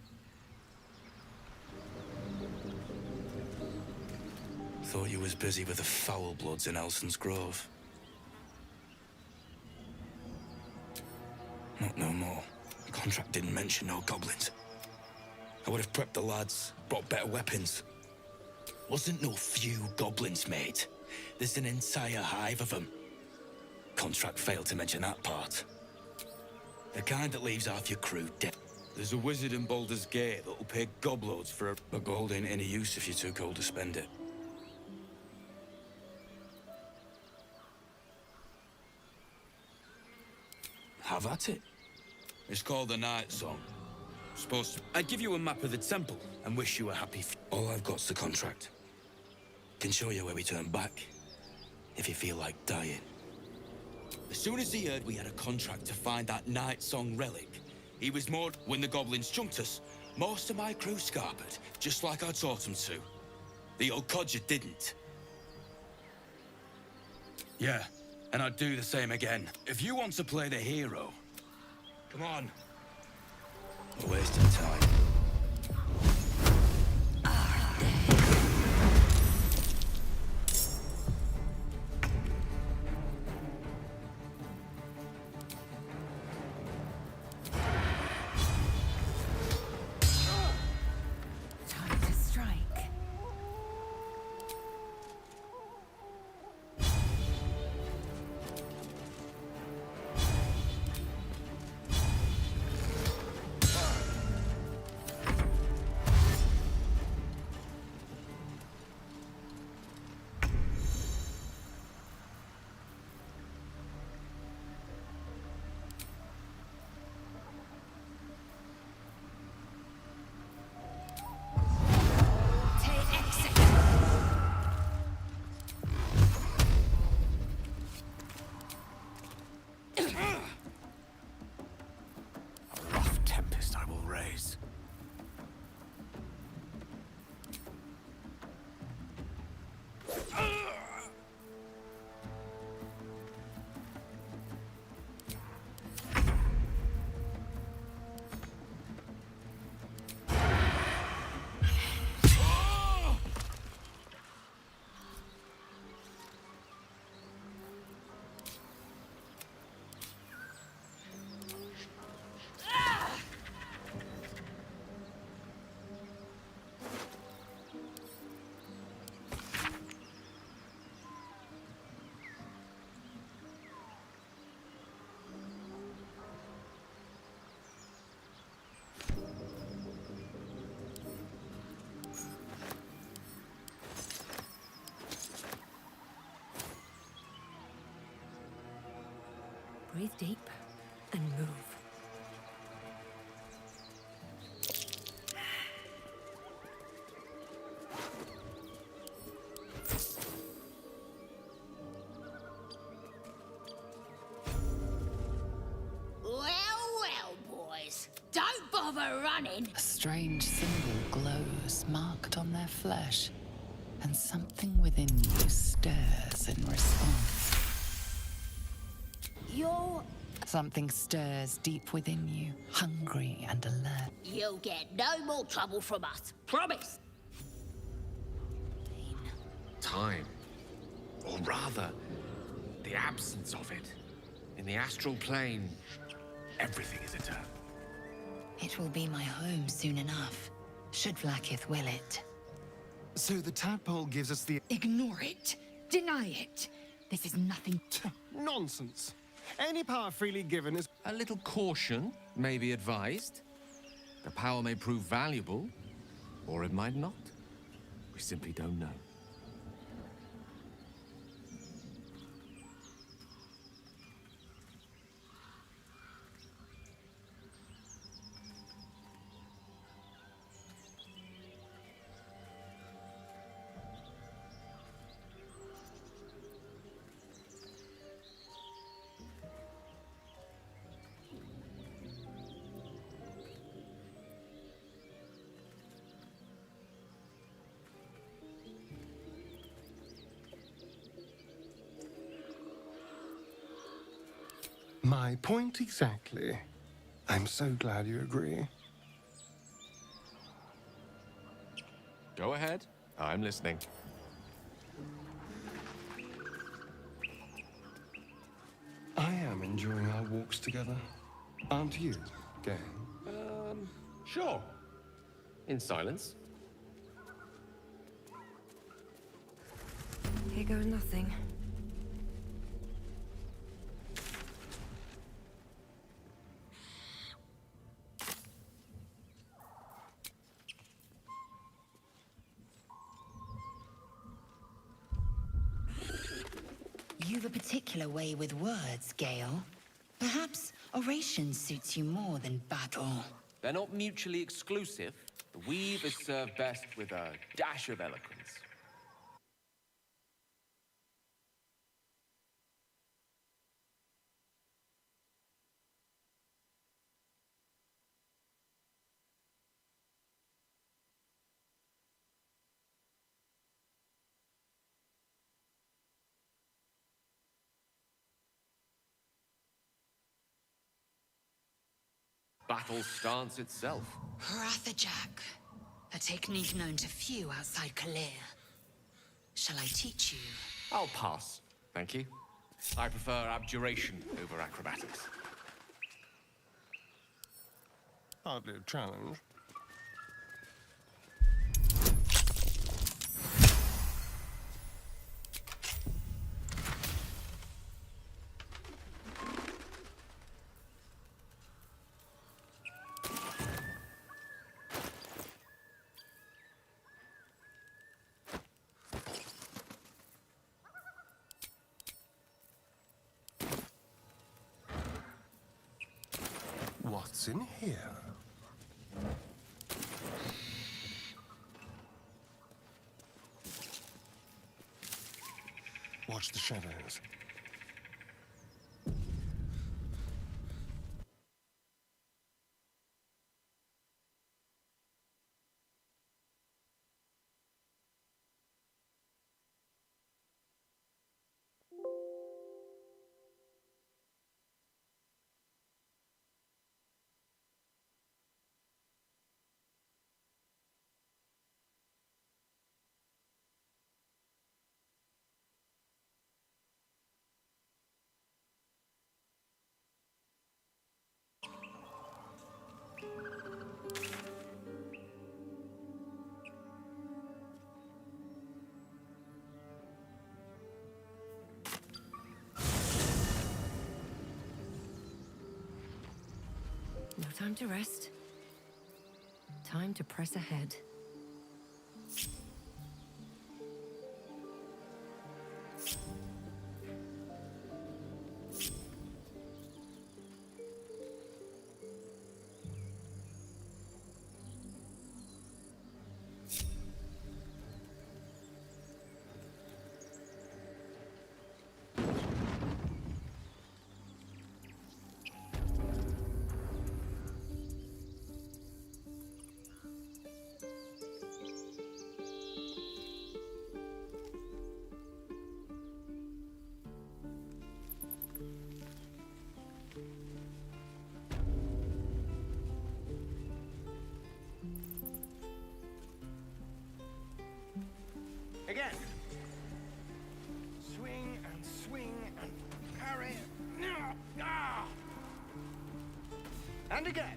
Thought you was busy with the foul bloods in Elson's Grove. Not no more. The contract didn't mention no goblins. I would have prepped the lads, brought better weapons. Wasn't no few goblins, mate. There's an entire hive of them. Contract failed to mention that part. The kind that leaves half your crew dead. There's a wizard in Baldur's Gate that'll pay gobloads for a... But gold ain't any use if you're too cold to spend it. Have at it. It's called the Night Song. Supposed to... I'd give you a map of the temple and wish you a happy... All I've got's the contract. Can show you where we turn back, if you feel like dying. As soon as he heard we had a contract to find that Night Song relic, he was more... When the goblins jumped us, most of my crew scarpered, just like I taught them to. The old codger didn't. Yeah, and I'd do the same again. If you want to play the hero, come on. We're wasting time. Time to strike. A rough tempest I will raise. Breathe deep and move. Well, boys. Don't bother running. A strange symbol glows, marked on their flesh, and something within you stirs in response. Something stirs deep within you, hungry and alert. You'll get no more trouble from us. Promise. time. Or rather, the absence of it. In the astral plane, everything is eternal. It will be my home soon enough. Should Vlaakith will it. So the tadpole gives us the... Ignore it. Deny it. This is nothing. Nonsense. Any power freely given is... A little caution may be advised. The power may prove valuable, or it might not. We simply don't know. My point exactly. I'm so glad you agree. Go ahead. I'm listening. I am enjoying our walks together. Aren't you, Gale? Sure. In silence. Here goes nothing. You've a particular way with words, Gale. Perhaps oration suits you more than battle. They're not mutually exclusive. The weave is served best with a dash of eloquence. Battle stance itself. Rathajak. A technique known to few outside Kalir. Shall I teach you? I'll pass, thank you. I prefer abjuration over acrobatics. Hardly a challenge. What's in here? Watch the shadows. No time to rest. Time to press ahead. Again. Swing and parry. Ah! And again.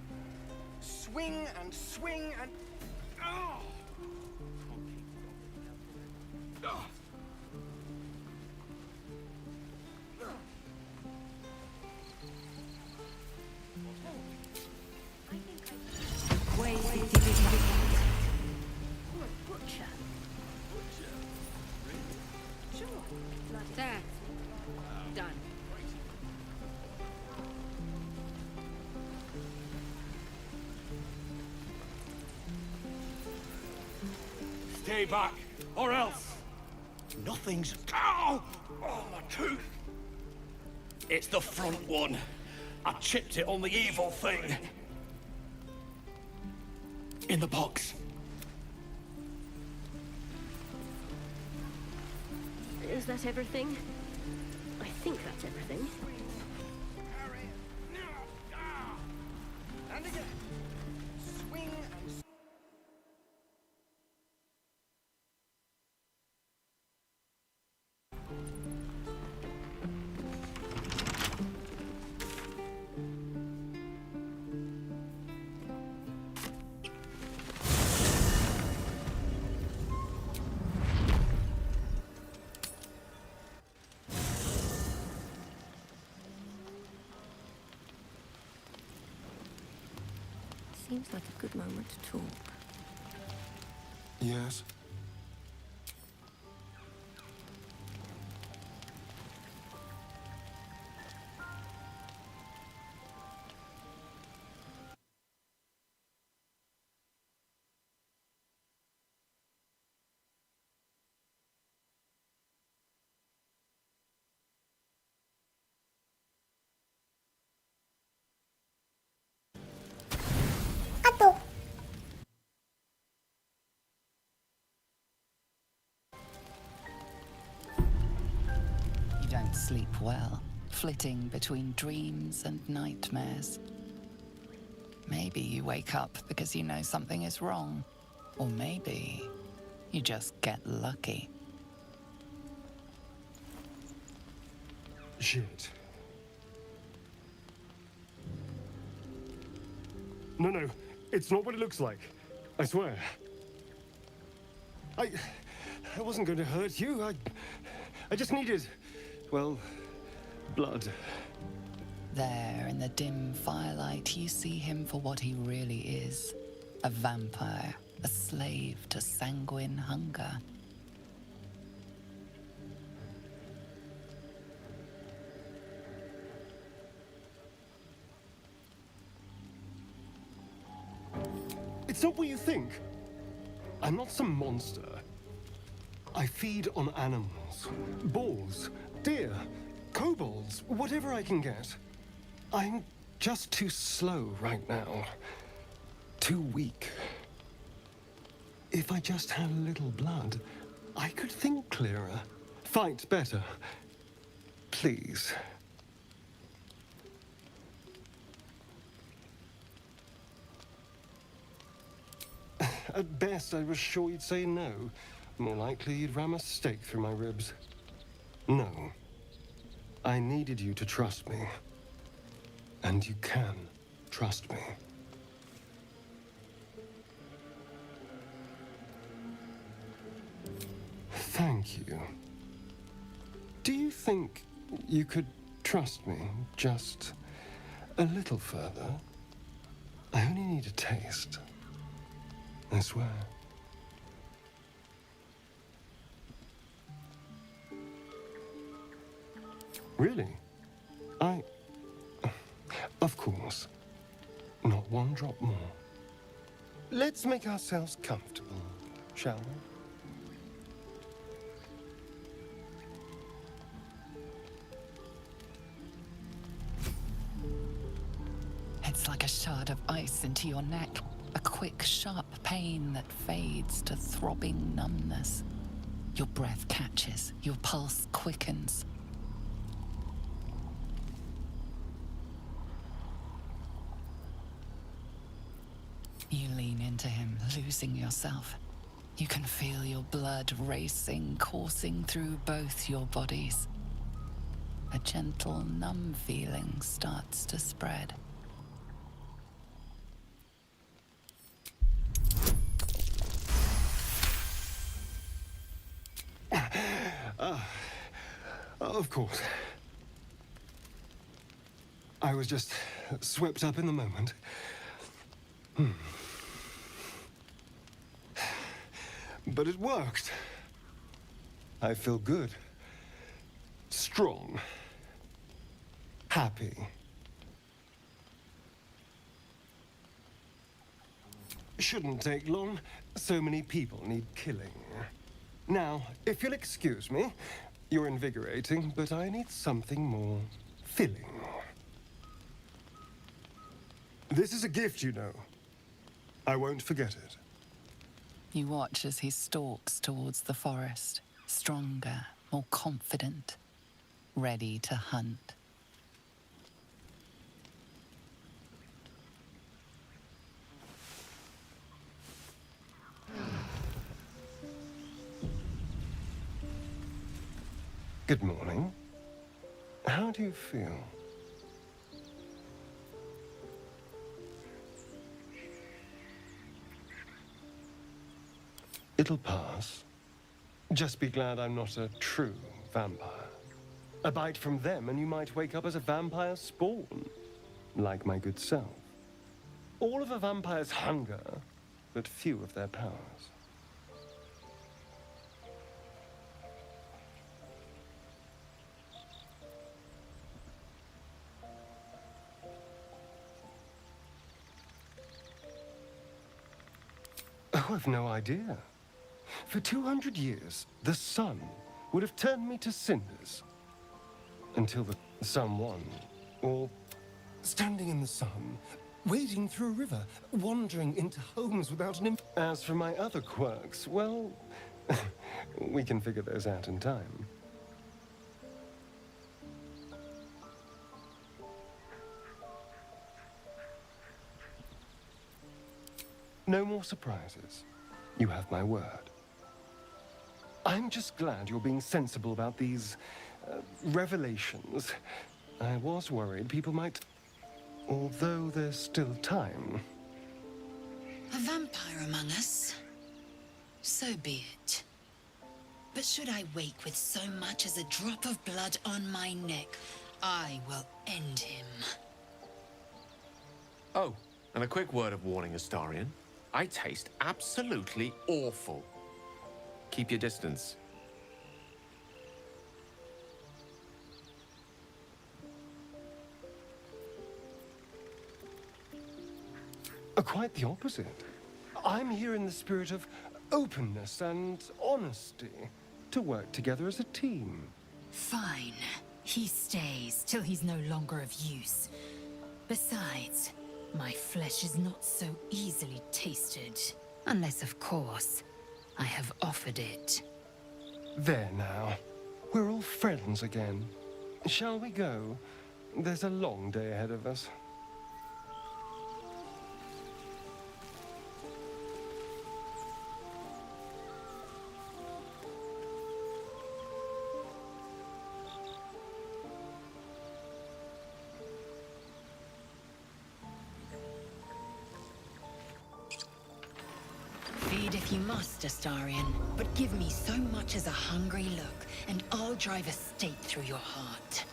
Swing and There. Done. Stay back, or else. Nothing's. Ow! Oh, my tooth. It's the front one. I chipped it on the evil thing. In the box. Is that everything? I think that's everything. And again. Swing and... Seems like a good moment to talk. Yes? You don't sleep well, flitting between dreams and nightmares. Maybe you wake up because you know something is wrong. Or maybe you just get lucky. Shit. No, it's not what it looks like. I swear. I wasn't going to hurt you. I just needed, well, blood. There, in the dim firelight, you see him for what he really is. A vampire, a slave to sanguine hunger. It's not what you think. I'm not some monster. I feed on animals. Boars, deer, kobolds, whatever I can get. I'm just too slow right now. Too weak. If I just had a little blood, I could think clearer, fight better. Please. At best, I was sure you'd say no. More likely, you'd ram a stake through my ribs. No. I needed you to trust me. And you can trust me. Thank you. Do you think you could trust me just a little further? I only need a taste. I swear. Really? Of course. Not one drop more. Let's make ourselves comfortable, shall we? It's like a shard of ice into your neck. A quick, sharp pain that fades to throbbing numbness. Your breath catches, your pulse quickens. You lean into him, losing yourself. You can feel your blood racing, coursing through both your bodies. A gentle, numb feeling starts to spread. Of course. I was just swept up in the moment. But it worked. I feel good. Strong. Happy. Shouldn't take long. So many people need killing. Now, if you'll excuse me, you're invigorating, but I need something more filling. This is a gift, you know. I won't forget it. You watch as he stalks towards the forest, stronger, more confident, ready to hunt. Good morning. How do you feel? It'll pass. Just be glad I'm not a true vampire. A bite from them and you might wake up as a vampire spawn, like my good self. All of a vampire's hunger, but few of their powers. Oh, I've no idea. For 200 years, the sun would have turned me to cinders. Until the someone, or standing in the sun, wading through a river, wandering into homes without an As for my other quirks, well, we can figure those out in time. No more surprises. You have my word. I'm just glad you're being sensible about these revelations. I was worried people might... Although there's still time. A vampire among us? So be it. But should I wake with so much as a drop of blood on my neck, I will end him. Oh, and a quick word of warning, Astarion. I taste absolutely awful. Keep your distance. Quite the opposite. I'm here in the spirit of openness and honesty to work together as a team. Fine. He stays till he's no longer of use. Besides, my flesh is not so easily tasted. Unless, of course, I have offered it. There now. We're all friends again. Shall we go? There's a long day ahead of us. Feed if you must, Astarion, but give me so much as a hungry look, and I'll drive a stake through your heart.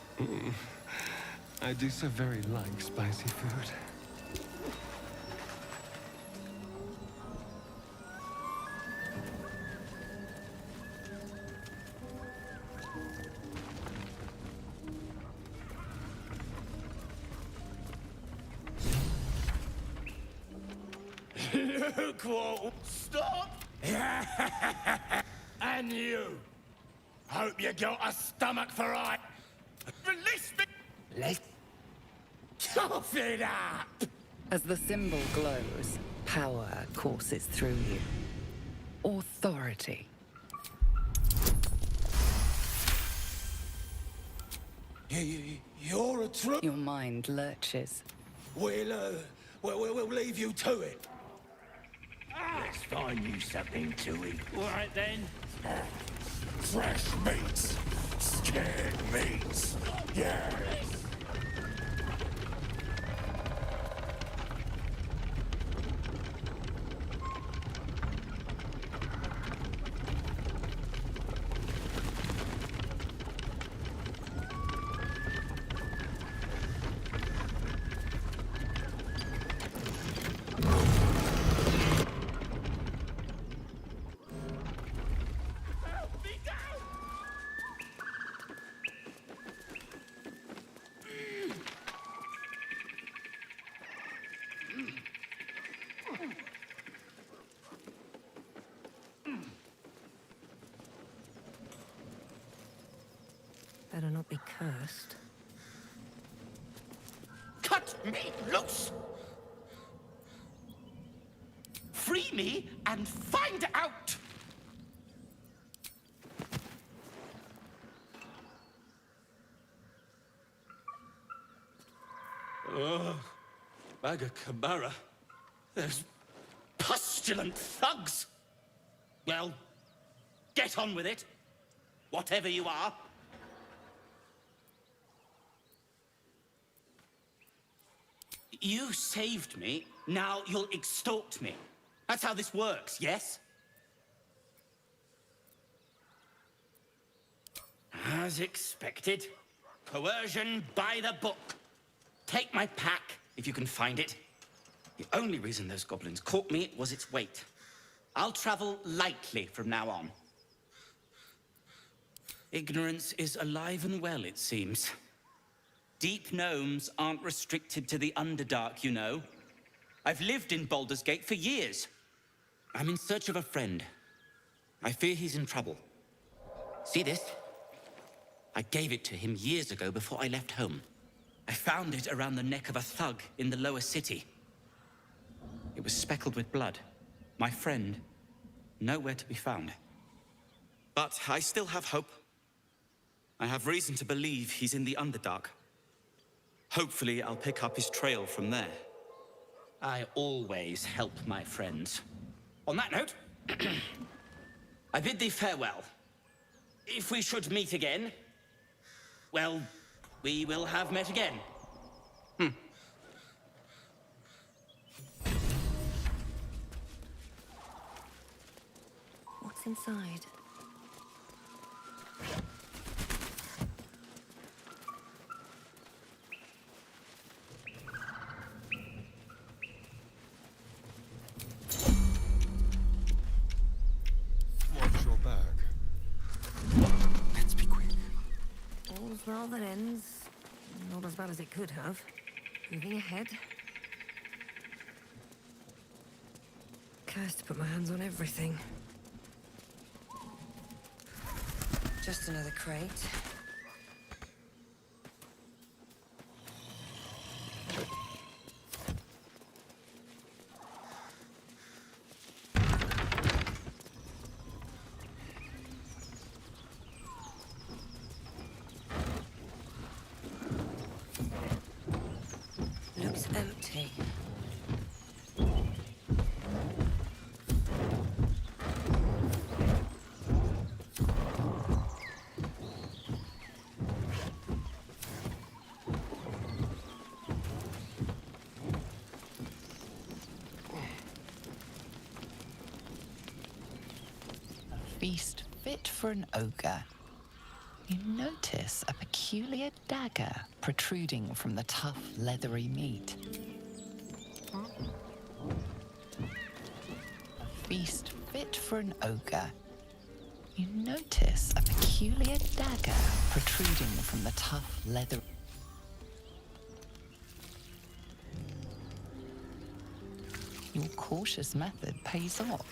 I do so very like spicy food. Look what... Stop! And you! Hope you got a stomach for I... Release me! Let's... Cough it up! As the symbol glows, power courses through you. Authority. You're a true... Your mind lurches. We'll leave you to it. Let's find you something to eat. All right, then. Fresh meats. Scared meats. Yes. Better not be cursed. Cut me loose! Free me and find out! Ugh. Maga Kamara. Those pustulant thugs! Well, get on with it. Whatever you are. You saved me, now you'll extort me. That's how this works, yes? As expected. Coercion by the book. Take my pack, if you can find it. The only reason those goblins caught me was its weight. I'll travel lightly from now on. Ignorance is alive and well, it seems. Deep gnomes aren't restricted to the Underdark, you know. I've lived in Baldur's Gate for years. I'm in search of a friend. I fear he's in trouble. See this? I gave it to him years ago before I left home. I found it around the neck of a thug in the lower city. It was speckled with blood. My friend, nowhere to be found. But I still have hope. I have reason to believe he's in the Underdark. Hopefully, I'll pick up his trail from there. I always help my friends. On that note, I bid thee farewell. If we should meet again, well, we will have met again. What's inside? What's your bag? Let's be quick. All's well that ends. Not as bad as it could have. Moving ahead. Cursed to put my hands on everything. Just another crate. Looks empty. Feast fit for an ogre. You notice a peculiar dagger protruding from the tough, leathery meat. A feast fit for an ogre. You notice a peculiar dagger protruding from the tough, leather. Your cautious method pays off.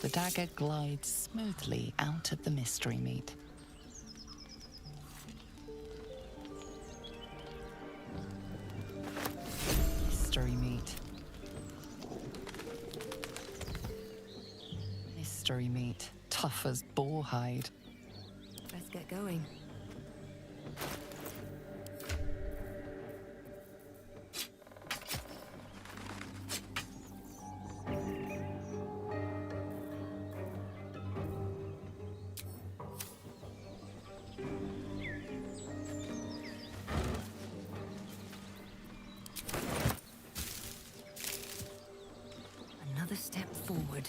The dagger glides smoothly out of the mystery meat. Mystery meat. Mystery meat. Tough as boar hide. Let's get going. Another step forward.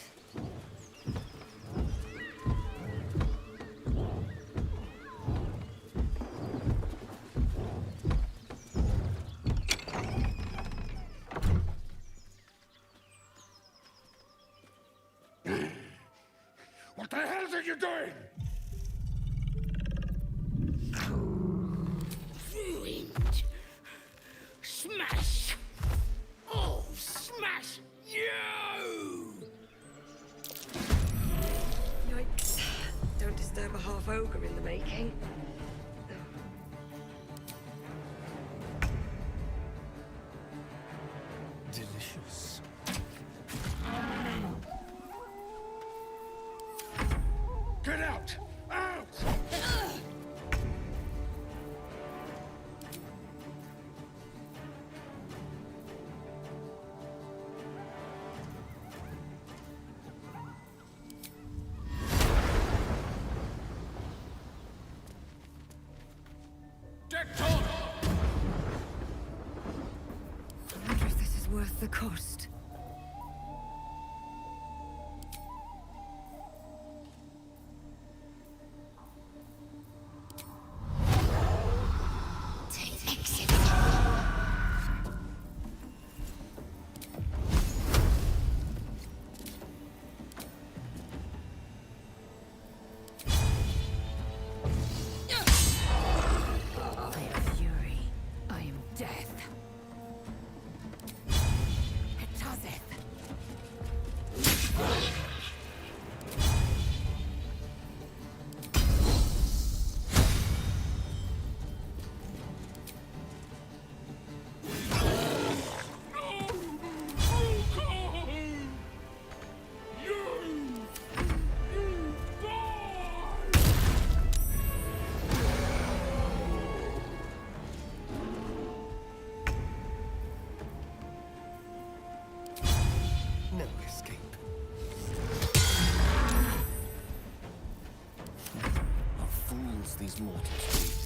What the hell are you doing? Ruined. Smash. Oh, smash you! Yikes. Don't disturb a half ogre in the making. Victor! I wonder if this is worth the cost. No escape. What fools these mortals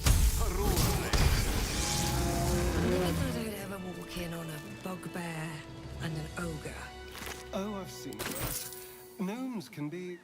Never thought I'd ever walk in on a bugbear and an ogre. Oh, I've seen worse. Gnomes can be...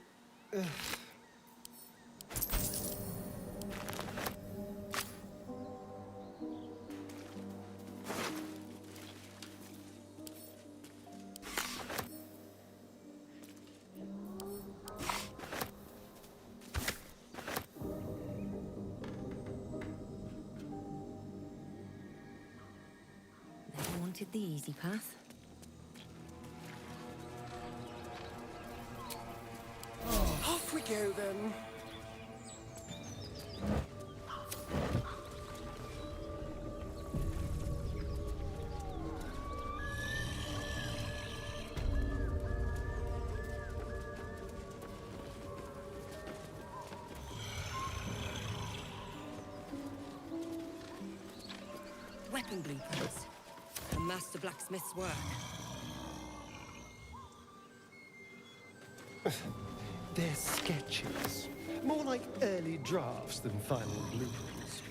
Never wanted the easy path. Off we go, then. Weapon blueprints. A master blacksmith's work. They're sketches. More like early drafts than final blueprints.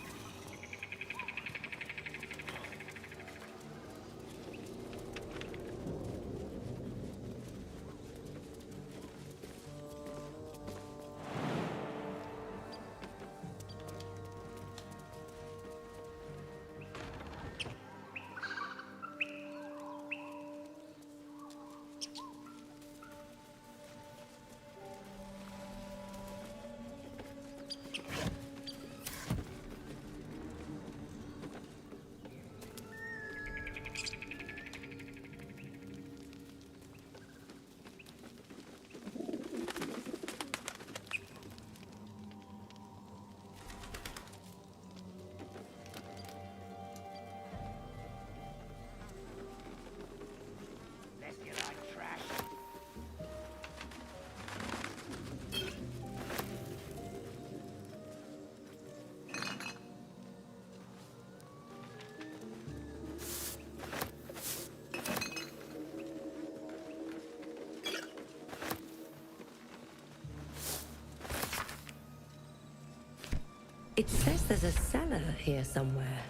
It says there's a cellar here somewhere.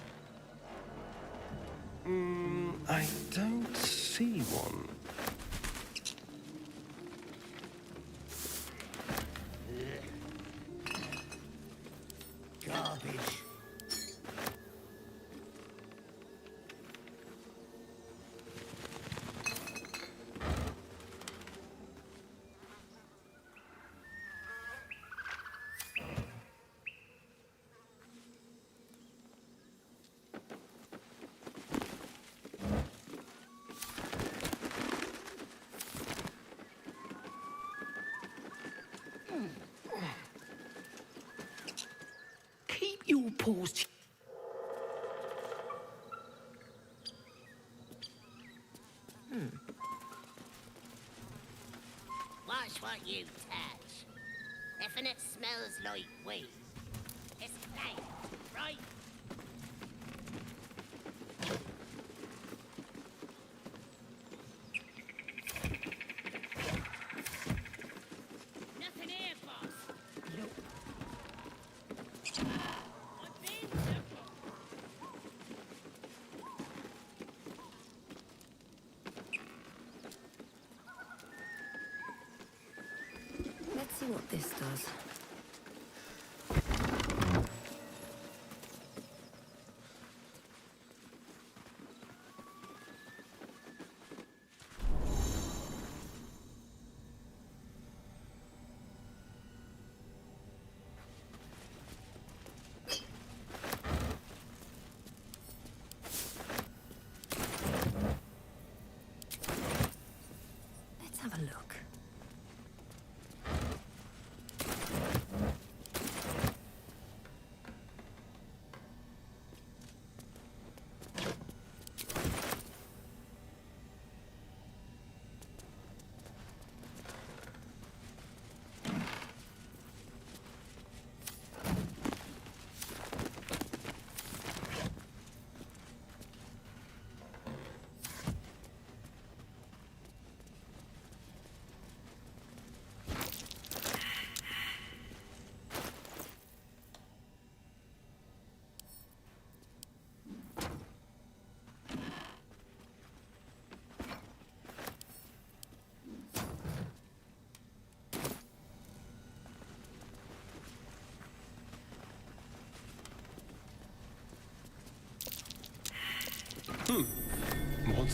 I don't see one. Garbage. Keep your paws. Watch what you touch. If it smells like weed, it's bad, right? Nothing here, boss. I've been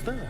that?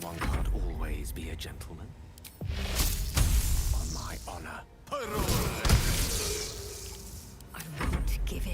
One can't always be a gentleman. On my honor. I won't give in.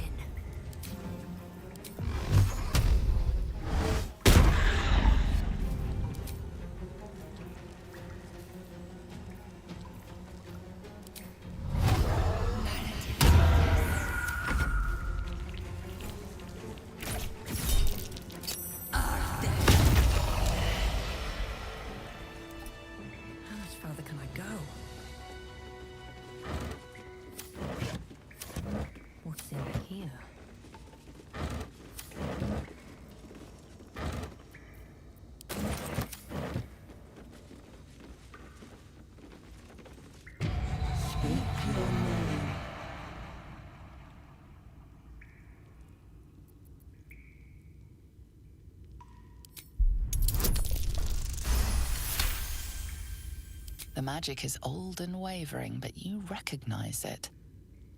The magic is old and wavering, but you recognize it.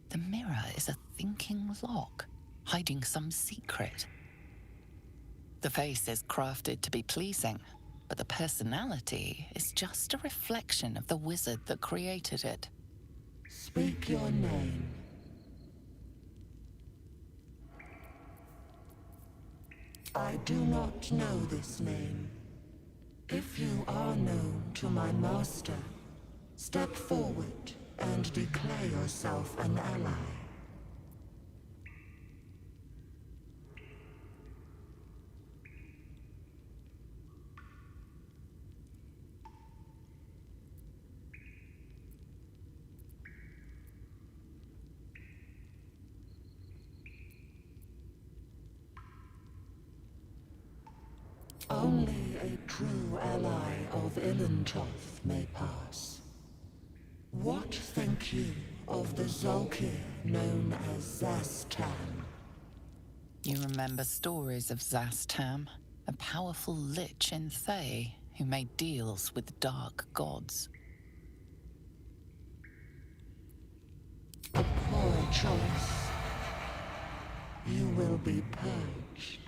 The mirror is a thinking lock, hiding some secret. The face is crafted to be pleasing, but the personality is just a reflection of the wizard that created it. Speak your name. I do not know this name. If you are known to my master, step forward and declare yourself an ally. Only a true ally of Ilintoth may pass. What think you of the Zolkir known as Zastam? You remember stories of Zastam, a powerful lich in Thay who made deals with dark gods. A poor choice. You will be purged.